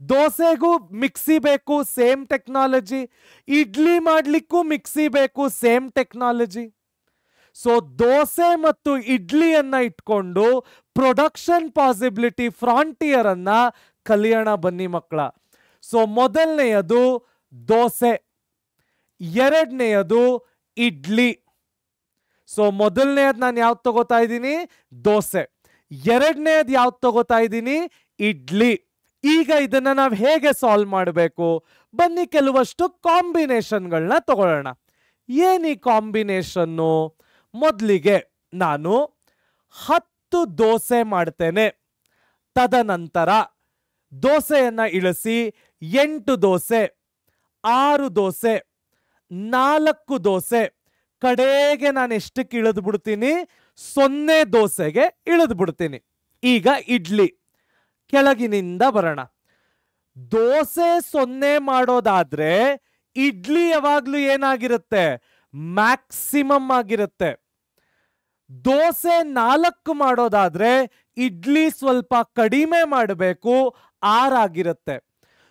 ದೋಸೆಗೂ ಮಿಕ್ಸಿ ಬೇಕು, ಸೇಮ್ ಟೆಕ್ನಾಲಜಿ. ಇಡ್ಲಿ ಮಾಡ್ಲಿಕ್ಕೂ ಮಿಕ್ಸಿ ಬೇಕು, ಸೇಮ್ ಟೆಕ್ನಾಲಜಿ. ಸೊ ದೋಸೆ ಮತ್ತು ಇಡ್ಲಿಯನ್ನ ಇಟ್ಕೊಂಡು ಪ್ರೊಡಕ್ಷನ್ ಪಾಸಿಬಿಲಿಟಿ ಫ್ರಾಂಟಿಯರ್ ಅನ್ನ ಕಲಿಯೋಣ ಬನ್ನಿ ಮಕ್ಕಳ. ಸೊ ಮೊದಲನೆಯದು ದೋಸೆ, ಎರಡನೆಯದು ಇಡ್ಲಿ. ಸೊ ಮೊದಲನೆಯದು ನಾನು ಯಾವ್ದು ತಗೋತಾ ಇದ್ದೀನಿ? ದೋಸೆ. ಎರಡನೇದು ಯಾವ್ದು ತಗೋತಾ ಇದ್ದೀನಿ? ಇಡ್ಲಿ. ಈಗ ಇದನ್ನ ನಾವು ಹೇಗೆ ಸಾಲ್ವ್ ಮಾಡಬೇಕು? ಬನ್ನಿ ಕೆಲವಷ್ಟು ಕಾಂಬಿನೇಷನ್ಗಳನ್ನ ತಗೊಳ್ಳೋಣ. ಏನಿ ಕಾಂಬಿನೇಷನ್ನು? ಮೊದಲಿಗೆ ನಾನು 10 ದೋಸೆ ಮಾಡ್ತೇನೆ. ತದನಂತರ ದೋಸೆಯನ್ನ ಇಳಿಸಿ 8 ದೋಸೆ, 6 ದೋಸೆ, 4 ದೋಸೆ, ಕಡೆಗೆ ನಾನು ಎಷ್ಟಕ್ಕೆ ಇಳಿದು ಬಿಡ್ತೀನಿ? 0 ದೋಸೆಗೆ ಇಳಿದು ಬಿಡ್ತೀನಿ. ಈಗ ಇಡ್ಲಿ, ಕೆಳಗಿನಿಂದ ಬರೋಣ. ದೋಸೆ 0 ಮಾಡೋದಾದ್ರೆ ಇಡ್ಲಿ ಯಾವಾಗ್ಲೂ ಏನಾಗಿರುತ್ತೆ? ಮ್ಯಾಕ್ಸಿಮಮ್ ಆಗಿರುತ್ತೆ. ದೋಸೆ 4 ಮಾಡೋದಾದ್ರೆ ಇಡ್ಲಿ ಸ್ವಲ್ಪ ಕಡಿಮೆ ಮಾಡಬೇಕು, 6 ಆಗಿರುತ್ತೆ.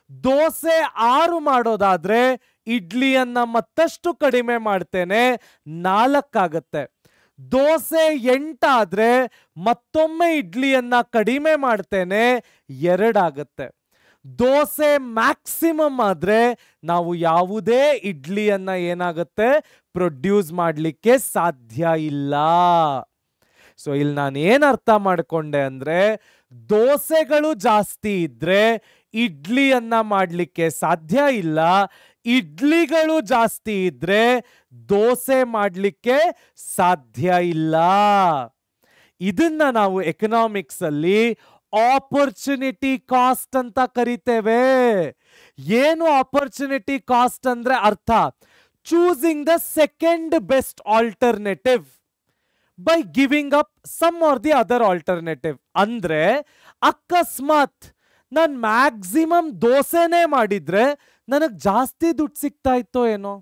ದೋಸೆ 6 ಮಾಡೋದಾದ್ರೆ ಇಡ್ಲಿಯನ್ನ ಮತ್ತಷ್ಟು ಕಡಿಮೆ ಮಾಡ್ತೇನೆ, 4 ಆಗುತ್ತೆ. ದೋಸೆ 8 ಆದ್ರೆ ಮತ್ತೊಮ್ಮೆ ಇಡ್ಲಿಯನ್ನ ಕಡಿಮೆ ಮಾಡ್ತೇನೆ, 2 ಆಗುತ್ತೆ. ದೋಸೆ ಮ್ಯಾಕ್ಸಿಮಮ್ ಆದ್ರೆ ನಾವು ಯಾವುದೇ ಇಡ್ಲಿಯನ್ನ ಏನಾಗುತ್ತೆ ಪ್ರೊಡ್ಯೂಸ್ ಮಾಡಲಿಕ್ಕೆ ಸಾಧ್ಯ ಇಲ್ಲ. ಸೊ ಇಲ್ಲಿ ನಾನು ಏನ್ ಅರ್ಥ ಮಾಡ್ಕೊಂಡೆ ಅಂದ್ರೆ, ದೋಸೆಗಳು ಜಾಸ್ತಿ ಇದ್ರೆ ಇಡ್ಲಿಯನ್ನ ಮಾಡಲಿಕ್ಕೆ ಸಾಧ್ಯ ಇಲ್ಲ, ಇಡ್ಲಿಗಳು ಜಾಸ್ತಿ ಇದ್ರೆ ದೋಸೆ ಮಾಡಲಿಕ್ಕೆ ಸಾಧ್ಯ ಇಲ್ಲ. ಇದನ್ನ ನಾವು ಎಕನಾಮಿಕ್ಸ್ ಅಲ್ಲಿ ಆಪರ್ಚುನಿಟಿ ಕಾಸ್ಟ್ ಅಂತ ಕರಿತೇವೆ. ಏನು ಆಪರ್ಚುನಿಟಿ ಕಾಸ್ಟ್ ಅಂದ್ರೆ ಅರ್ಥ, choosing the second best alternative by giving up some or the other alternative. ಅಂದ್ರೆ ಅಕಸ್ಮಾತ್ ನಾನು ಮ್ಯಾಕ್ಸಿಮಮ್ ದೋಸೆನೇ ಮಾಡಿದ್ರೆ ನನಗೆ ಜಾಸ್ತಿ ದುಡ್ಡು ಸಿಗ್ತಾ ಇತ್ತೋ ಏನೋ,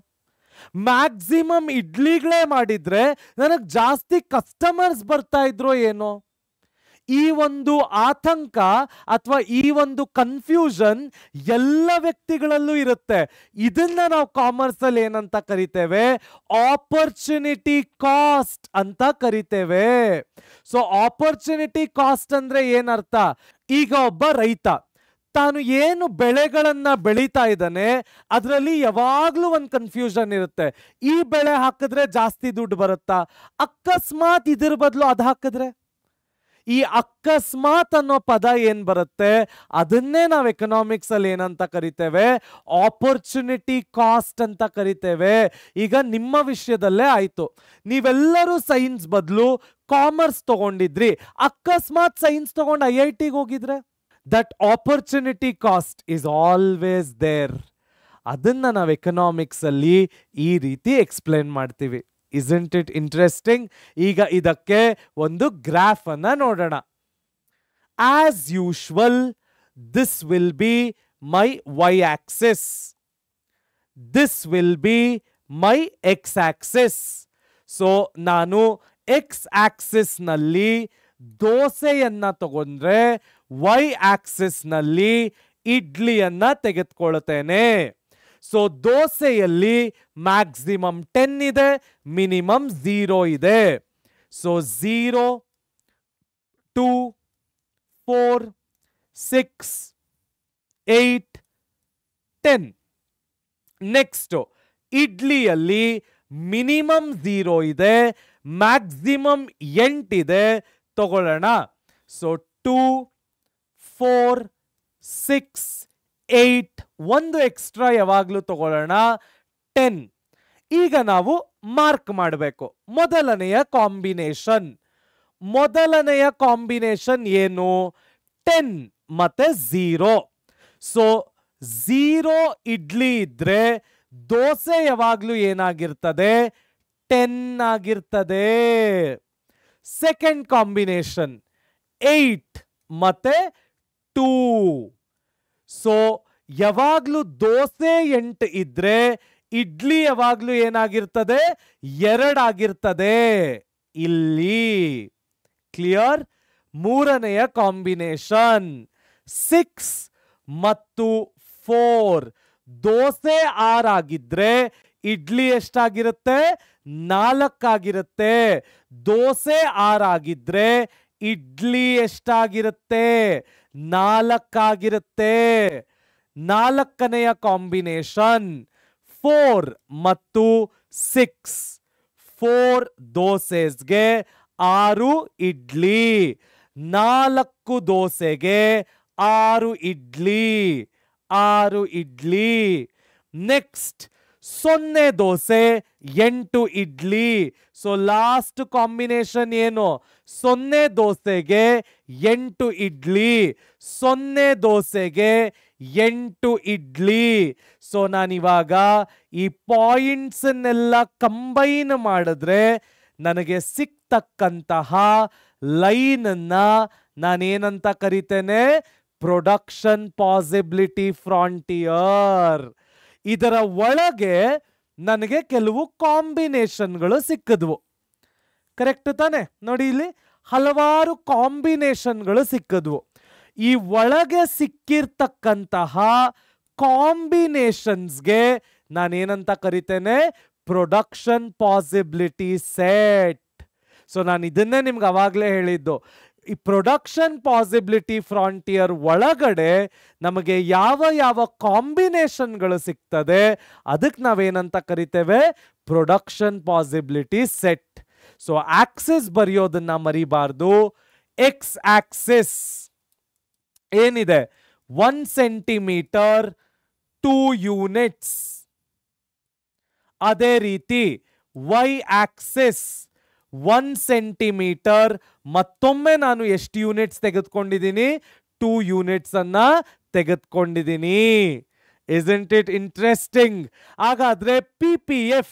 ಮ್ಯಾಕ್ಸಿಮಮ್ ಇಡ್ಲಿಗಳೇ ಮಾಡಿದ್ರೆ ನನಗೆ ಜಾಸ್ತಿ ಕಸ್ಟಮರ್ಸ್ ಬರ್ತಾ ಇದ್ರೋ ಏನೋ. ಈ ಒಂದು ಆತಂಕ ಅಥವಾ ಈ ಒಂದು ಕನ್ಫ್ಯೂಷನ್ ಎಲ್ಲ ವ್ಯಕ್ತಿಗಳಲ್ಲೂ ಇರುತ್ತೆ. ಇದನ್ನ ನಾವು ಕಾಮರ್ಸ್ ಅಲ್ಲಿ ಏನಂತ ಕರಿತೇವೆ, ಆಪರ್ಚುನಿಟಿ ಕಾಸ್ಟ್ ಅಂತ ಕರಿತೇವೆ. ಸೊ ಆಪರ್ಚುನಿಟಿ ಕಾಸ್ಟ್ ಅಂದ್ರೆ ಏನರ್ಥ, ಈಗ ಒಬ್ಬ ರೈತ ತಾನು ಏನು ಬೆಳೆಗಳನ್ನ ಬೆಳೀತಾ ಇದ್ದಾನೆ ಅದರಲ್ಲಿ ಯಾವಾಗ್ಲೂ ಒಂದು ಕನ್ಫ್ಯೂಷನ್ ಇರುತ್ತೆ. ಈ ಬೆಳೆ ಹಾಕಿದ್ರೆ ಜಾಸ್ತಿ ದುಡ್ಡು ಬರುತ್ತಾ, ಅಕಸ್ಮಾತ್ ಇದ್ರ ಬದಲು ಅದು ಹಾಕಿದ್ರೆ. ಈ ಅಕಸ್ಮಾತ್ ಅನ್ನೋ ಪದ ಏನ್ ಬರುತ್ತೆ ಅದನ್ನೇ ನಾವು ಎಕನಾಮಿಕ್ಸ್ ಅಲ್ಲಿ ಏನಂತ ಕರಿತೇವೆ, ಆಪರ್ಚುನಿಟಿ ಕಾಸ್ಟ್ ಅಂತ ಕರಿತೇವೆ. ಈಗ ನಿಮ್ಮ ವಿಷಯದಲ್ಲೇ ಆಯ್ತು, ನೀವೆಲ್ಲರೂ ಸೈನ್ಸ್ ಬದಲು ಕಾಮರ್ಸ್ ತಗೊಂಡಿದ್ರಿ, ಅಕಸ್ಮಾತ್ ಸೈನ್ಸ್ ತಗೊಂಡು IIT ಹೋಗಿದ್ರೆ that opportunity cost is always there. ಅದನ್ನ ನಾವು ಎಕನಾಮಿಕ್ಸ್ ಅಲ್ಲಿ ಈ ರೀತಿ ಎಕ್ಸ್ಪ್ಲೇನ್ ಮಾಡ್ತೀವಿ. Isn't it interesting? ಈಗ ಇದಕ್ಕೆ ಒಂದು ಗ್ರಾಫ್ ಅನ್ನ ನೋಡೋಣ. As usual, this will be my y-axis. This will be my x-axis. So ನಾನು x-axis ನಲ್ಲಿ ದೋಸೆಯನ್ನ ತಗೊಂಡ್ರೆ y-axis ನಲ್ಲಿ ಇಡ್ಲಿಯನ್ನ ತೆಗೆದುಕೊಳ್ತೇನೆ. ಸೊ ದೋಸೆಯಲ್ಲಿ ಮ್ಯಾಕ್ಸಿಮಮ್ 10 ಇದೆ, ಮಿನಿಮಮ್ 0 ಇದೆ. ಸೊ 0, 2, 4, 6, 8, 10. ನೆಕ್ಸ್ಟ್ ಇಡ್ಲಿಯಲ್ಲಿ ಮಿನಿಮಮ್ 0 ಇದೆ, ಮ್ಯಾಕ್ಸಿಮಮ್ 8 ಇದೆ, ತಗೊಳ್ಳೋಣ. ಸೊ 2, 4, 6, 8, ಒಂದು ಎಕ್ಸ್ಟ್ರಾ ಯಾವಾಗ್ಲೂ ತಗೊಳ್ಳೋಣ, 10. ಈಗ ನಾವು ಮಾರ್ಕ್ ಮಾಡಬೇಕು ಮೊದಲನೆಯ ಕಾಂಬಿನೇಷನ್ ಏನು, 10 ಮತ್ತೆ 0. ಸೊ 0 ಇಡ್ಲಿ ಇದ್ರೆ ದೋಸೆ ಯಾವಾಗ್ಲೂ ಏನಾಗಿರ್ತದೆ, 10 ಆಗಿರ್ತದೆ. ಸೆಕೆಂಡ್ ಕಾಂಬಿನೇಷನ್ 8 ಮತ್ತೆ 2. ಸೊ ಯಾವಾಗ್ಲೂ ದೋಸೆ 8 ಇದ್ರೆ ಇಡ್ಲಿ ಯಾವಾಗ್ಲೂ ಏನಾಗಿರ್ತದೆ, 2 ಆಗಿರ್ತದೆ ಇಲ್ಲಿ. ಕ್ಲಿಯರ್? ಮೂರನೆಯ ಕಾಂಬಿನೇಷನ್ 6 ಮತ್ತು 4. ದೋಸೆ 6 ಆಗಿದ್ರೆ ಇಡ್ಲಿ ಎಷ್ಟಾಗಿರುತ್ತೆ, 4 ಆಗಿರುತ್ತೆ. ದೋಸೆ 6 ಆಗಿದ್ರೆ ಇಡ್ಲಿ ಎಷ್ಟಾಗಿರುತ್ತೆ, 4 ಆಗಿರುತ್ತೆ. ನಾಲ್ಕನೆಯ ಕಾಂಬಿನೇಷನ್ 4 ಮತ್ತು 6. 4 ದೋಸೆಗೆ 6 ಇಡ್ಲಿ, 4 ದೋಸೆಗೆ 6 idli, 6 idli. Next 0 dosa 8 idli. So last combination ಏನು, 0 ದೋಸೆಗೆ 8 ಇಡ್ಲಿ, 0 ದೋಸೆಗೆ 8 ಇಡ್ಲಿ. ಸೊ ನಾನಿವಾಗ ಈ ಪಾಯಿಂಟ್ಸ್ನೆಲ್ಲ ಕಂಬೈನ್ ಮಾಡಿದ್ರೆ ನನಗೆ ಸಿಕ್ತಕ್ಕಂತಹ ಲೈನ್ ಅನ್ನ ನಾನೇನಂತ ಕರಿತೇನೆ, ಪ್ರೊಡಕ್ಷನ್ ಪಾಸಿಬಿಲಿಟಿ ಫ್ರಾಂಟಿಯರ್. ಇದರ ಒಳಗೆ ನನಗೆ ಕೆಲವು ಕಾಂಬಿನೇಷನ್ಗಳು ಸಿಕ್ಕಿದ್ವು. ಕರೆಕ್ಟ್ ತಾನೆ? ನೋಡಿ ಇಲ್ಲಿ ಹಲವಾರು ಕಾಂಬಿನೇಷನ್ಗಳು ಸಿಕ್ಕಿದ್ವು. ಈ ಒಳಗೆ ಸಿಕ್ಕಿರ್ತಕ್ಕಂತಹ ಕಾಂಬಿನೇಷನ್ಸ್ಗೆ ನಾನೇನಂತ ಕರಿತೇನೆ, ಪ್ರೊಡಕ್ಷನ್ ಪಾಸಿಬಿಲಿಟಿ ಸೆಟ್. ಸೊ ನಾನು ಇದನ್ನೇ ನಿಮ್ಗೆ ಅವಾಗಲೇ ಹೇಳಿದ್ದು, ಈ ಪ್ರೊಡಕ್ಷನ್ ಪಾಸಿಬಿಲಿಟಿ ಫ್ರಾಂಟಿಯರ್ ಒಳಗಡೆ ನಮಗೆ ಯಾವ ಯಾವ ಕಾಂಬಿನೇಷನ್ಗಳು ಸಿಗ್ತದೆ ಅದಕ್ಕೆ ನಾವೇನಂತ ಕರಿತೇವೆ, production possibility set. So axis ಬರೆಯೋದನ್ನ ಮರಿಬಾರ್ದು. ಎಕ್ಸ್ ಆಕ್ಸಿಸ್ ಏನಿದೆ, 1 ಸೆಂಟಿಮೀಟರ್ 2 ಯೂನಿಟ್ಸ್. ಅದೇ ರೀತಿ ವೈ ಆಕ್ಸಿಸ್ 1 ಸೆಂಟಿಮೀಟರ್, ಮತ್ತೊಮ್ಮೆ ನಾನು ಎಷ್ಟು ಯೂನಿಟ್ಸ್ ತೆಗೆದುಕೊಂಡಿದ್ದೀನಿ, 2 ಯೂನಿಟ್ಸ್ ಅನ್ನ ತೆಗೆದುಕೊಂಡಿದ್ದೀನಿ. Isn't it interesting? ಹಾಗಾದ್ರೆ PPF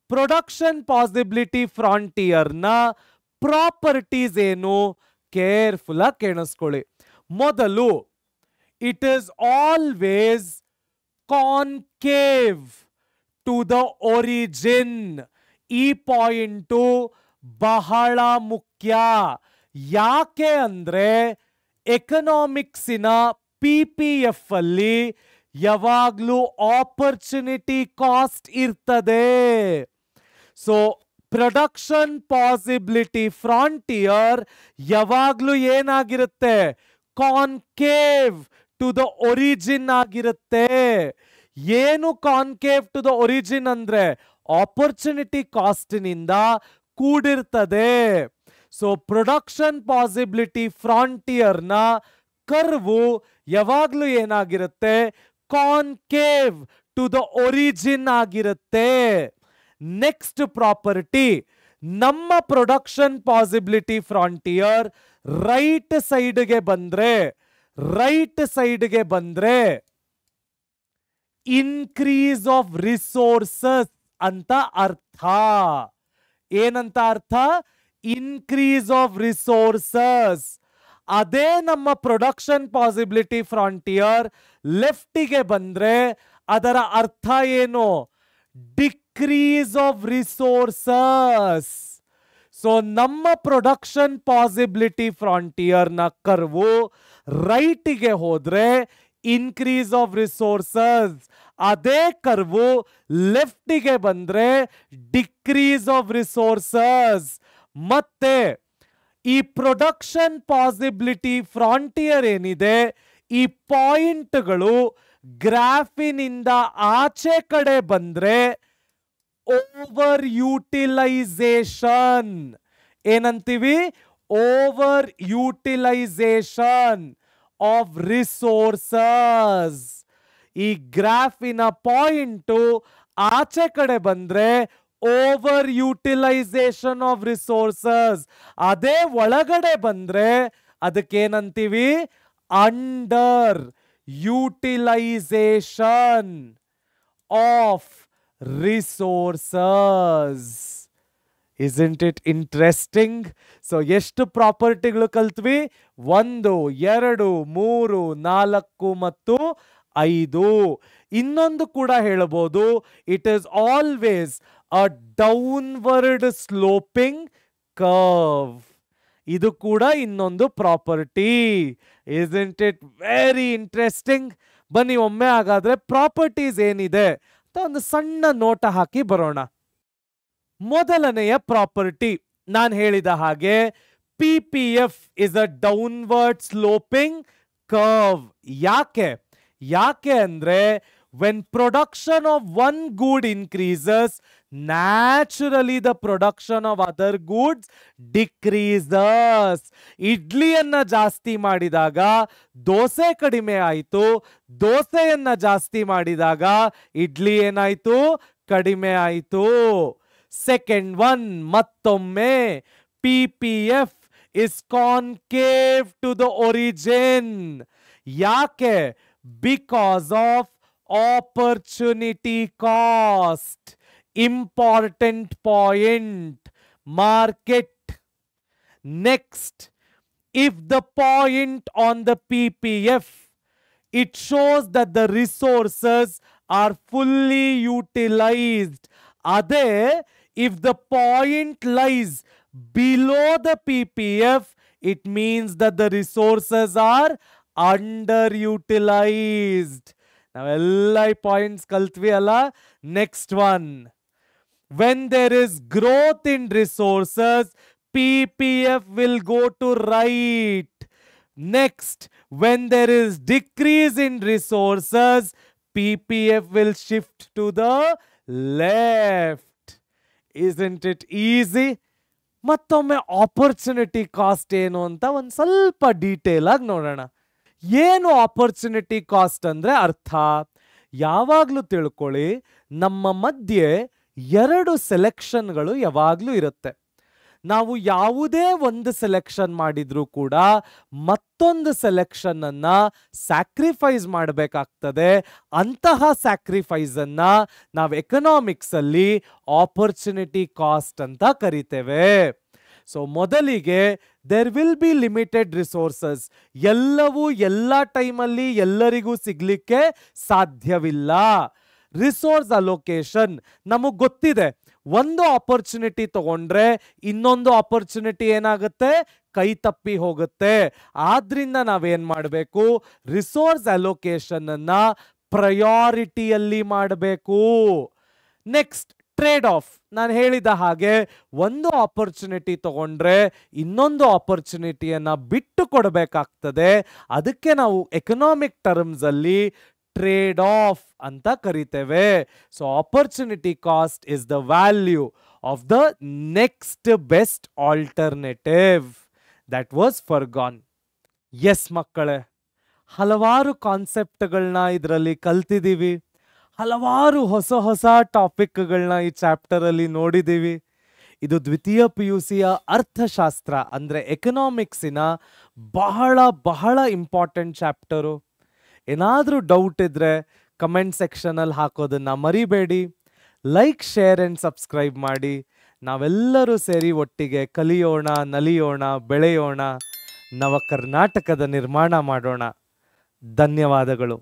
ಪ್ರೊಡಕ್ಷನ್ ಪಾಸಿಬಿಲಿಟಿ ಫ್ರಾಂಟಿಯರ್ನ ಪ್ರಾಪರ್ಟೀಸ್ ಏನು, ಕೇರ್ಫುಲ್ ಆಗಿ ಕೇಳಿಸ್ಕೊಳ್ಳಿ. ಮೊದಲು, it is always concave to the origin. ಈ ಪಾಯಿಂಟು ಬಹಳ ಮುಖ್ಯ. ಯಾಕೆ ಅಂದ್ರೆ ಎಕನಾಮಿಕ್ಸಿನ PPF ಅಲ್ಲಿ ಯಾವಾಗ್ಲೂ ಆಪರ್ಚುನಿಟಿ ಕಾಸ್ಟ್ ಇರ್ತದೆ. ಸೊ ಪ್ರೊಡಕ್ಷನ್ ಪಾಸಿಬಿಲಿಟಿ ಫ್ರಾಂಟಿಯರ್ ಯಾವಾಗ್ಲೂ ಏನಾಗಿರುತ್ತೆ, ಕಾನ್ಕೇವ್ ಟು ದ ಒರಿಜಿನ್ ಆಗಿರುತ್ತೆ. ಏನು ಕಾನ್ಕೇವ್ ಟು ದ ಒರಿಜಿನ್ ಅಂದ್ರೆ ಆಪರ್ಚುನಿಟಿ ಕಾಸ್ಟ್ನಿಂದ ಕೂಡಿರ್ತದೆ. ಸೊ ಪ್ರೊಡಕ್ಷನ್ ಪಾಸಿಬಿಲಿಟಿ ಫ್ರಾಂಟಿಯರ್ನ ಕರ್ವು ಯಾವಾಗ್ಲೂ ಏನಾಗಿರುತ್ತೆ, ಕಾನ್ಕೇವ್ ಟು ದ ಒರಿಜಿನ್ ಆಗಿರುತ್ತೆ. ನೆಕ್ಸ್ಟ್ ಪ್ರಾಪರ್ಟಿ, ನಮ್ಮ ಪ್ರೊಡಕ್ಷನ್ ಪಾಸಿಬಿಲಿಟಿ ಫ್ರಾಂಟಿಯರ್ ರೈಟ್ ಸೈಡ್ಗೆ ಬಂದ್ರೆ ಇನ್ಕ್ರೀಸ್ ಆಫ್ ರಿಸೋರ್ಸಸ್ ಅಂತ ಅರ್ಥ. ಏನಂತ ಅರ್ಥ? Increase of resources. ಅದೇ ನಮ್ಮ ಪ್ರೊಡಕ್ಷನ್ ಪಾಸಿಬಿಲಿಟಿ ಫ್ರಾಂಟಿಯರ್ ಲೆಫ್ಟಿಗೆ ಬಂದ್ರೆ ಅದರ ಅರ್ಥ ಏನು, ಡಿಕ್ರೀಸ್ ಆಫ್ ರಿಸೋರ್ಸಸ್. ಸೊ ನಮ್ಮ ಪ್ರೊಡಕ್ಷನ್ ಪಾಸಿಬಿಲಿಟಿ ಫ್ರಾಂಟಿಯರ್ನ ಕರ್ವು ರೈಟಿಗೆ ಹೋದ್ರೆ ಇನ್ಕ್ರೀಸ್ ಆಫ್ ರಿಸೋರ್ಸಸ್, ಅದೇ ಕರ್ವು ಲೆಫ್ಟಿಗೆ ಬಂದ್ರೆ ಡಿಕ್ರೀಸ್ ಆಫ್ ರಿಸೋರ್ಸಸ್. ಮತ್ತೆ ಈ ಪ್ರೊಡಕ್ಷನ್ ಪಾಸಿಬಿಲಿಟಿ ಫ್ರಾಂಟಿಯರ್ ಏನಿದೆ, ಈ ಪಾಯಿಂಟ್ಗಳು ಗ್ರಾಫಿನಿಂದ ಆಚೆ ಕಡೆ ಬಂದ್ರೆ ಓವರ್ ಯೂಟಿಲೈಸೇಷನ್. ಏನಂತೀವಿ? Over utilisation of resources. ಈ ಗ್ರಾಫಿನ ಪಾಯಿಂಟು ಆಚೆ ಕಡೆ ಬಂದ್ರೆ ಓವರ್ ಯೂಟಿಲೈಸೇಷನ್ ಆಫ್ ರಿಸೋರ್ಸಸ್. ಅದೇ ಒಳಗಡೆ ಬಂದ್ರೆ ಅದಕ್ಕೇನಂತೀವಿ? Under utilisation of resources. Isn't it interesting? So ಎಷ್ಟು ಪ್ರಾಪರ್ಟಿಗಳು ಕಲ್ತ್ವಿ? 1, 2, 3, 4 ಮತ್ತು 5. ಇನ್ನೊಂದು ಕೂಡ ಹೇಳಬಹುದು, it is always a downward sloping curve. ಇದು ಕೂಡ ಇನ್ನೊಂದು property. Isn't it very interesting? ಬನ್ನಿ ಒಮ್ಮೆ ಹಾಗಾದ್ರೆ ಪ್ರಾಪರ್ಟೀಸ್ ಏನಿದೆ ಅಂತ ಒಂದು ಸಣ್ಣ ನೋಟ ಹಾಕಿ ಬರೋಣ. ಮೊದಲನೆಯ ಪ್ರಾಪರ್ಟಿ, ನಾನು ಹೇಳಿದ ಹಾಗೆ PPF is a downward sloping curve. ಯಾಕೆ ಅಂದ್ರೆ when production of one good increases, naturally the production of other goods decreases. ಇಡ್ಲಿಯನ್ನ ಜಾಸ್ತಿ ಮಾಡಿದಾಗ ದೋಸೆ ಕಡಿಮೆ ಆಯಿತು, ದೋಸೆಯನ್ನ ಜಾಸ್ತಿ ಮಾಡಿದಾಗ ಇಡ್ಲಿ ಏನಾಯ್ತು? ಕಡಿಮೆ ಆಯಿತು. ಸೆಕೆಂಡ್ ಒನ್, ಮತ್ತೊಮ್ಮೆ PPF is concave to the origin. ಯಾಕೆ? Because of opportunity cost. Important point. Market. Next, if the point on the PPF, it shows that the resources are fully utilized. Ade, if the point lies below the PPF, it means that the resources are underutilized. ನಾವೆಲ್ಲ ಈ points ಕಲ್ತ್ವಿ ಅಲ್ಲ. Next one, when there is growth in resources, PPF will go to right. Next, when there is decrease in resources, PPF will shift to the left. Isn't it easy? ಮತ್ತೊಮ್ಮೆ opportunity cost ಏನು ಅಂತ ಒಂದು ಸ್ವಲ್ಪ detail ಆಗಿ ನೋಡೋಣ. ಏನು opportunity cost ಅಂದರೆ ಅರ್ಥ ಯಾವಾಗಲೂ ತಿಳ್ಕೊಳ್ಳಿ, ನಮ್ಮ ಮಧ್ಯೆ ಎರಡು ಸೆಲೆಕ್ಷನ್ಗಳು ಯಾವಾಗಲೂ ಇರುತ್ತೆ. ನಾವು ಯಾವುದೇ ಒಂದು ಸೆಲೆಕ್ಷನ್ ಮಾಡಿದ್ರೂ ಕೂಡ ಮತ್ತೊಂದು ಸೆಲೆಕ್ಷನ್ ಅನ್ನ ಸ್ಯಾಕ್ರಿಫೈಸ್ ಮಾಡಬೇಕಾಗ್ತದೆ. ಅಂತಹ ಸ್ಯಾಕ್ರಿಫೈಸ್ ಅನ್ನ ನಾವು ಎಕನಾಮಿಕ್ಸ್ ಅಲ್ಲಿ ಆಪರ್ಚುನಿಟಿ ಕಾಸ್ಟ್ ಅಂತ ಕರಿತೇವೆ. ಸೊ ಮೊದಲಿಗೆ there will be limited resources. ಎಲ್ಲವೂ ಎಲ್ಲ ಟೈಮಲ್ಲಿ ಎಲ್ಲರಿಗೂ ಸಿಗ್ಲಿಕ್ಕೆ ಸಾಧ್ಯವಿಲ್ಲ. ರಿಸೋರ್ಸ್ ಅಲೋಕೇಶನ್ ನಮಗೆ ಗೊತ್ತಿದೆ, ಒಂದು ಆಪರ್ಚುನಿಟಿ ತಗೊಂಡ್ರೆ ಇನ್ನೊಂದು ಆಪರ್ಚುನಿಟಿ ಏನಾಗುತ್ತೆ, ಕೈ ತಪ್ಪಿ ಹೋಗುತ್ತೆ. ಆದ್ರಿಂದ ನಾವೇನ್ ಮಾಡಬೇಕು, ರಿಸೋರ್ಸ್ ಅಲೋಕೇಶನ್ ಅನ್ನ ಪ್ರಯಾರಿಟಿಯಲ್ಲಿ ಮಾಡಬೇಕು. Next trade of. ನಾನು ಹೇಳಿದ ಹಾಗೆ ಒಂದು ಆಪರ್ಚುನಿಟಿ ತಗೊಂಡ್ರೆ ಇನ್ನೊಂದು ಆಪರ್ಚುನಿಟಿಯನ್ನ ಬಿಟ್ಟು ಕೊಡಬೇಕಾಗ್ತದೆ. ಅದಕ್ಕೆ ನಾವು ಎಕನಾಮಿಕ್ ಟರ್ಮ್ಸ್ ಅಲ್ಲಿ ಟ್ರೇಡ್ ಆಫ್ ಅಂತ ಕರಿತೇವೆ. So opportunity cost is the value of the next best alternative that was forgone. Yes ಮಕ್ಕಳೇ, ಹಲವಾರು ಕಾನ್ಸೆಪ್ಟ್ಗಳನ್ನ ಇದರಲ್ಲಿ ಕಲ್ತಿದ್ದೀವಿ, ಹಲವಾರು ಹೊಸ ಹೊಸ ಟಾಪಿಕ್ಗಳನ್ನ ಈ ಚಾಪ್ಟರ್ ಅಲ್ಲಿ ನೋಡಿದ್ದೀವಿ. ಇದು ದ್ವಿತೀಯ PUCಯ ಅರ್ಥಶಾಸ್ತ್ರ ಅಂದ್ರೆ ಎಕನಾಮಿಕ್ಸಿನ ಬಹಳ ಬಹಳ ಇಂಪಾರ್ಟೆಂಟ್ ಚಾಪ್ಟರು. ಏನಾದರೂ ಡೌಟ್ ಇದ್ರೆ ಕಮೆಂಟ್ ಸೆಕ್ಷನಲ್ಲಿ ಹಾಕೋದನ್ನ ಮರಿಬೇಡಿ. ಲೈಕ್, ಶೇರ್ ಆ್ಯಂಡ್ ಸಬ್ಸ್ಕ್ರೈಬ್ ಮಾಡಿ. ನಾವೆಲ್ಲರೂ ಸೇರಿ ಒಟ್ಟಿಗೆ ಕಲಿಯೋಣ, ನಲಿಯೋಣ, ಬೆಳೆಯೋಣ, ನವ ಕರ್ನಾಟಕದ ನಿರ್ಮಾಣ ಮಾಡೋಣ. ಧನ್ಯವಾದಗಳು.